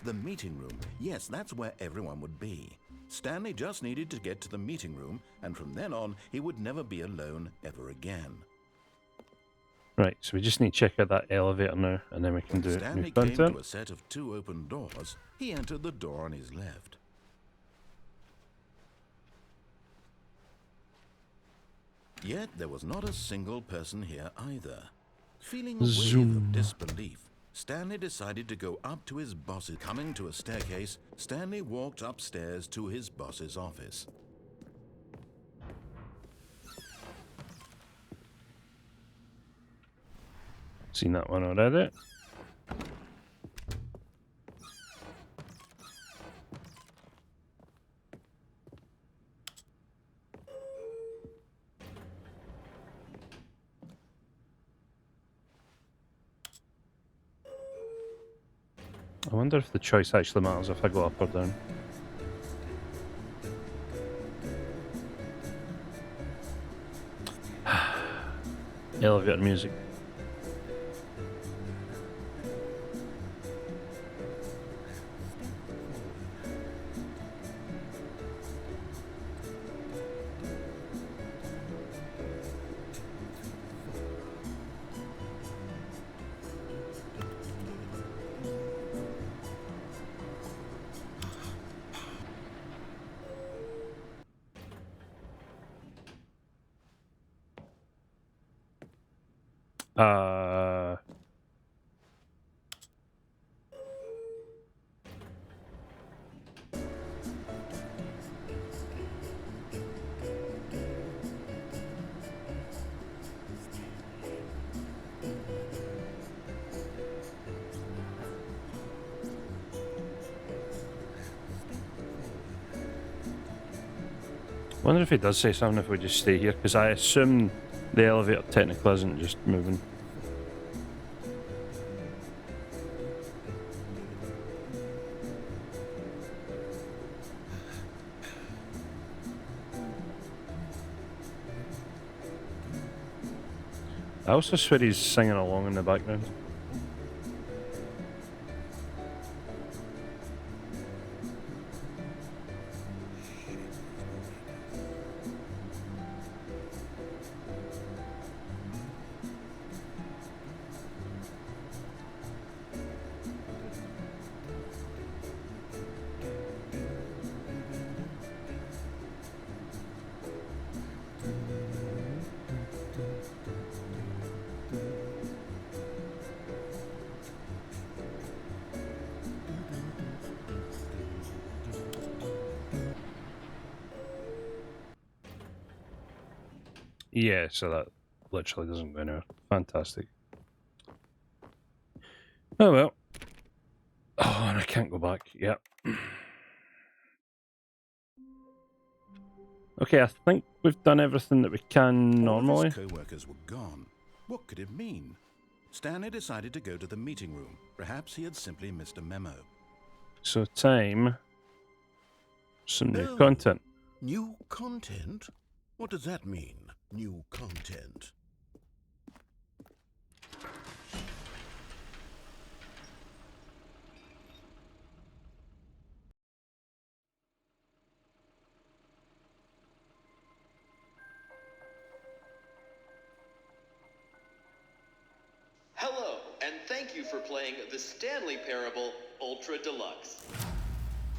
The meeting room. Yes, that's where everyone would be. Stanley just needed to get to the meeting room, and from then on, he would never be alone ever again. Right, so we just need to check out that elevator now, and then we can do Stanley new came content. to a set of 2 open doors. He entered the door on his left. Yet there was not a single person here either. Feeling a wave Zoom. of disbelief, Stanley decided to go up to his boss's. Coming to a staircase, Stanley walked upstairs to his boss's office. Seen that one already. I wonder if the choice actually matters if I go up or down. Elevator music. Uh, wonder if he does say something if we just stay here, because I assume the elevator technically isn't just moving. I also swear he's singing along in the background. Yeah, so that literally doesn't go anywhere. Fantastic. Oh well. Oh, and I can't go back. Yep. Okay, I think we've done everything that we can normally. All of his co-workers were gone. What could it mean? Stanley decided to go to the meeting room. Perhaps he had simply missed a memo. So time. Some new Oh, content. New content? What does that mean, new content? Hello, and thank you for playing the Stanley Parable Ultra Deluxe.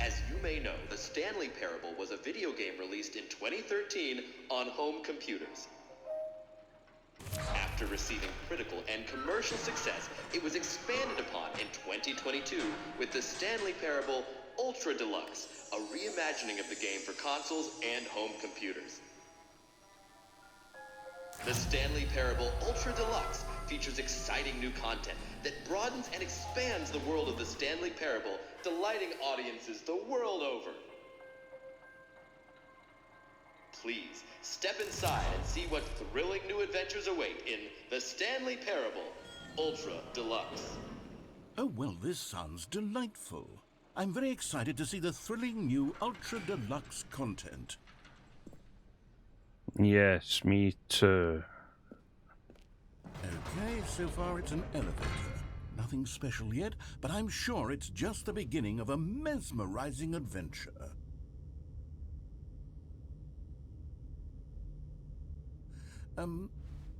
As you may know, the Stanley Parable was a video game released in 2013 on home computers. After receiving critical and commercial success, it was expanded upon in 2022 with the Stanley Parable Ultra Deluxe, a reimagining of the game for consoles and home computers. The Stanley Parable Ultra Deluxe features exciting new content that broadens and expands the world of the Stanley Parable, delighting audiences the world over. Please, step inside and see what thrilling new adventures await in the Stanley Parable Ultra Deluxe. Oh, well, this sounds delightful. I'm very excited to see the thrilling new Ultra Deluxe content. Yes, me too. Okay, so far it's an elevator. Nothing special yet, but I'm sure it's just the beginning of a mesmerizing adventure.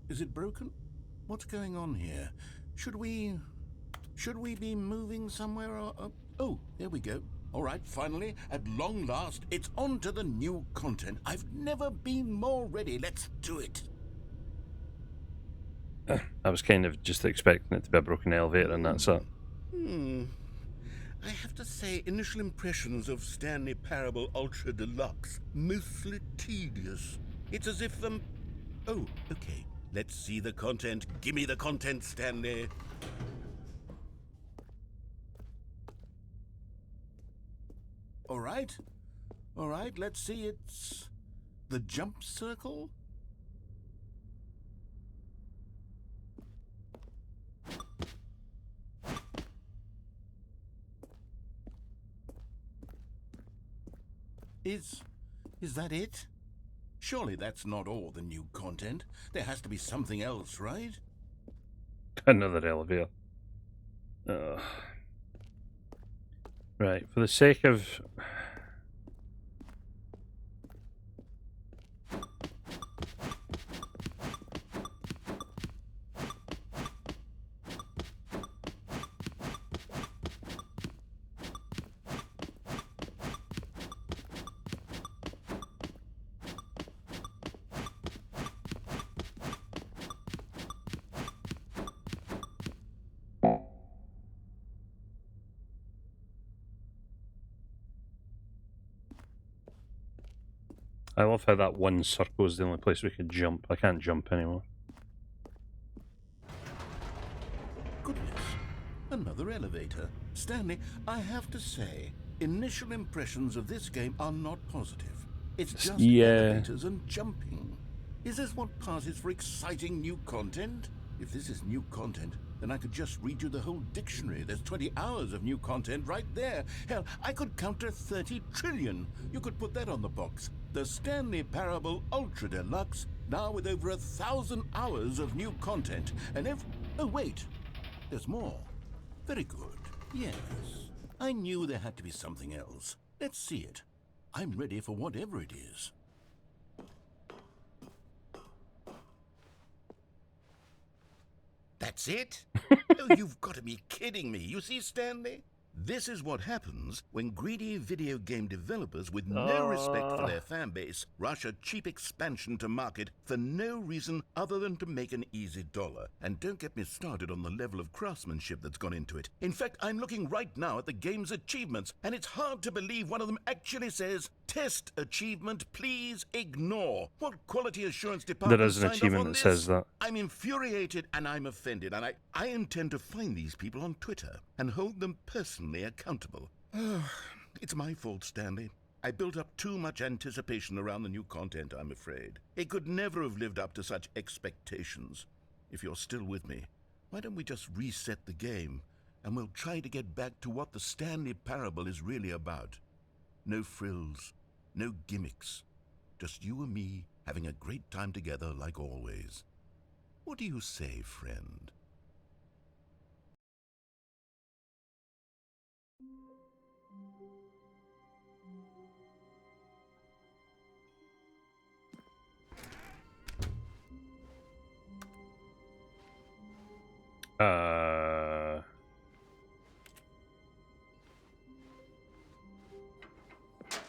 Is it broken? What's going on here? Should we be moving somewhere or... Oh, there we go. All right, finally, at long last, it's on to the new content. I've never been more ready. Let's do it. I was kind of just expecting it to be a broken elevator, and that's it. I have to say, initial impressions of Stanley Parable Ultra Deluxe, mostly tedious. It's as if, Oh, okay. Let's see the content. Give me the content, Stanley. All right, let's see. It's the jump circle. Is that it? Surely that's not all the new content. There has to be something else, right? Another elevator. Right, for the sake of... I love how that one circle is the only place we could jump. I can't jump anymore. Goodness, another elevator. Stanley, I have to say, initial impressions of this game are not positive. It's just elevators and jumping. Is this what passes for exciting new content? If this is new content, then I could just read you the whole dictionary. There's 20 hours of new content right there. Hell, I could count to 30 trillion. You could put that on the box. The Stanley Parable Ultra Deluxe, now with over 1,000 hours of new content. And oh, wait. There's more. Very good. Yes. I knew there had to be something else. Let's see it. I'm ready for whatever it is. That's it? Oh, you've got to be kidding me. You see, Stanley? This is what happens when greedy video game developers with no respect for their fan base rush a cheap expansion to market for no reason other than to make an easy dollar. And don't get me started on the level of craftsmanship that's gone into it. In fact, I'm looking right now at the game's achievements, and it's hard to believe one of them actually says Test achievement, please ignore. What quality assurance There department is an signed off achievement on that this? says that. I'm infuriated and I'm offended, and I intend to find these people on Twitter and hold them personally accountable. It's my fault, Stanley. I built up too much anticipation around the new content, I'm afraid. It could never have lived up to such expectations. If you're still with me, why don't we just reset the game, and we'll try to get back to what the Stanley Parable is really about. No frills, no gimmicks. Just you and me having a great time together like always. What do you say, friend?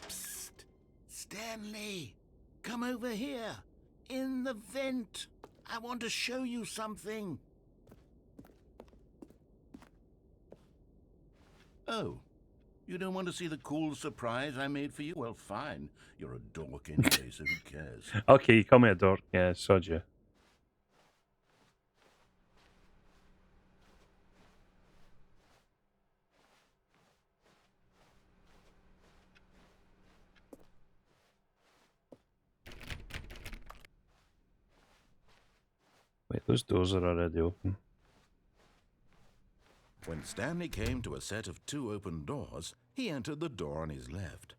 Psst. Stanley, come over here. In the vent. I want to show you something. Oh, you don't want to see the cool surprise I made for you? Well, fine. You're a dork anyway, so who cares? Okay, you call me a dork. Yeah, sod you. Wait, those doors are already open. When Stanley came to a set of 2 open doors, he entered the door on his left.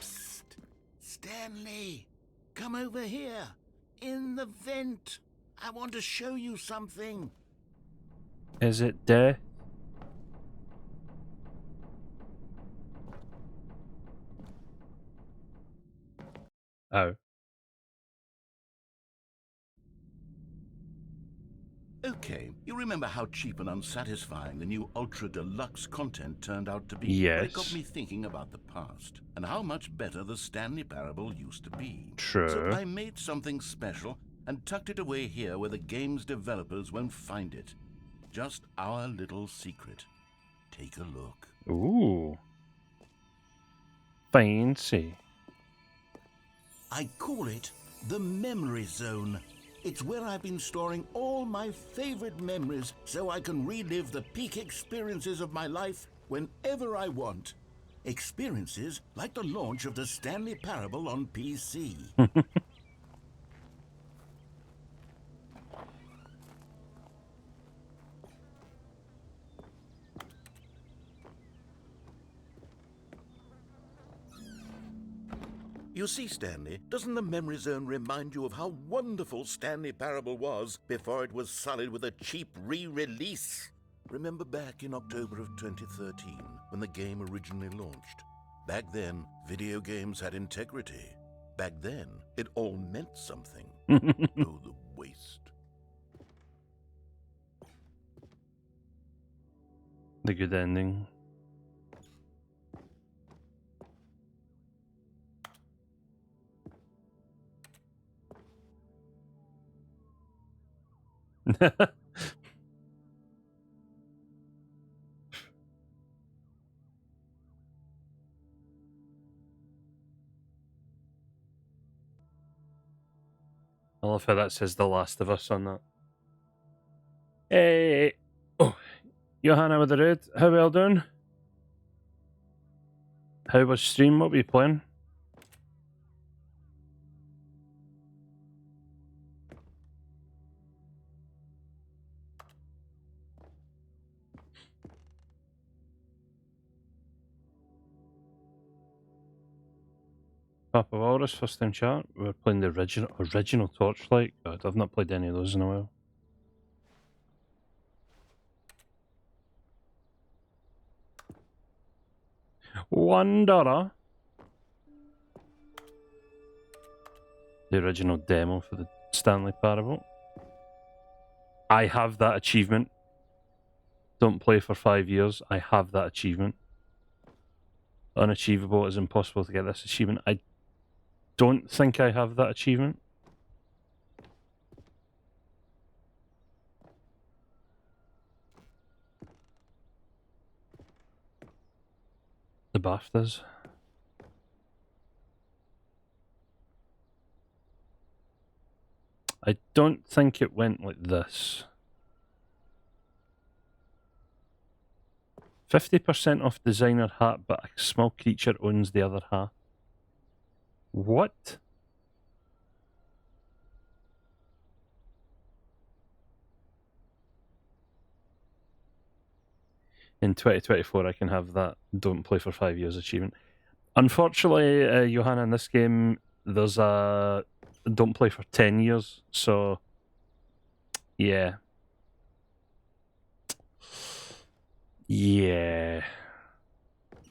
Psst. Stanley, come over here. In the vent. I want to show you something. Is it death? Oh. Okay, you remember how cheap and unsatisfying the new Ultra Deluxe content turned out to be? Yes. Well, it got me thinking about the past and how much better the Stanley Parable used to be. True. So I made something special and tucked it away here where the game's developers won't find it. Just our little secret. Take a look. Ooh. Fancy. I call it the Memory Zone. It's where I've been storing all my favorite memories so I can relive the peak experiences of my life whenever I want. Experiences like the launch of the Stanley Parable on PC. You see, Stanley, doesn't the Memory Zone remind you of how wonderful Stanley Parable was before it was sullied with a cheap re-release? Remember back in October of 2013, when the game originally launched? Back then, video games had integrity. Back then, it all meant something. Oh, the waste. The good ending. I love how that says The Last of Us on that. Hey, oh, Johanna with the red. How well done? How was stream? What were you playing? Papa Walrus, first time chat. We're playing the original Torchlight. God, I've not played any of those in a while. $1. The original demo for the Stanley Parable. I have that achievement. Don't play for 5 years. I have that achievement. Unachievable. It is impossible to get this achievement. I don't think I have that achievement. The BAFTAs. I don't think it went like this. 50% off designer hat, but a small creature owns the other half. What? In 2024, I can have that don't play for 5 years achievement. Unfortunately, Johanna, in this game, there's a don't play for 10 years, so yeah. Yeah.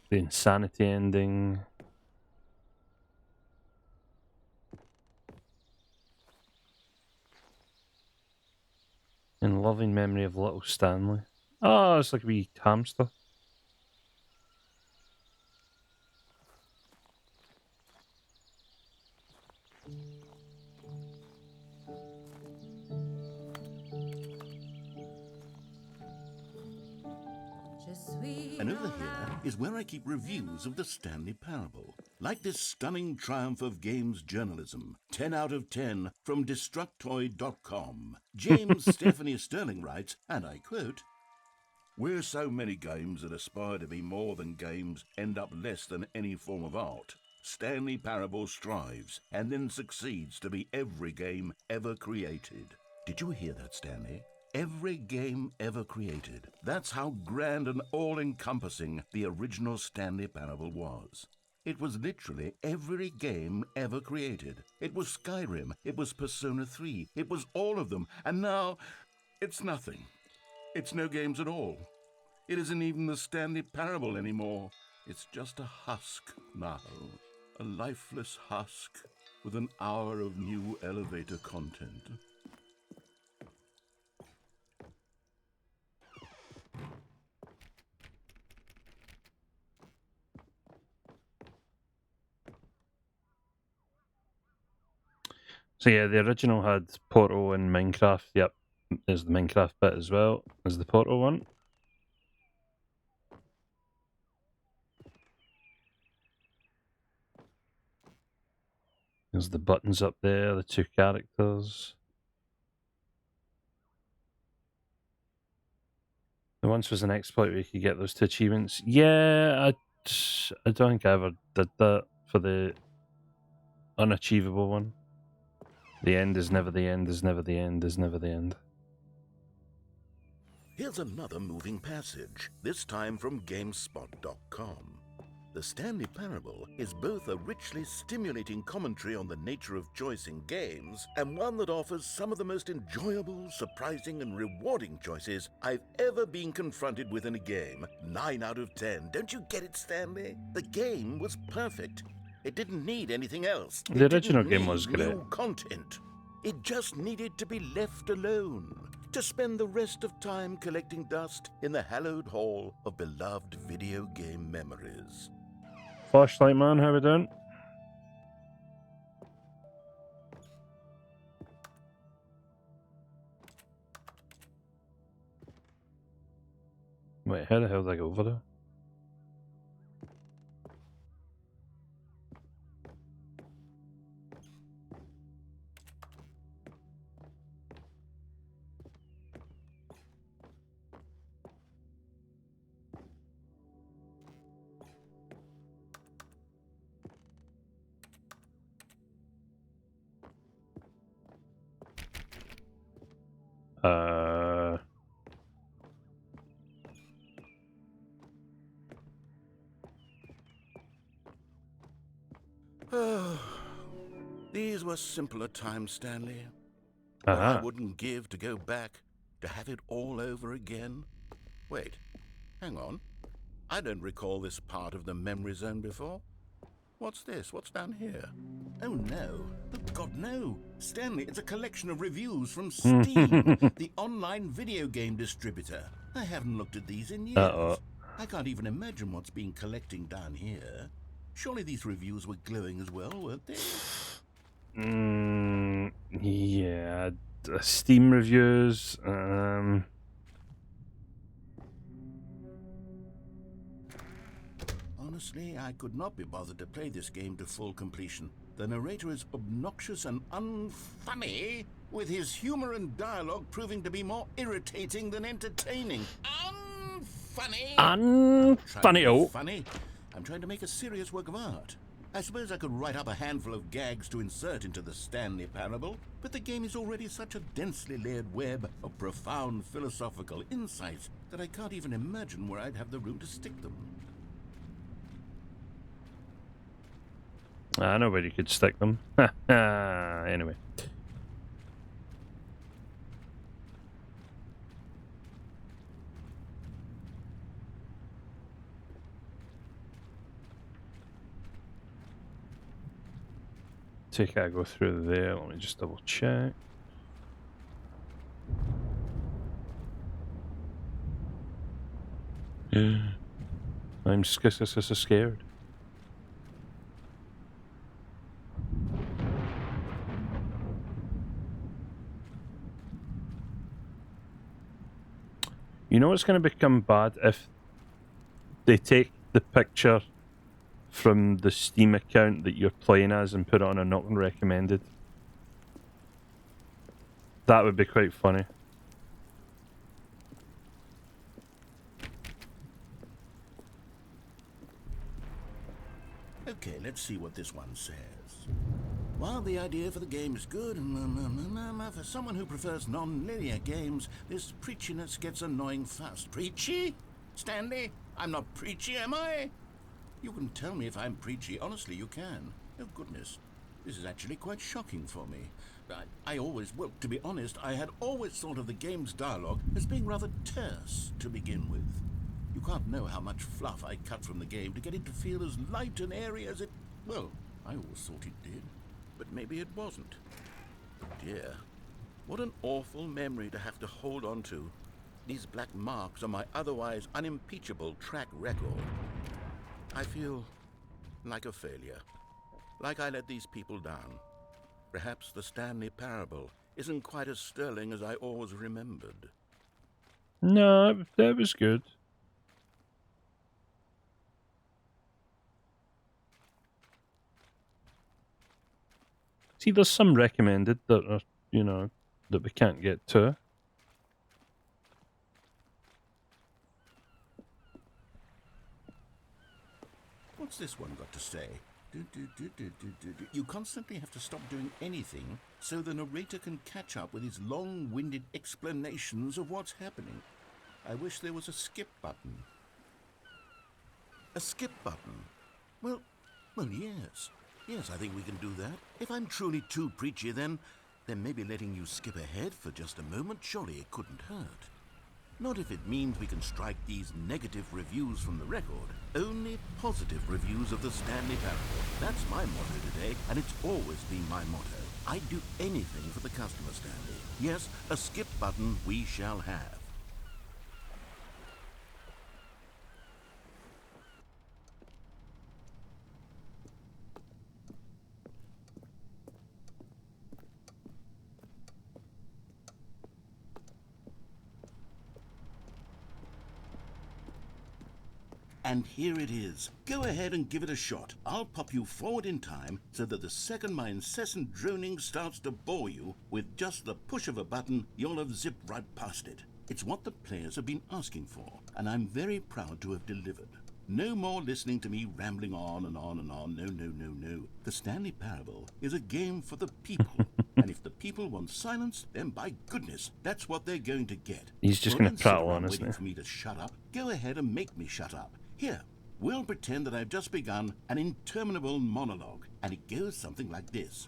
The insanity ending. In loving memory of little Stanley. Oh, it's like a wee hamster. And over here is where I keep reviews of the Stanley Parable. Like this stunning triumph of games journalism, 10 out of 10 from Destructoid.com. James Stephanie Sterling writes, and I quote, "Where so many games that aspire to be more than games end up less than any form of art, Stanley Parable strives and then succeeds to be every game ever created." Did you hear that, Stanley? Every game ever created. That's how grand and all-encompassing the original Stanley Parable was. It was literally every game ever created. It was Skyrim, it was Persona 3, it was all of them, and now it's nothing. It's no games at all. It isn't even the Stanley Parable anymore. It's just a husk now. A lifeless husk with an hour of new elevator content. So yeah, the original had Portal and Minecraft. Yep, there's the Minecraft bit as well as the Portal one. There's the buttons up there, the two characters. There once was an exploit where you could get those two achievements. Yeah, I don't think I ever did that for the unachievable one. The end is never the end, is never the end, is never the end. Here's another moving passage, this time from GameSpot.com. The Stanley Parable is both a richly stimulating commentary on the nature of choice in games and one that offers some of the most enjoyable, surprising, and rewarding choices I've ever been confronted with in a game. 9 out of 10. Don't you get it, Stanley? The game was perfect. It didn't need anything else. The original It didn't game was need great. new content. It just needed to be left alone, to spend the rest of time collecting dust in the hallowed hall of beloved video game memories. Flashlight man, how we doing? Wait, how the hell did I go over there? These were simpler times, Stanley. What I wouldn't give to go back, to have it all over again. Wait, hang on. I don't recall this part of the memory zone before. What's this? What's down here? Oh no. Oh God, no. Stanley, it's a collection of reviews from Steam, the online video game distributor. I haven't looked at these in years. Uh-oh. I can't even imagine what's been collecting down here. Surely these reviews were glowing as well, weren't they? Yeah. Steam reviews. Honestly, I could not be bothered to play this game to full completion. The narrator is obnoxious and unfunny, with his humor and dialogue proving to be more irritating than entertaining. Unfunny! Unfunny. Oh. Funny? I'm trying to make a serious work of art. I suppose I could write up a handful of gags to insert into the Stanley Parable, but the game is already such a densely layered web of profound philosophical insights that I can't even imagine where I'd have the room to stick them. I know where you could stick them. Anyway. Take I go through there. Let me just double check. I'm scared. You know it's going to become bad if they take the picture from the Steam account that you're playing as and put it on a not recommended. That would be quite funny. Okay, let's see what this one says. While the idea for the game is good, for someone who prefers non-linear games, this preachiness gets annoying fast. Preachy? Stanley, I'm not preachy, am I? You can tell me if I'm preachy. Honestly, you can. Oh, goodness. This is actually quite shocking for me. Well, to be honest, I had always thought of the game's dialogue as being rather terse to begin with. You can't know how much fluff I cut from the game to get it to feel as light and airy as it... Well, I always thought it did. But maybe it wasn't. Dear, what an awful memory to have to hold on to. These black marks on my otherwise unimpeachable track record. I feel like a failure. Like I let these people down. Perhaps the Stanley Parable isn't quite as sterling as I always remembered. No, that was good. See, there's some recommended that are, you know, that we can't get to. What's this one got to say? You constantly have to stop doing anything so the narrator can catch up with his long-winded explanations of what's happening. I wish there was a skip button. A skip button? Well, yes. Yes, I think we can do that. If I'm truly too preachy, then maybe letting you skip ahead for just a moment, surely it couldn't hurt. Not if it means we can strike these negative reviews from the record. Only positive reviews of the Stanley Parable. That's my motto today, and it's always been my motto. I'd do anything for the customer, Stanley. Yes, a skip button we shall have. And here it is. Go ahead and give it a shot. I'll pop you forward in time so that the second my incessant droning starts to bore you, with just the push of a button, you'll have zipped right past it. It's what the players have been asking for, and I'm very proud to have delivered. No more listening to me rambling on and on and on. No. The Stanley Parable is a game for the people. And if the people want silence, then by goodness, that's what they're going to get. He's just going to prattle on, isn't waiting he? for me to shut up. Go ahead and make me shut up. Here, we'll pretend that I've just begun an interminable monologue, and it goes something like this.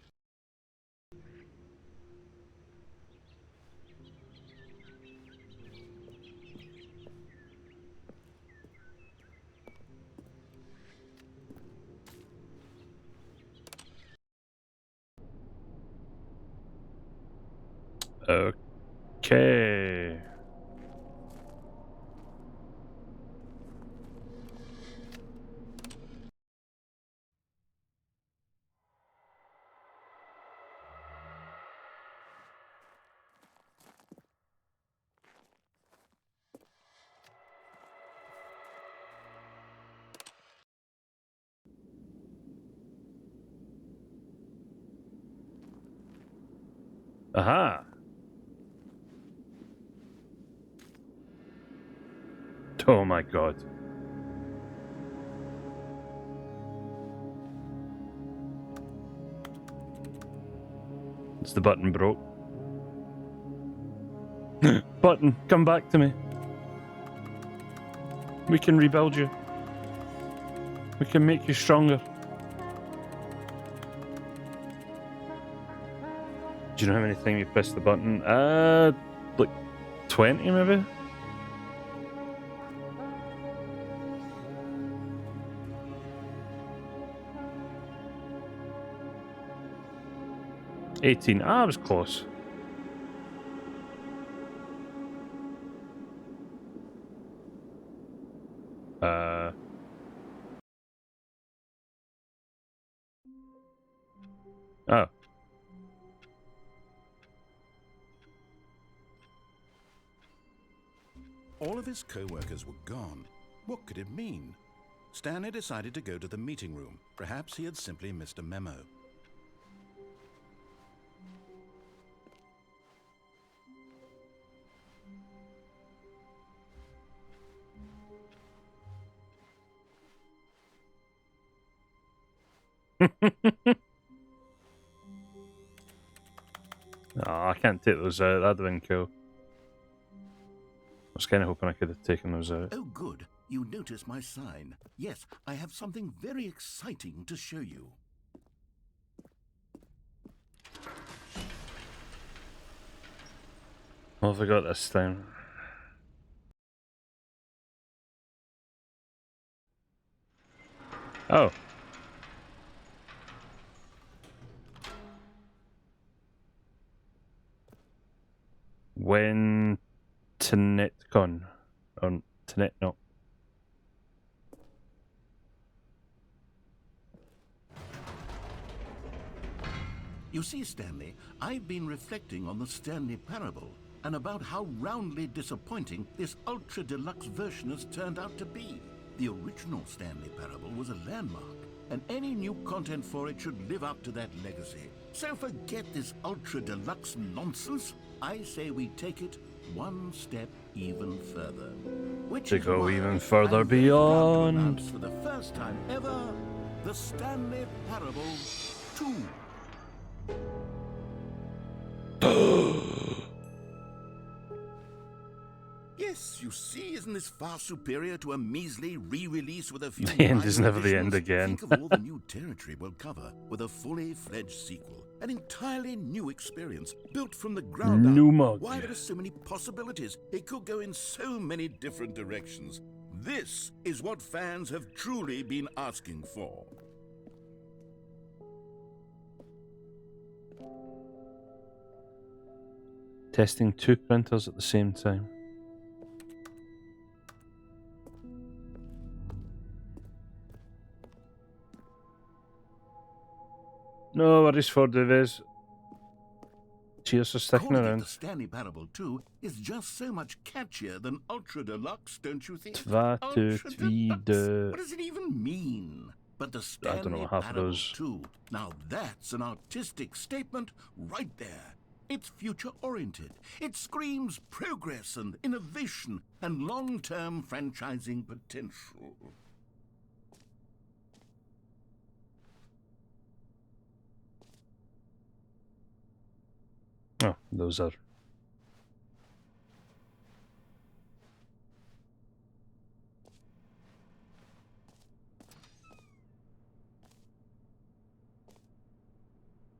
Okay. Aha! Oh my god. It's the button broke. Button, come back to me. We can rebuild you. We can make you stronger. Do you know how many times you pressed the button? Like 20 maybe? $18. Ah, I was close. Oh. All of his co-workers were gone. What could it mean? Stanley decided to go to the meeting room. Perhaps he had simply missed a memo. Oh, I can't take those out. That'd have been cool. I was kind of hoping I could have taken those out. Oh, good. You notice my sign. Yes, I have something very exciting to show you. What have I got this time? Oh. When TNetCon. Or TNet, no. You see, Stanley, I've been reflecting on the Stanley Parable and about how roundly disappointing this ultra deluxe version has turned out to be. The original Stanley Parable was a landmark, and any new content for it should live up to that legacy. So forget this ultra deluxe nonsense. I say we take it one step even further. Which To is go why even further I'm very proud to beyond. announce for the first time ever, the Stanley Parable 2. Yes, you see, isn't this far superior to a measly re-release with a few The end is minor never the end additions? again. Think of all the new territory we'll cover with a fully fledged sequel. An entirely new experience, built from the ground New up. mug. Why, there are so many possibilities. It could go in so many different directions. This is what fans have truly been asking for. Testing 2 printers at the same time. No worries for Davies. Cheers for sticking Calling it around. the Stanley Parable 2 is just so much catchier than Ultra Deluxe, don't you think? Tva, tu, Ultra tvi, Deluxe? de. What does it even mean? But the I don't know Stanley half of Parable those. 2, now that's an artistic statement right there. It's future-oriented. It screams progress and innovation and long-term franchising potential. Oh, those are.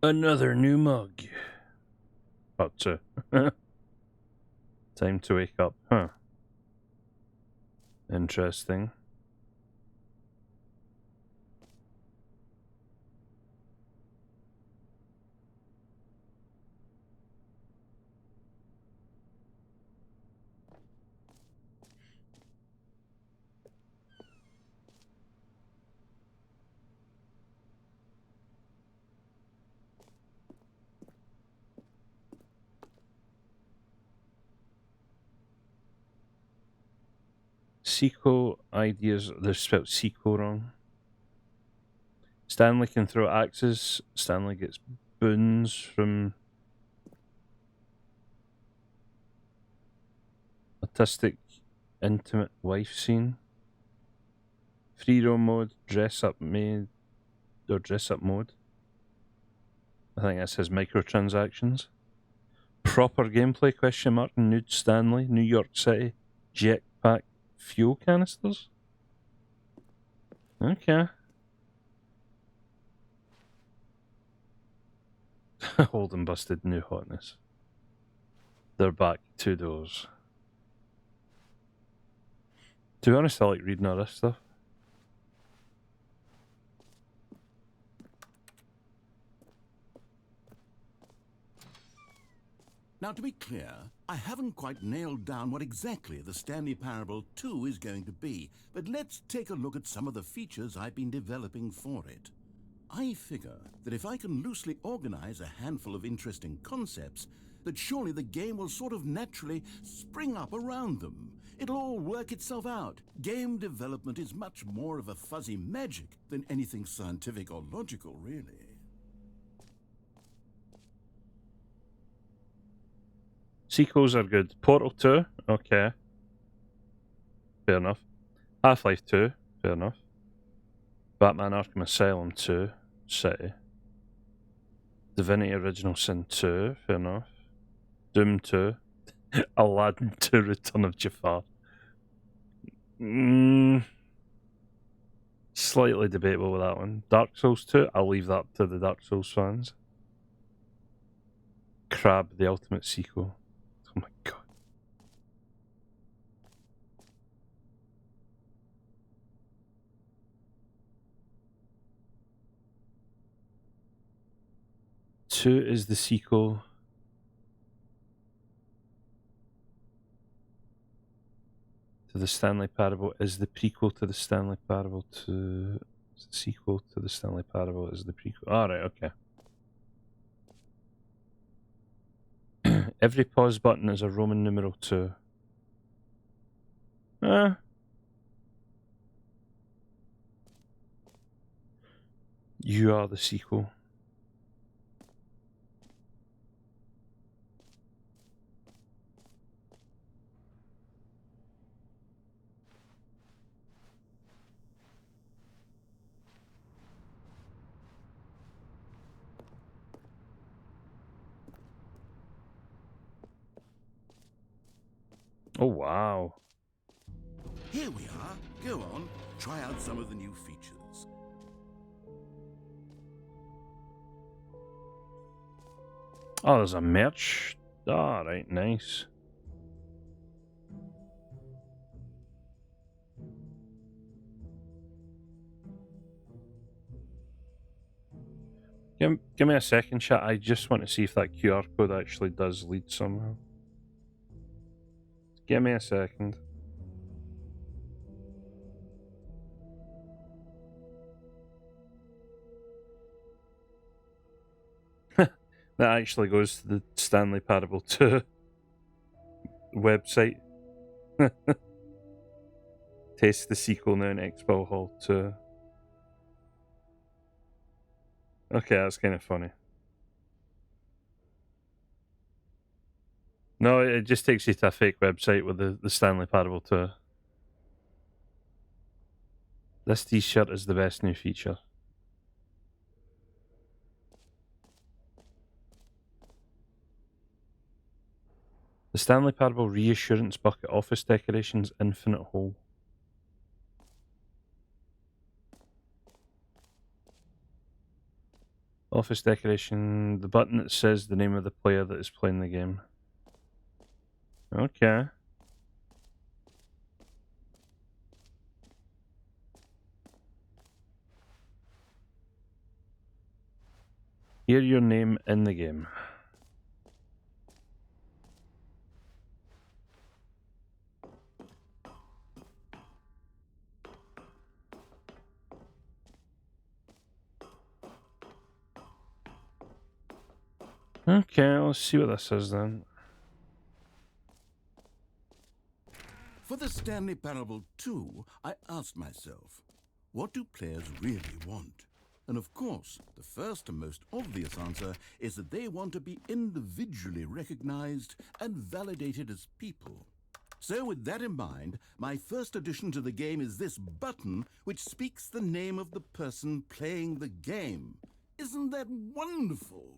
Another new mug. About to. Time to wake up. Huh. Interesting. Sequel ideas. They've spelled sequel wrong. Stanley can throw axes. Stanley gets boons from autistic intimate wife scene. Free roam mode, dress up mode. I think that says microtransactions. Proper gameplay question mark. Nude Stanley, New York City, jetpack fuel canisters. Okay. Old and busted, new hotness. They're back 2 doors. To be honest, I like reading all this stuff. Now, to be clear, I haven't quite nailed down what exactly the Stanley Parable 2 is going to be, but let's take a look at some of the features I've been developing for it. I figure that if I can loosely organize a handful of interesting concepts, that surely the game will sort of naturally spring up around them. It'll all work itself out. Game development is much more of a fuzzy magic than anything scientific or logical, really. Sequels are good. Portal 2, okay. Fair enough. Half-Life 2, fair enough. Batman Arkham Asylum 2, City. Divinity Original Sin 2, fair enough. Doom 2. Aladdin 2, Return of Jafar. Slightly debatable with that one. Dark Souls 2, I'll leave that to the Dark Souls fans. Crab, the ultimate sequel. Oh my god. Two is the sequel. To the Stanley Parable is the prequel to the Stanley Parable 2. It's the sequel to the Stanley Parable is the prequel. Alright, okay. Every pause button is a Roman numeral 2. You are the sequel. Oh, wow. Here we are. Go on, try out some of the new features. Oh, there's a merch. Alright, nice. Give me a second, chat. I just want to see if that QR code actually does lead somehow. Give me a second. That actually goes to the Stanley Parable 2 website. Test the sequel now in Expo Hall 2. Okay, that's kind of funny. No, it just takes you to a fake website with the Stanley Parable 2. This t-shirt is the best new feature. The Stanley Parable Reassurance Bucket Office Decorations Infinite Hole. Office decoration, the button that says the name of the player that is playing the game. Okay. Hear your name in the game. Okay, let's see what this is then. For the Stanley Parable 2, I asked myself, what do players really want? And of course, the first and most obvious answer is that they want to be individually recognized and validated as people. So with that in mind, my first addition to the game is this button which speaks the name of the person playing the game. Isn't that wonderful?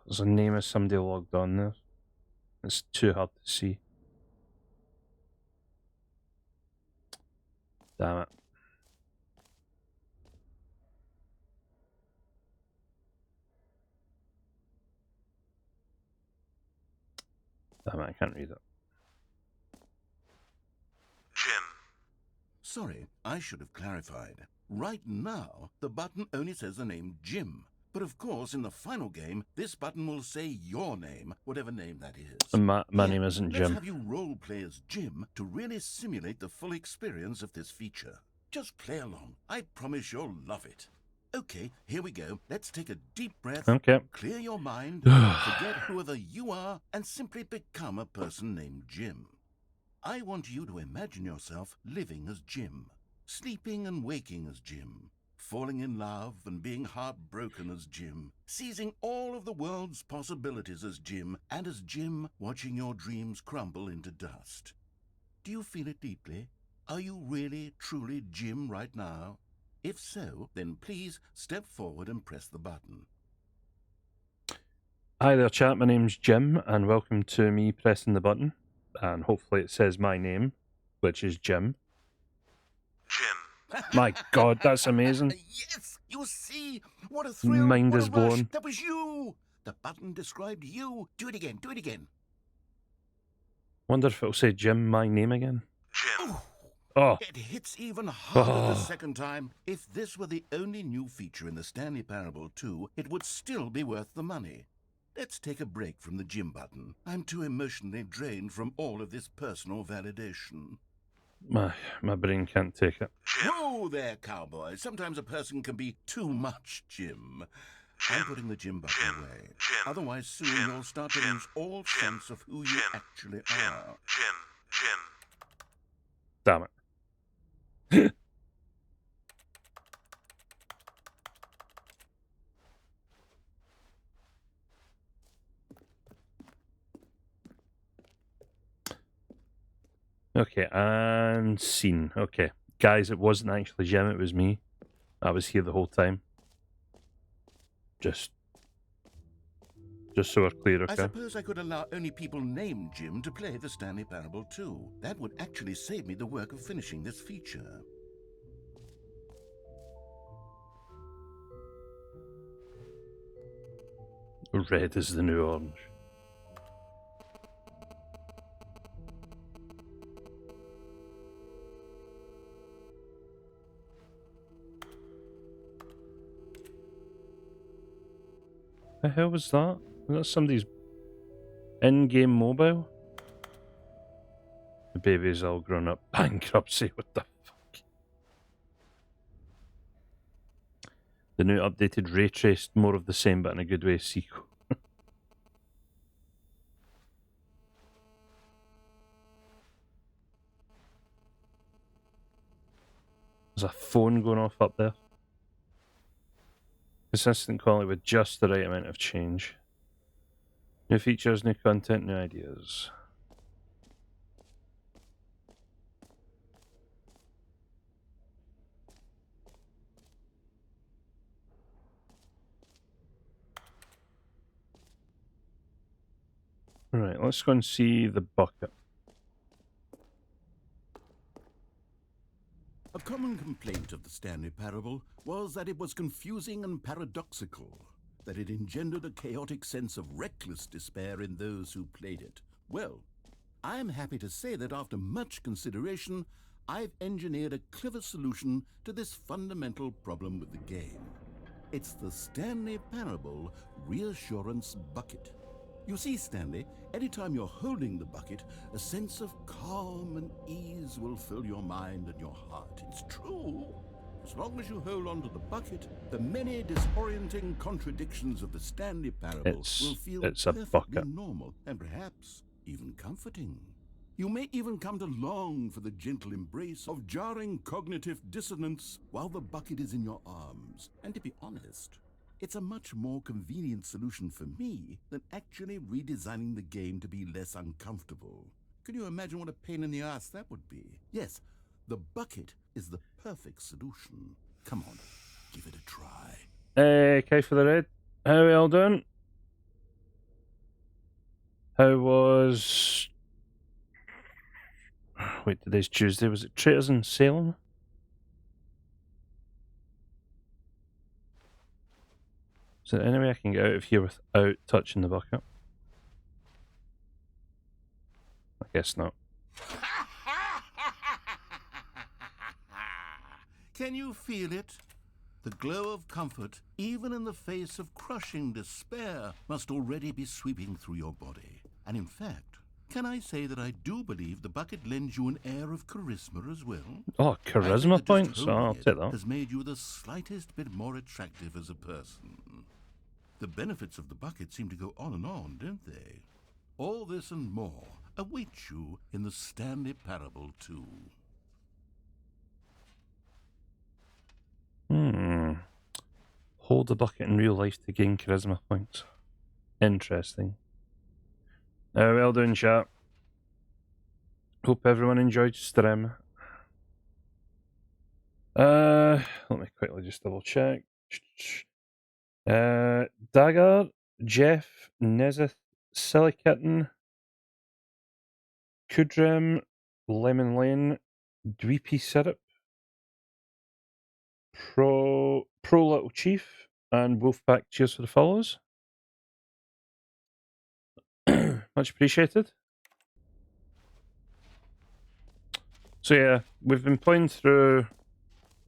There's a name of somebody logged on there. It's too hard to see. Damn it. Damn it, I can't read it. Jim. Sorry, I should have clarified. Right now, the button only says the name Jim. But of course, in the final game, this button will say your name, whatever name that is. And my Yeah, name isn't let's Jim. have you role-play as Jim to really simulate the full experience of this feature. Just play along. I promise you'll love it. Okay, here we go. Let's take a deep breath, Okay. clear your mind, forget whoever you are, and simply become a person named Jim. I want you to imagine yourself living as Jim, sleeping and waking as Jim, falling in love and being heartbroken as Jim, seizing all of the world's possibilities as Jim, and as Jim watching your dreams crumble into dust. Do you feel it deeply? Are you really, truly Jim right now? If so, then please step forward and press the button. Hi there, chat. My name's Jim, and welcome to me pressing the button. And hopefully it says my name, which is Jim. Jim. My God, that's amazing. Yes! You see? What a thrill! Mind What is a rush! blown. That was you! The button described you. Do it again, do it again. Wonder if it'll say Jim, my name again. Jim. Oh, It hits even harder the Oh. second time. If this were the only new feature in the Stanley Parable 2, it would still be worth the money. Let's take a break from the Jim button. I'm too emotionally drained from all of this personal validation. my brain can't take it. Jim. Whoa there, cowboy. Sometimes a person can be too much Jim. I'm putting the Jim button Jim. away. Jim. Otherwise, soon Jim. you'll start to Jim. lose all Jim. sense of who you Jim. actually Jim. are. Jim. Damn it. Okay, and scene. Okay. Guys, it wasn't actually Jim, it was me. I was here the whole time. Just so we're clear, I okay? suppose I could allow only people named Jim to play the Stanley Parable 2. That would actually save me the work of finishing this feature. Red is the new orange. The hell was that? Was that somebody's in-game mobile? The baby's all grown up. Bankruptcy, what the fuck? The new updated ray traced, more of the same but in a good way sequel. There's a phone going off up there. Consistent quality with just the right amount of change. New features, new content, new ideas. Right, let's go and see the bucket. A common complaint of the Stanley Parable was that it was confusing and paradoxical, that it engendered a chaotic sense of reckless despair in those who played it. Well, I am happy to say that after much consideration, I've engineered a clever solution to this fundamental problem with the game. It's the Stanley Parable Reassurance Bucket. You see, Stanley, anytime you're holding the bucket, a sense of calm and ease will fill your mind and your heart. It's true. It's long as you hold on to the bucket, the many disorienting contradictions of the Stanley Parable will feel it's a perfectly bucket. normal and perhaps even comforting. You may even come to long for the gentle embrace of jarring cognitive dissonance while the bucket is in your arms. And to be honest, it's a much more convenient solution for me than actually redesigning the game to be less uncomfortable. Can you imagine what a pain in the ass that would be? Yes, the bucket is the perfect solution. Come on, give it a try. Okay, for the red. How are we all doing? How was... Wait, today's Tuesday. Was it Traitors in Salem? Is there any way I can get out of here without touching the bucket? I guess not. Can you feel it? The glow of comfort, even in the face of crushing despair, must already be sweeping through your body. And in fact, can I say that I do believe the bucket lends you an air of charisma as well? Oh, I think charisma that just points? Oh, holding I'll it take that. has made you the slightest bit more attractive as a person. The benefits of the bucket seem to go on and on, don't they? All this and more await you in the Stanley Parable 2. Hold the bucket in real life to gain charisma points. Interesting. Well done, chat. Hope everyone enjoyed stream. Let me quickly just double check. Dagger, Jeff, Nezeth, Silly Kitten, Kudrem, Lemon Lane, Dweepy Syrup, Pro Little Chief, and Wolfpack. Cheers for the follows. Much appreciated. So yeah, we've been playing through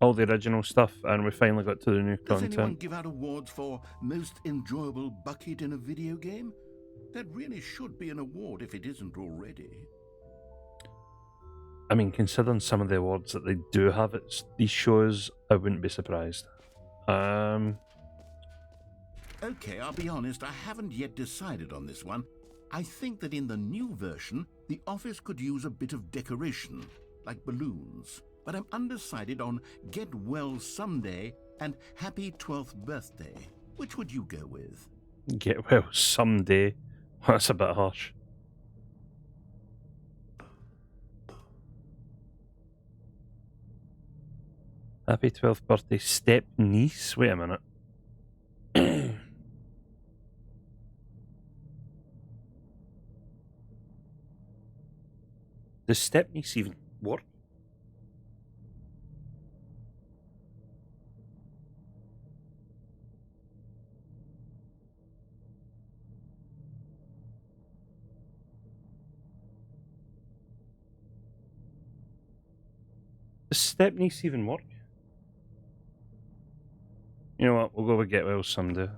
all the original stuff, and we finally got to the new Does anyone content. give out awards for most enjoyable bucket in a video game? That really should be an award if it isn't already. I mean, considering some of the awards that they do have at these shows, I wouldn't be surprised. Okay, I'll be honest, I haven't yet decided on this one. I think that in the new version, the office could use a bit of decoration, like balloons. But I'm undecided on Get Well Someday and Happy 12th Birthday. Which would you go with? Get well someday. That's a bit harsh. Happy 12th birthday, step niece. Wait a minute. Does step niece even work? Does step niece even work? You know what? We'll go with Get Well Someday.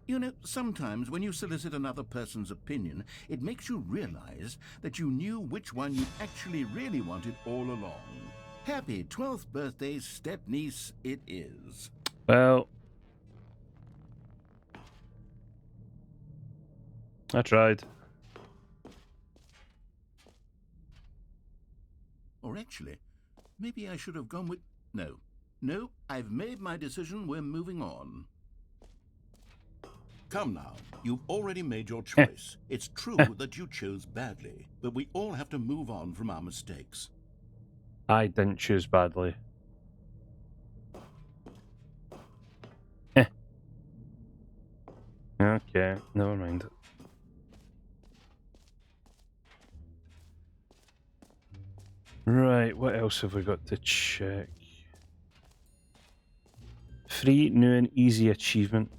You know, sometimes when you solicit another person's opinion, it makes you realize that you knew which one you actually really wanted all along. Happy 12th birthday, step-niece, it is. Well, I tried. Or actually, maybe I should have gone with... No, I've made my decision, we're moving on. Come now, you've already made your choice. It's true that you chose badly, but we all have to move on from our mistakes. I didn't choose badly. Okay, never mind. Right, what else have we got to check? Free, new and easy achievement.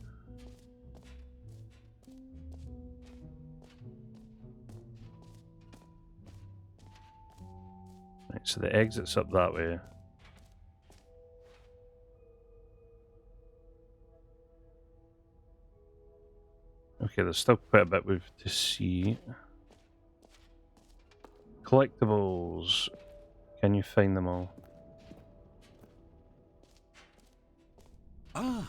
Right, so the exit's up that way. Okay, there's still quite a bit we've to see. Collectibles. Can you find them all? Ah,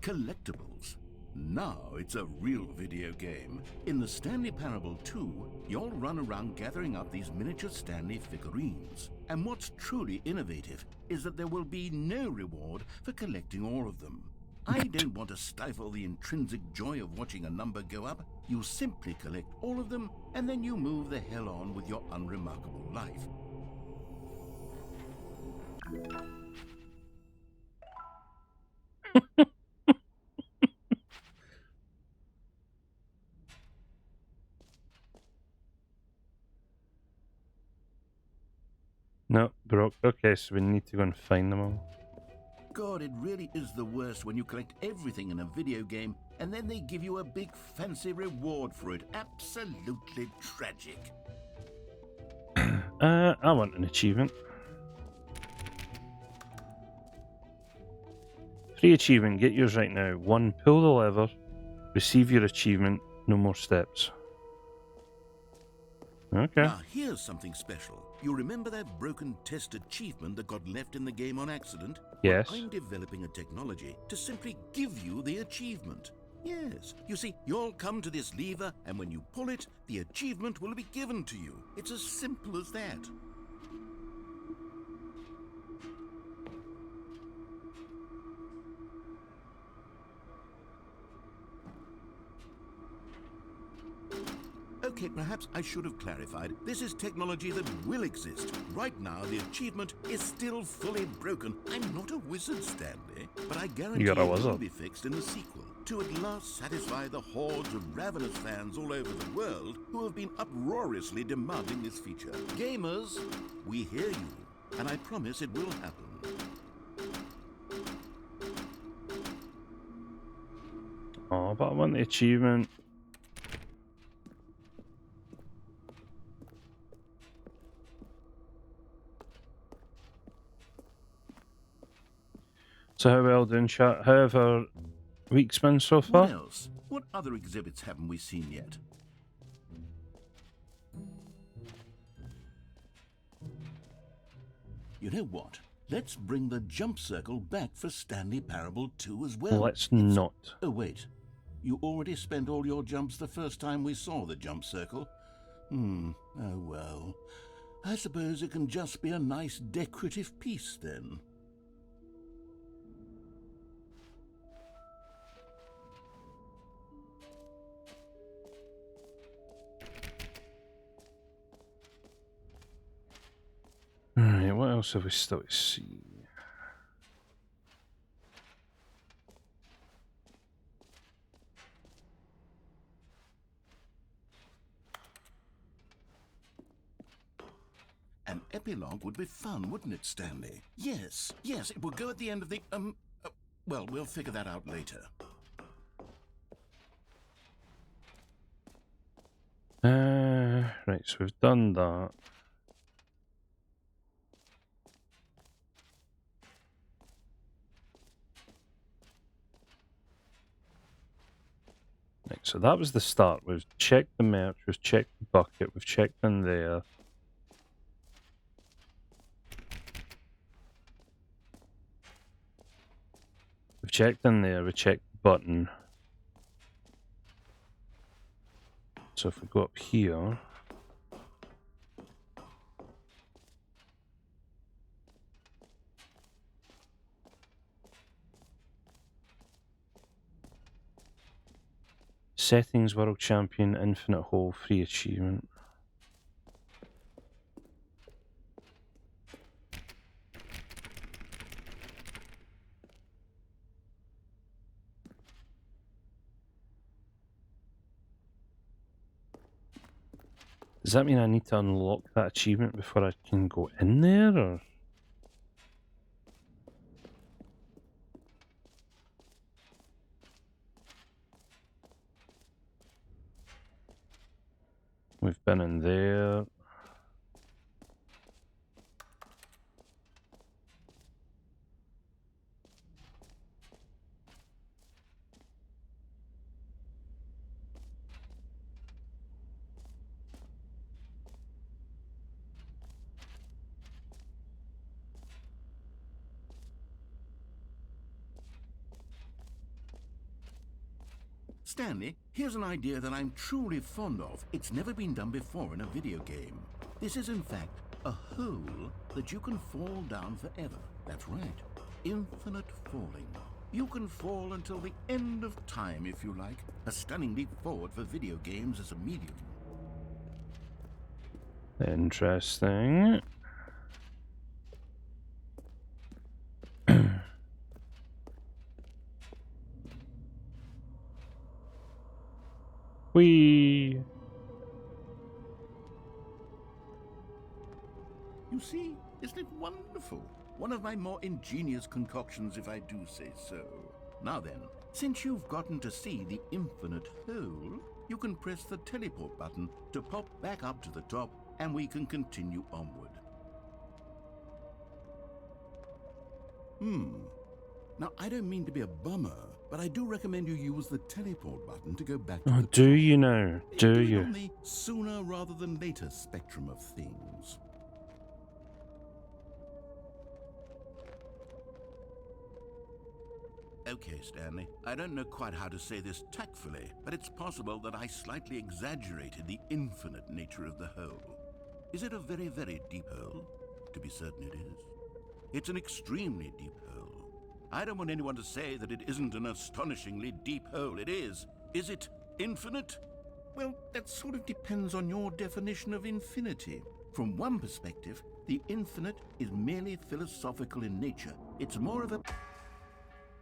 collectibles. Now it's a real video game. In the Stanley Parable 2, you'll run around gathering up these miniature Stanley figurines. And what's truly innovative is that there will be no reward for collecting all of them. I don't want to stifle the intrinsic joy of watching a number go up. You simply collect all of them, and then you move the hell on with your unremarkable life. No, broke. Okay, so we need to go and find them all. God, it really is the worst when you collect everything in a video game and then they give you a big fancy reward for it. Absolutely tragic. I want an achievement. Free achievement, get yours right now. 1, pull the lever, receive your achievement, no more steps. Okay. Now, here's something special. You remember that broken test achievement that got left in the game on accident? Yes. Well, I'm developing a technology to simply give you the achievement. Yes. You see, you'll come to this lever, and when you pull it, the achievement will be given to you. It's as simple as that. Okay, perhaps I should have clarified. This is technology that will exist. Right now, the achievement is still fully broken. I'm not a wizard, Stanley, but I guarantee You're a it will wizard. be fixed in the sequel to at last satisfy the hordes of ravenous fans all over the world who have been uproariously demanding this feature. Gamers, we hear you, and I promise it will happen. Oh, but I want the achievement. So how well done, chat? How have our weeks been so far? What else? What other exhibits haven't we seen yet? You know what? Let's bring the jump circle back for Stanley Parable 2 as well. Let's not. Oh, wait. You already spent all your jumps the first time we saw the jump circle? Oh well. I suppose it can just be a nice decorative piece then. Alright, what else have we still to see? An epilogue would be fun, wouldn't it, Stanley? Yes, it would go at the end of the, well, we'll figure that out later. Right, so we've done that. Right, so that was the start. We've checked the merch, we've checked the bucket, we've checked in there. We've checked in there, we checked the button. So if we go up here, settings, world champion, infinite hole, free achievement. Does that mean I need to unlock that achievement before I can go in there, or? We've been in there. Stanley, here's an idea that I'm truly fond of. It's never been done before in a video game. This is, in fact, a hole that you can fall down forever. That's right. Infinite falling. You can fall until the end of time, if you like. A stunning leap forward for video games as a medium. Interesting. Whee! You see, isn't it wonderful? One of my more ingenious concoctions, if I do say so. Now then, since you've gotten to see the infinite hole, you can press the teleport button to pop back up to the top, and we can continue onward. Now, I don't mean to be a bummer, but I do recommend you use the teleport button to go back to the top. Do you now? Do Do it you? on the sooner rather than later spectrum of things. Okay, Stanley, I don't know quite how to say this tactfully, but it's possible that I slightly exaggerated the infinite nature of the hole. Is it a very, very deep hole? To be certain it is. It's an extremely deep hole. I don't want anyone to say that it isn't an astonishingly deep hole. It is. Is it infinite? Well, that sort of depends on your definition of infinity. From one perspective, the infinite is merely philosophical in nature. It's more of a...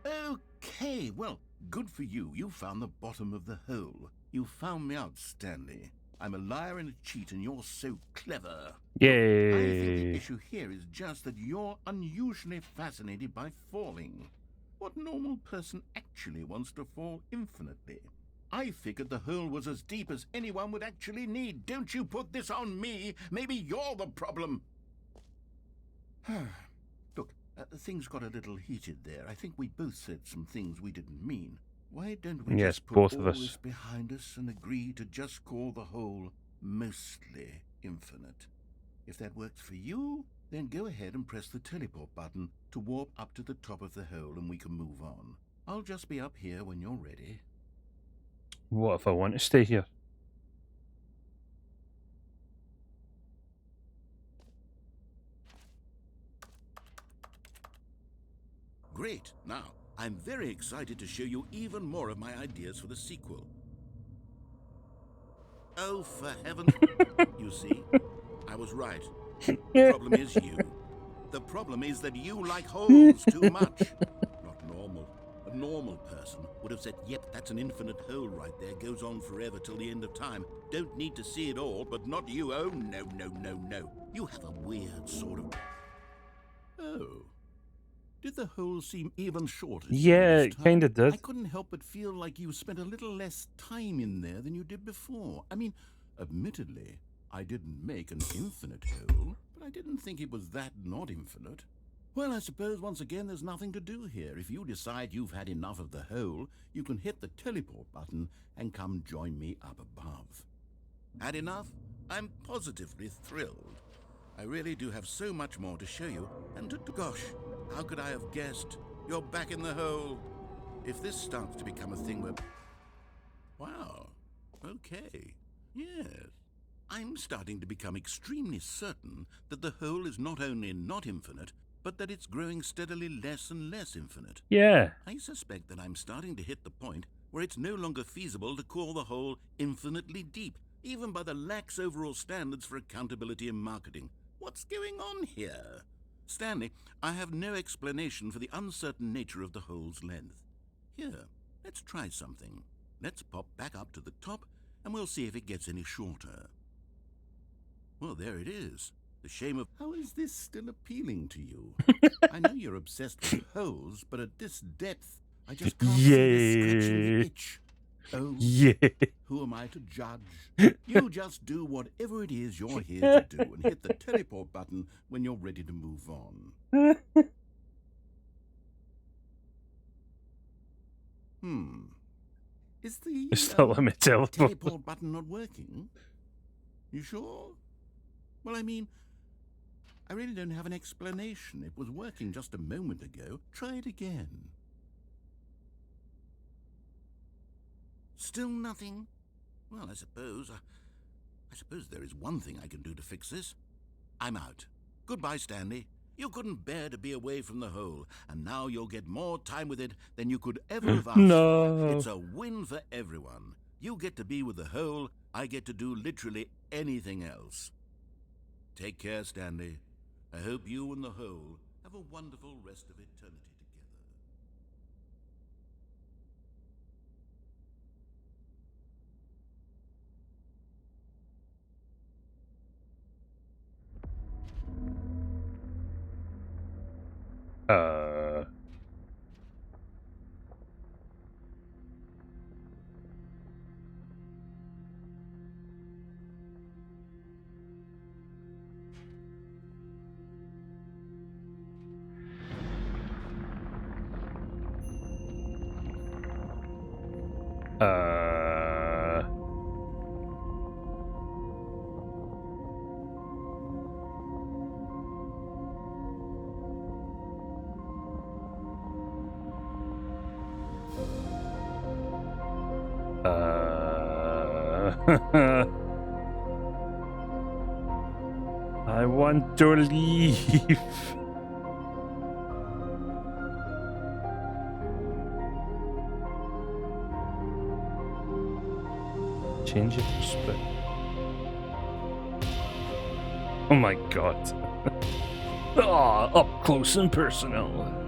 Okay, well, good for you. You found the bottom of the hole. You found me out, Stanley. I'm a liar and a cheat, and you're so clever. I think the Yay! issue here is just that you're unusually fascinated by falling. What normal person actually wants to fall infinitely? I figured the hole was as deep as anyone would actually need. Don't you put this on me. Maybe you're the problem. Look, things got a little heated there. I think we both said some things we didn't mean. Why don't we Yes, just put both of all us. this behind us and agree to just call the hole mostly infinite? If that works for you, then go ahead and press the teleport button to warp up to the top of the hole and we can move on. I'll just be up here when you're ready. What if I want to stay here? Great. Now, I'm very excited to show you even more of my ideas for the sequel. Oh, for heaven's... You see, I was right. The problem is you. The problem is that you like holes too much. Not normal. A normal person would have said, yep, that's an infinite hole right there. Goes on forever till the end of time. Don't need to see it all, but not you. Oh, no, no, no, no. You have a weird sort of... Oh. Did the hole seem even shorter? to you Yeah, this it time? kinda did. I couldn't help but feel like you spent a little less time in there than you did before. I mean, admittedly, I didn't make an infinite hole, but I didn't think it was that not infinite. Well, I suppose once again there's nothing to do here. If you decide you've had enough of the hole, you can hit the teleport button and come join me up above. Had enough? I'm positively thrilled. I really do have so much more to show you, and gosh, how could I have guessed? You're back in the hole. If this starts to become a thing where... Wow, okay, yes. I'm starting to become extremely certain that the hole is not only not infinite, but that it's growing steadily less and less infinite. Yeah. I suspect that I'm starting to hit the point where it's no longer feasible to call the hole infinitely deep, even by the lax overall standards for accountability in marketing. What's going on here? Stanley, I have no explanation for the uncertain nature of the hole's length. Here, let's try something. Let's pop back up to the top, and we'll see if it gets any shorter. Well, there it is. The shame of... How is this still appealing to you? I know you're obsessed with holes, but at this depth, I just can't see this scratching the Yay. itch. Oh, Yeah. who am I to judge? You just do whatever it is you're here to do and hit the teleport button when you're ready to move on. Is the Still let me teleport. teleport button not working? You sure? Well, I mean, I really don't have an explanation. It was working just a moment ago. Try it again. Still nothing? Well, I suppose there is one thing I can do to fix this. I'm out. Goodbye, Stanley. You couldn't bear to be away from the hole, and now you'll get more time with it than you could ever have asked No. for. It's a win for everyone. You get to be with the hole, I get to do literally anything else. Take care, Stanley. I hope you and the hole have a wonderful rest of eternity together. Uh. I want to leave. Change your perspective. Oh my god. Up close and personal.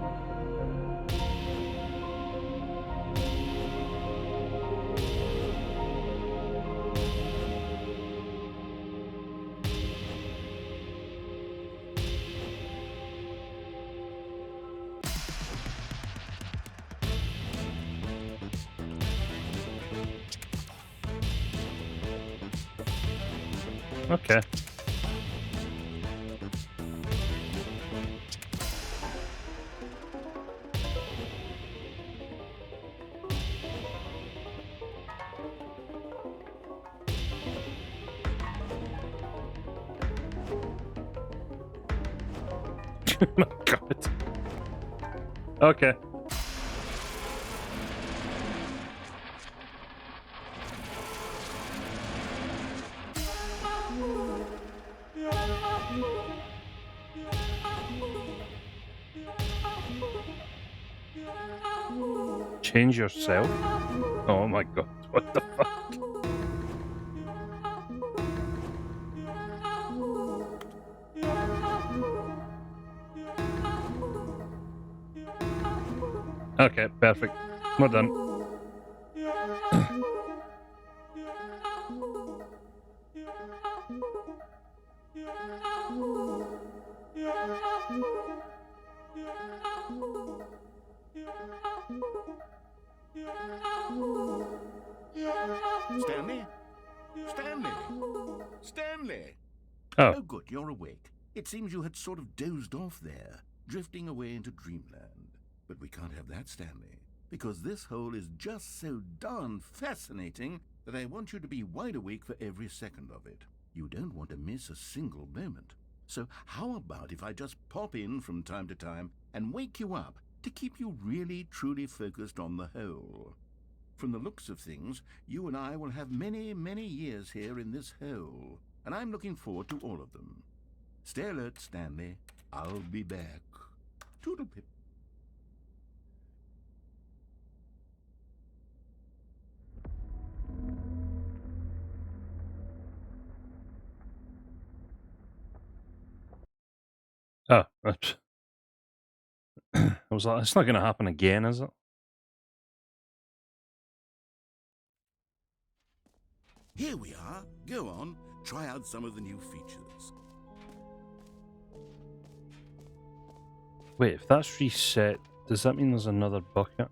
Okay. Oh my god. Okay. Change yourself? Oh my god, what the fuck? Okay, perfect. We're done. Stanley? Stanley? Stanley? Oh. Oh, good, you're awake. It seems you had sort of dozed off there, drifting away into dreamland. But we can't have that, Stanley, because this hole is just so darn fascinating that I want you to be wide awake for every second of it. You don't want to miss a single moment. So how about if I just pop in from time to time and wake you up to keep you really, truly focused on the hole? From the looks of things, you and I will have many, many years here in this hole, and I'm looking forward to all of them. Stay alert, Stanley. I'll be back. Toodle-pip. Oh. I was like, it's not going to happen again, is it? Here we are. Go on, try out some of the new features. Wait, if that's reset, does that mean there's another bucket?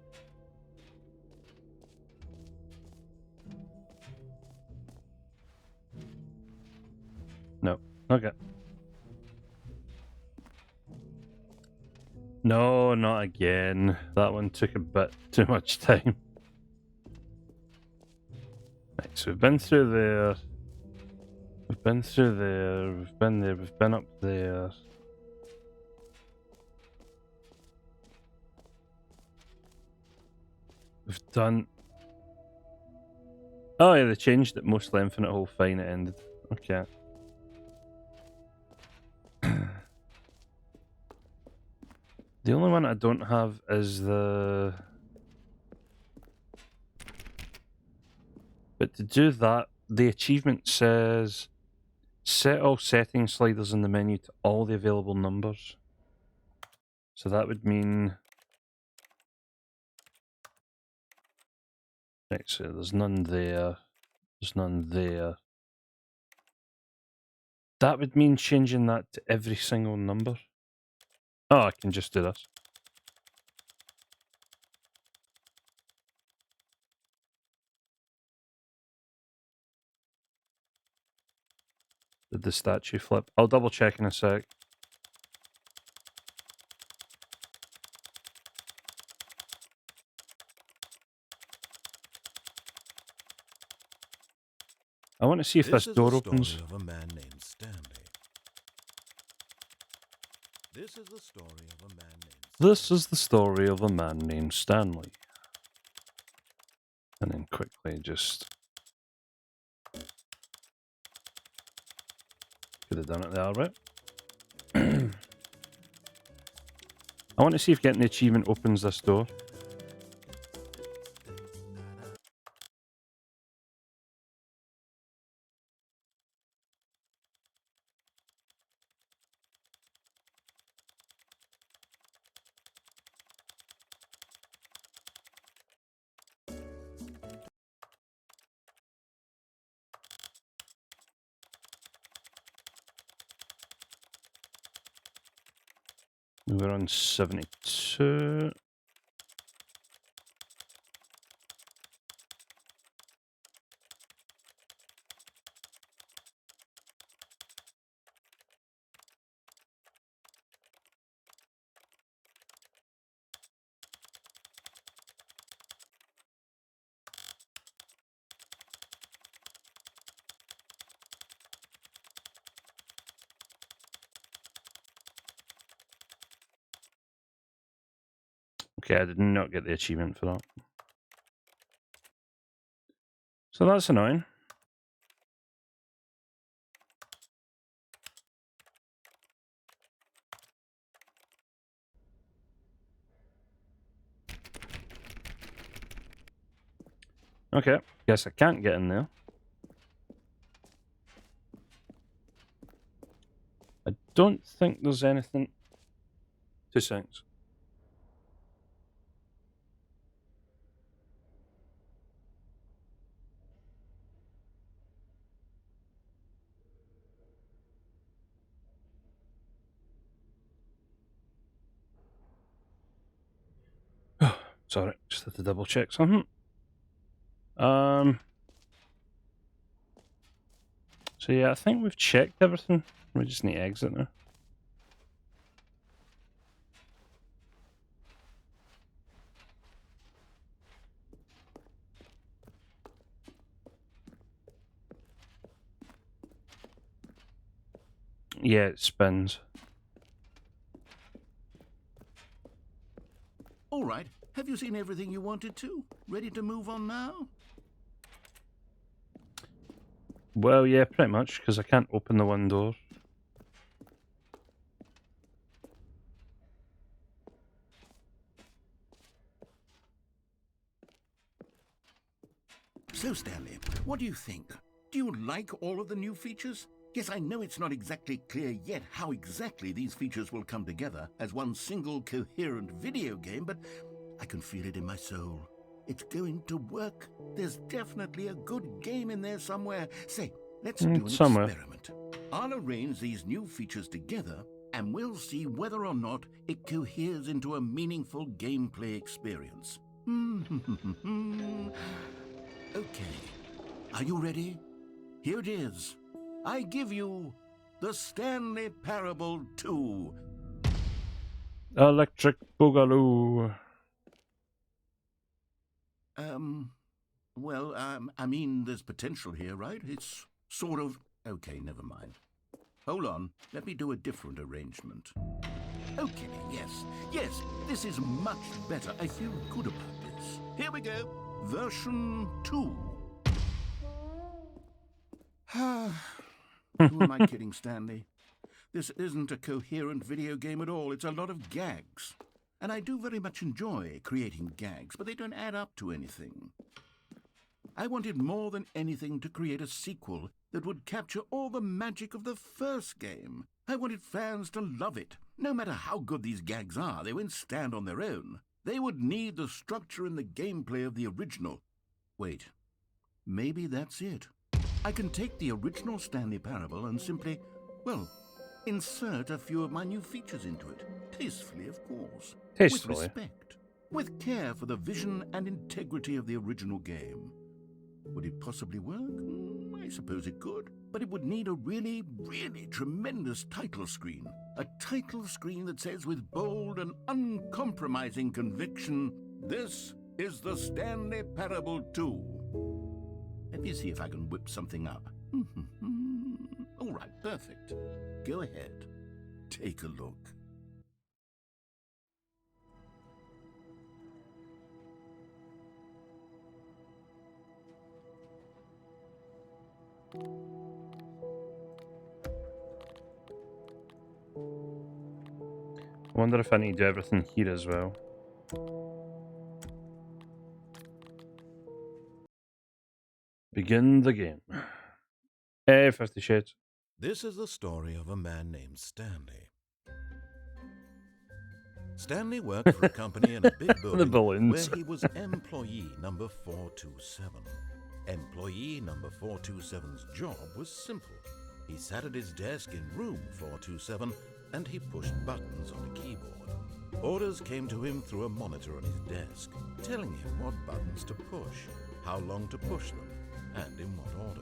No. Okay. No, not again. That one took a bit too much time. Right, so we've been through there. We've been through there. We've been there. We've been up there. We've done... Oh yeah, they changed it mostly infinite hole fine it ended. Okay. The only one I don't have is the... But to do that, the achievement says set all setting sliders in the menu to all the available numbers. So that would mean... Right, so there's none there. There's none there. That would mean changing that to every single number. Oh, I can just do this. Did the statue flip? I'll double check in a sec. I want to see if this door opens. Of a man named Stanley. This is the story of a man named This is the story of a man named Stanley. And then quickly just... Could have done it there, right? I want to see if getting the achievement opens this door. We're on 72. Okay, I did not get the achievement for that. So that's annoying. Okay, guess I can't get in there. I don't think there's anything... 2 seconds. Sorry, just had to double check something. So yeah, I think we've checked everything. We just need to exit now. Yeah, it spins. All right. Have you seen everything you wanted to? Ready to move on now? Well, yeah, pretty much, because I can't open the one door. So, Stanley, what do you think? Do you like all of the new features? Yes, I know it's not exactly clear yet how exactly these features will come together as one single coherent video game, but I can feel it in my soul. It's going to work. There's definitely a good game in there somewhere. Say, let's do an experiment. I'll arrange these new features together, and we'll see whether or not it coheres into a meaningful gameplay experience. Okay. Are you ready? Here it is. I give you the Stanley Parable 2. Electric Boogaloo. I mean, there's potential here, right? It's sort of... Okay, never mind. Hold on. Let me do a different arrangement. Okay, yes, this is much better. I feel good about this. Here we go. Version 2. Who am I kidding, Stanley? This isn't a coherent video game at all. It's a lot of gags. And I do very much enjoy creating gags, but they don't add up to anything. I wanted more than anything to create a sequel that would capture all the magic of the first game. I wanted fans to love it. No matter how good these gags are, they won't stand on their own. They would need the structure and the gameplay of the original. Wait, maybe that's it. I can take the original Stanley Parable and simply, well, insert a few of my new features into it. Tastefully, of course. Tastefully. With respect. With care for the vision and integrity of the original game. Would it possibly work? I suppose it could. But it would need a really, really tremendous title screen. A title screen that says with bold and uncompromising conviction, "This is the Stanley Parable 2. Let me see if I can whip something up. All right, perfect. Go ahead. Take a look. I wonder if I need everything here as well. Begin the game. 50 Shades. This is the story of a man named Stanley. Stanley worked for a company in a big building balloons. where he was employee number 427. Employee number 427's job was simple. He sat at his desk in room 427 and he pushed buttons on a keyboard. Orders came to him through a monitor on his desk, telling him what buttons to push, how long to push them, and in what order.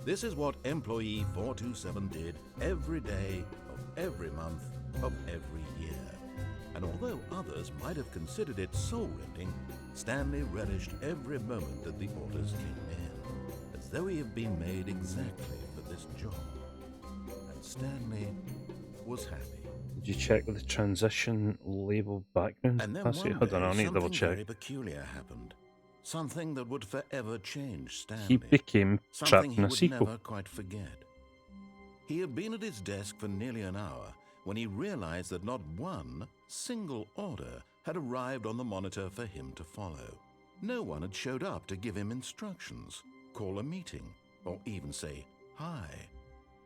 This is what employee 427 did every day of every month of every year. And although others might have considered it soul-rending, Stanley relished every moment that the orders came in, as though he had been made exactly for this job. And Stanley was happy. Did you check the transition label background? And then That's it. one Hold on, day, I need to double something check. very peculiar happened. Something that would forever change Stanley. He became trapped Something he in a would sequel. never quite forget. He had been at his desk for nearly an hour when he realized that not one single order had arrived on the monitor for him to follow. No one had showed up to give him instructions, call a meeting, or even say hi.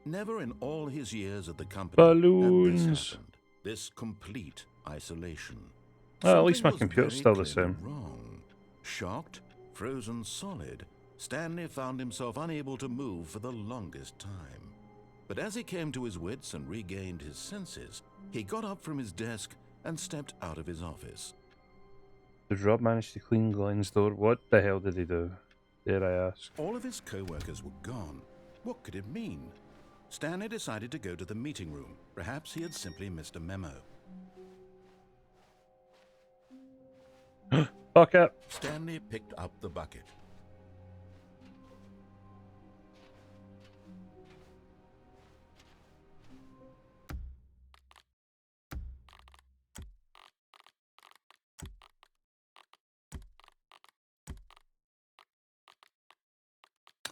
Never in all his years at the company had Balloons. this happened. This complete isolation. Well, at least Something my was computer's very still the clearly same. Wrong. Shocked, frozen solid, Stanley found himself unable to move for the longest time. But as he came to his wits and regained his senses, he got up from his desk and stepped out of his office. Did Rob manage to clean Glenn's door? What the hell did he do? Dare I ask? All of his co-workers were gone. What could it mean? Stanley decided to go to the meeting room. Perhaps he had simply missed a memo. Bucket! Stanley picked up the bucket.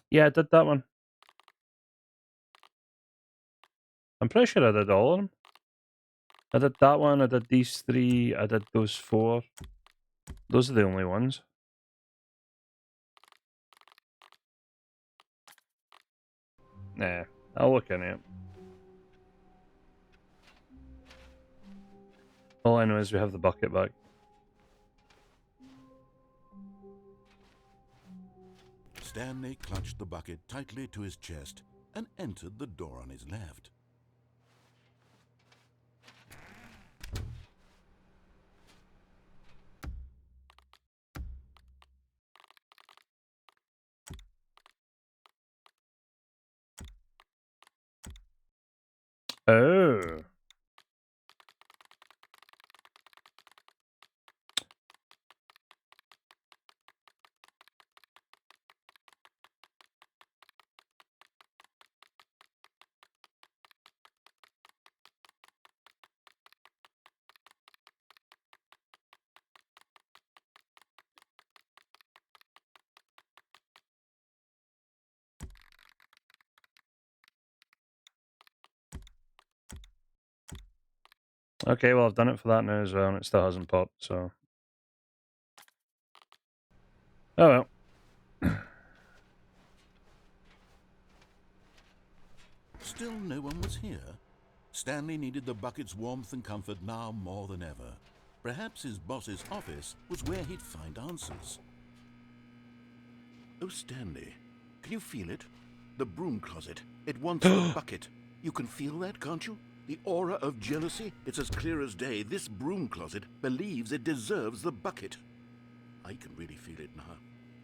Yeah, I did that one. I'm pretty sure I did all of them. I did that one, I did these three, I did those four. Those are the only ones. Nah, I'll look in it. All I know is we have the bucket back. Stanley clutched the bucket tightly to his chest and entered the door on his left. Oh. Okay, well, I've done it for that now as well, and it still hasn't popped, so... Oh well. Still no one was here. Stanley needed the bucket's warmth and comfort now more than ever. Perhaps his boss's office was where he'd find answers. Oh, Stanley, can you feel it? The broom closet. It wants the bucket. You can feel that, can't you? The aura of jealousy? It's as clear as day. This broom closet believes it deserves the bucket. I can really feel it now.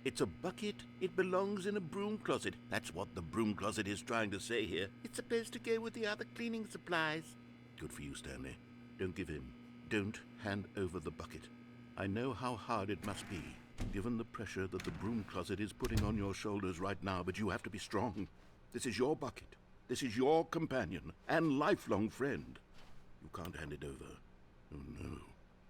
It's a bucket. It belongs in a broom closet. That's what the broom closet is trying to say here. It's supposed to go with the other cleaning supplies. Good for you, Stanley. Don't give in. Don't hand over the bucket. I know how hard it must be, given the pressure that the broom closet is putting on your shoulders right now, but you have to be strong. This is your bucket. This is your companion and lifelong friend. You can't hand it over. Oh, no.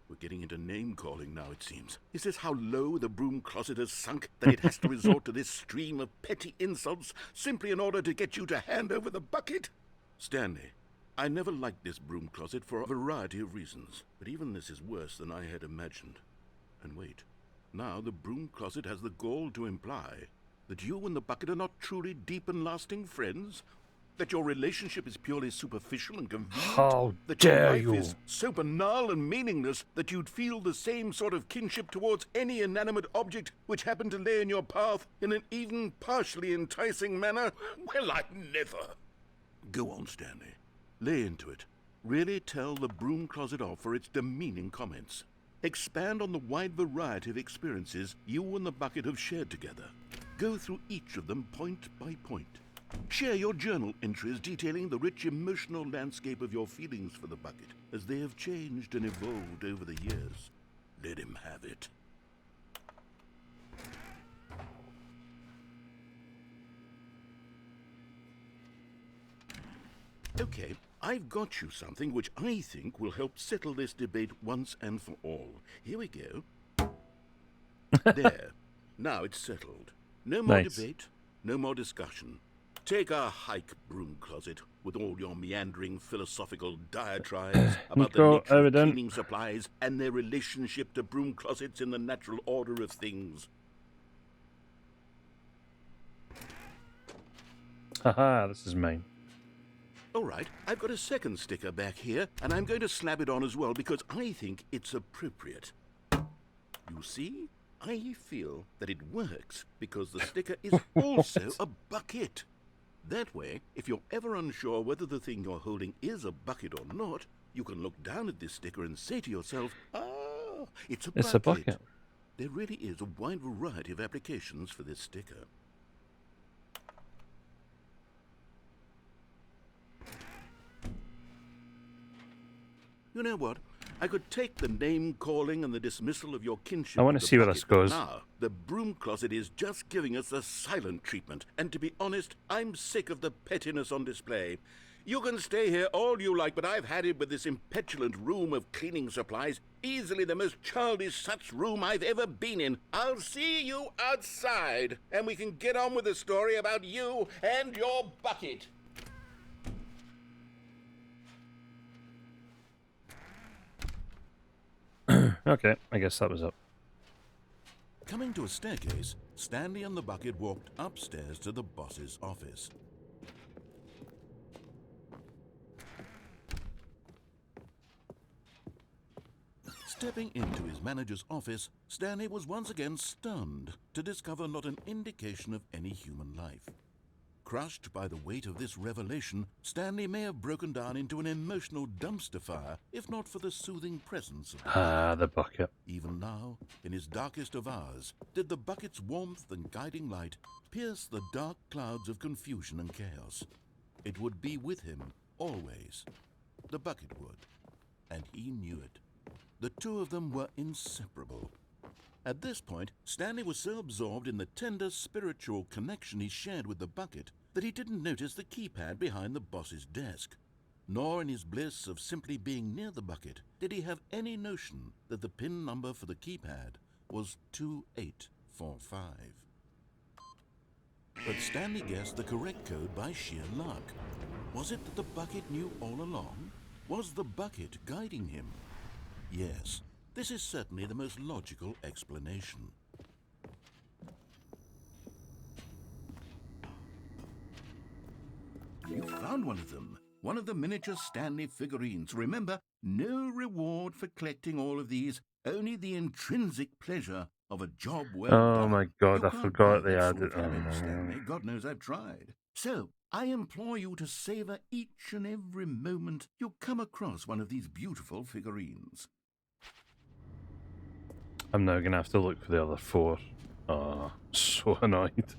We're getting into name-calling now, it seems. Is this how low the broom closet has sunk, that it has to resort to this stream of petty insults simply in order to get you to hand over the bucket? Stanley, I never liked this broom closet for a variety of reasons, but even this is worse than I had imagined. And wait, now the broom closet has the gall to imply that you and the bucket are not truly deep and lasting friends? That your relationship is purely superficial and convenient? How that your dare life you! is so banal and meaningless that you'd feel the same sort of kinship towards any inanimate object which happened to lay in your path in an even partially enticing manner? Well, I never. Go on, Stanley. Lay into it. Really tell the broom closet off for its demeaning comments. Expand on the wide variety of experiences you and the bucket have shared together. Go through each of them point by point. Share your journal entries detailing the rich emotional landscape of your feelings for the bucket as they have changed and evolved over the years. Let him have it. Okay, I've got you something which I think will help settle this debate once and for all. Here we go. There. Now it's settled. No more Nice. debate, no more discussion. Take a hike, broom closet, with all your meandering philosophical diatribes about the Nico, nature of evident. cleaning supplies and their relationship to broom closets in the natural order of things. Haha, this is mine. All right, I've got a second sticker back here, and I'm going to slap it on as well because I think it's appropriate. You see? I feel that it works because the sticker is also a bucket. That way, if you're ever unsure whether the thing you're holding is a bucket or not, you can look down at this sticker and say to yourself, ah, it's a bucket. It's a bucket. There really is a wide variety of applications for this sticker. You know what? I could take the name-calling and the dismissal of your kinship. I want with to the see where bucket, this but goes. now, the broom closet is just giving us the silent treatment. And to be honest, I'm sick of the pettiness on display. You can stay here all you like, but I've had it with this impetulant room of cleaning supplies. Easily the most childish such room I've ever been in. I'll see you outside, and we can get on with the story about you and your bucket. Okay, I guess that was it. Coming to a staircase, Stanley and the bucket walked upstairs to the boss's office. Stepping into his manager's office, Stanley was once again stunned to discover not an indication of any human life. Crushed by the weight of this revelation, Stanley may have broken down into an emotional dumpster fire, if not for the soothing presence of the Ah, bucket. the bucket. Even now, in his darkest of hours, did the bucket's warmth and guiding light pierce the dark clouds of confusion and chaos. It would be with him, always. The bucket would. And he knew it. The two of them were inseparable. At this point, Stanley was so absorbed in the tender spiritual connection he shared with the bucket that he didn't notice the keypad behind the boss's desk. Nor in his bliss of simply being near the bucket did he have any notion that the PIN number for the keypad was 2845. But Stanley guessed the correct code by sheer luck. Was it that the bucket knew all along? Was the bucket guiding him? Yes, this is certainly the most logical explanation. You found one of them. One of the miniature Stanley figurines. Remember, no reward for collecting all of these, only the intrinsic pleasure of a job well done. Oh my god, You I can't forgot buy they that sort added. of habit, Stanley. God knows I've tried. So, I implore you to savor each and every moment you come across one of these beautiful figurines. I'm now gonna have to look for the other 4. Oh, so annoyed.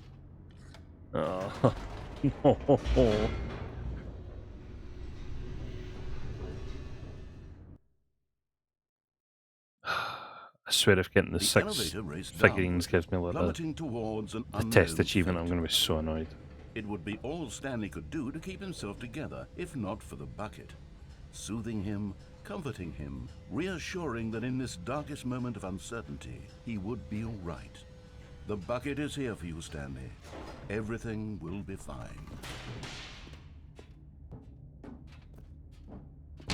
Oh. I swear if getting the 6 elevator raced figurines downward, gives me a little plummeting towards an the test unknown achievement, fate. I'm gonna be so annoyed. It would be all Stanley could do to keep himself together, if not for the bucket. Soothing him, comforting him, reassuring that in this darkest moment of uncertainty, he would be all right. The bucket is here for you, Stanley. Everything will be fine.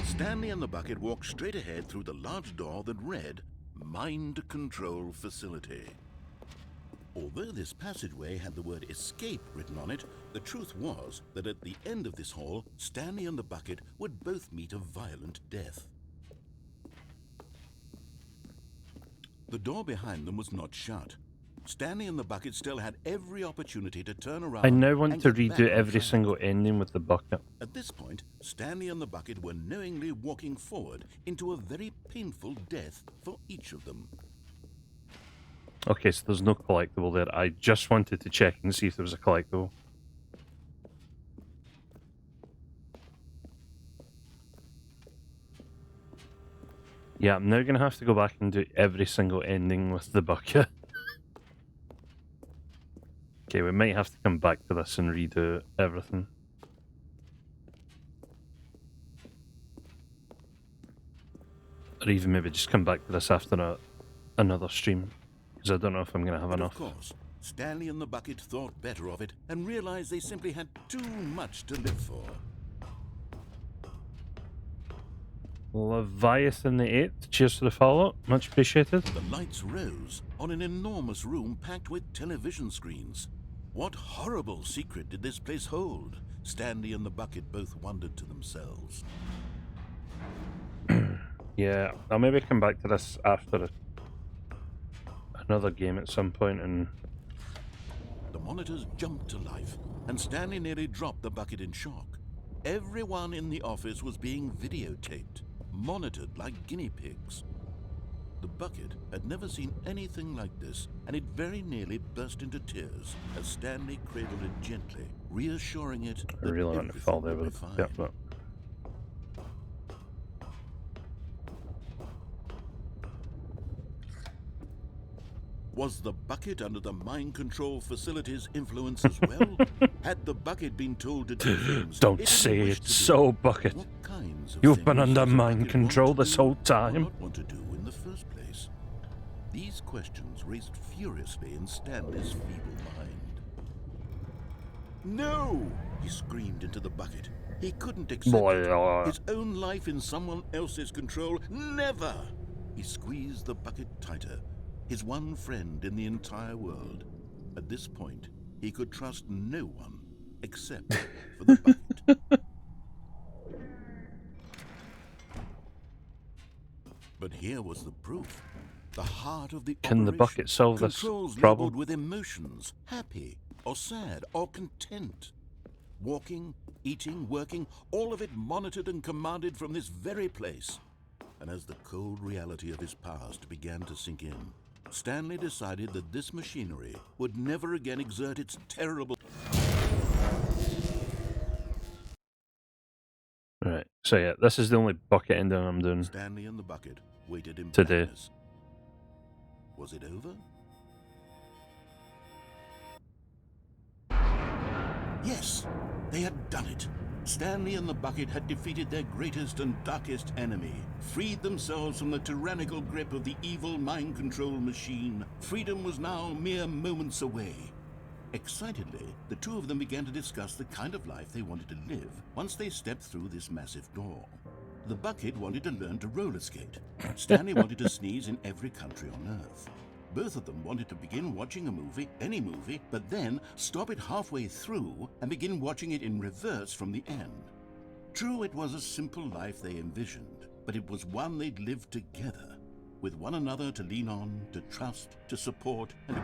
Stanley and the bucket walked straight ahead through the large door that read, Mind Control Facility. Although this passageway had the word escape written on it, the truth was that at the end of this hall, Stanley and the bucket would both meet a violent death. The door behind them was not shut. Stanley and the bucket still had every opportunity to turn around. I now want and to get back redo on every track. single ending with the bucket. At this point, Stanley and the bucket were knowingly walking forward into a very painful death for each of them. Okay, so there's no collectible there. I just wanted to check and see if there was a collectible. Yeah, I'm now going to have to go back and do every single ending with the bucket. Okay, we might have to come back to this and redo everything. Or even maybe just come back to this after another stream. Because I don't know if I'm going to have But enough. of course, Stanley and the bucket thought better of it and realized they simply had too much to live for. Leviathan the 8th, cheers for the follow. Much appreciated. The lights rose on an enormous room packed with television screens. What horrible secret did this place hold? Stanley and the bucket both wondered to themselves. Yeah, I'll maybe come back to this after another game at some point and... The monitors jumped to life, and Stanley nearly dropped the bucket in shock. Everyone in the office was being videotaped, monitored like guinea pigs. The bucket had never seen anything like this, and it very nearly burst into tears as Stanley cradled it gently, reassuring it I that really want to fall there everything with would be it. Yeah, fine. but... Was the bucket under the mind control facility's influence as well? Had the bucket been told to do things Don't it didn't say wish it to do? so, Bucket. What kinds of You've been things under does a mind bucket control want to this do whole or time. not want to do in the first place? These questions raced furiously in Stanley's feeble mind. No! He screamed into the bucket. He couldn't accept it. His own life in someone else's control. Never! He squeezed the bucket tighter. His one friend in the entire world. At this point, he could trust no one except for the bucket. But here was the proof. The heart of the Can the operation. bucket solve this Controls problem? labeled with emotions, happy or sad or content. Walking, eating, working, all of it monitored and commanded from this very place. And as the cold reality of his past began to sink in, Stanley decided that this machinery would never again exert its terrible... Right, so yeah, this is the only bucket ending I'm doing. Stanley and the bucket waited in Today. blackness. Was it over? Yes, they had done it. Stanley and the bucket had defeated their greatest and darkest enemy, freed themselves from the tyrannical grip of the evil mind control machine. Freedom was now mere moments away. Excitedly, the two of them began to discuss the kind of life they wanted to live once they stepped through this massive door. The bucket wanted to learn to roller skate. Stanley wanted to sneeze in every country on Earth. Both of them wanted to begin watching a movie, any movie, but then stop it halfway through and begin watching it in reverse from the end. True, it was a simple life they envisioned, but it was one they'd lived together, with one another to lean on, to trust, to support, and...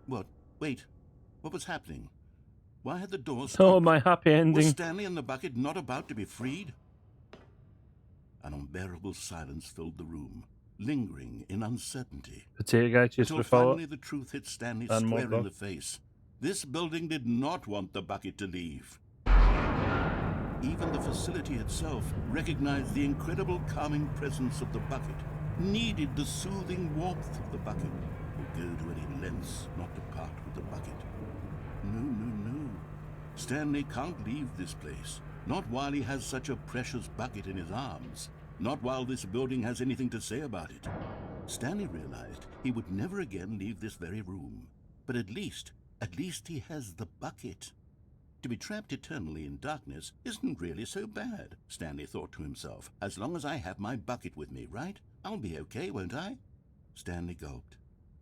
What? Wait. What was happening? Why had the door stopped? Oh, my happy Was ending. Stanley and the bucket not about to be freed? An unbearable silence filled the room, lingering in uncertainty. Potato guy chased Until the fella. finally the truth hit Stanley And square more in the face. This building did not want the bucket to leave. Even the facility itself recognized the incredible calming presence of the bucket, needed the soothing warmth of the bucket, would go to any lengths not to part with the bucket. No. Stanley can't leave this place. Not while he has such a precious bucket in his arms. Not while this building has anything to say about it. Stanley realized he would never again leave this very room. But at least he has the bucket. To be trapped eternally in darkness isn't really so bad, Stanley thought to himself. As long as I have my bucket with me, right? I'll be okay, won't I? Stanley gulped.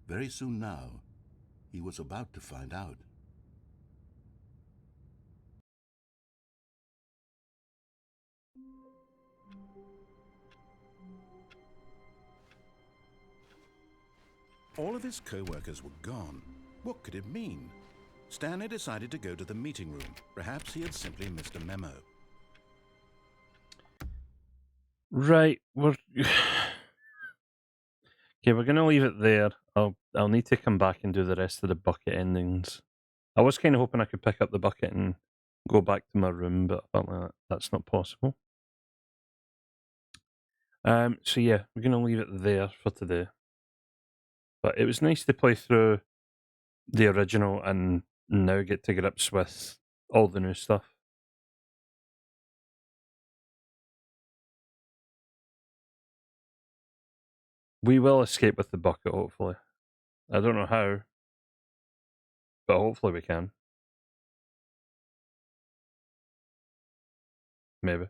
Very soon now, he was about to find out. All of his co-workers were gone. What could it mean? Stanley decided to go to the meeting room. Perhaps he had simply missed a memo. Right, we're okay. We're gonna leave it there. I'll need to come back and do the rest of the bucket endings. I was kind of hoping I could pick up the bucket and go back to my room, but apparently that's not possible. So yeah, we're gonna leave it there for today. But it was nice to play through the original and now get to grips with all the new stuff. We will escape with the bucket, hopefully. I don't know how, but hopefully we can. Maybe.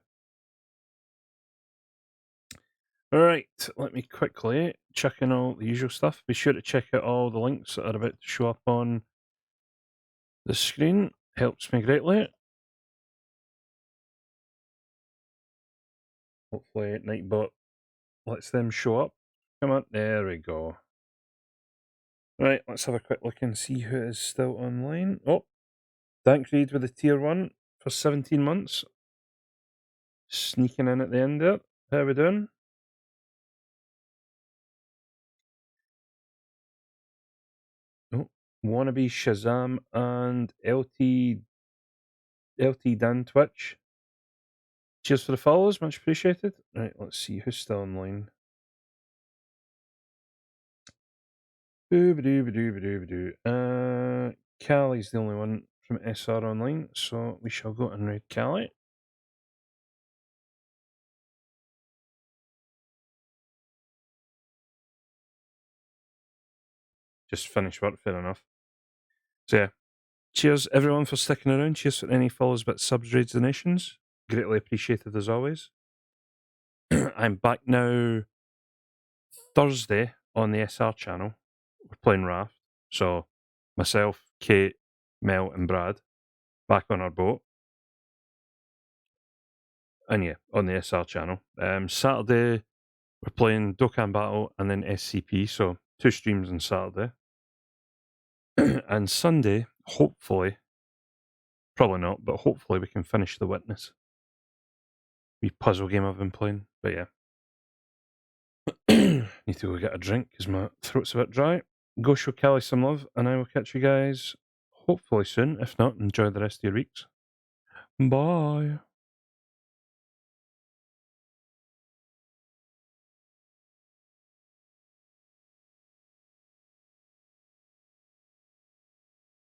Alright, let me quickly check in all the usual stuff. Be sure to check out all the links that are about to show up on the screen. Helps me greatly. Hopefully Nightbot lets them show up. Come on, there we go. Right, let's have a quick look and see who is still online. Oh, Dank Reed with the tier 1 for 17 months. Sneaking in at the end there. How are we doing? Oh, Wannabe Shazam and LT Dan Twitch. Cheers for the follows, much appreciated. Right, let's see who's still online. Callie's the only one from SR Online, so we shall go and raid Callie. Just finished work, fair enough. So yeah, cheers everyone for sticking around. Cheers for any follows, bits, subs, raids, donations. Greatly appreciated as always. I'm back now Thursday on the SR channel. We're playing Raft. So myself, Kate, Mel and Brad back on our boat. And yeah, on the SR channel. Saturday we're playing Dokkan Battle and then SCP, so 2 streams on Saturday. And Sunday, hopefully, probably not, but hopefully we can finish The Witness. Wee puzzle game I've been playing, but yeah. Need to go get a drink because my throat's a bit dry. Go show Callie some love, and I will catch you guys hopefully soon. If not, enjoy the rest of your weeks. Bye.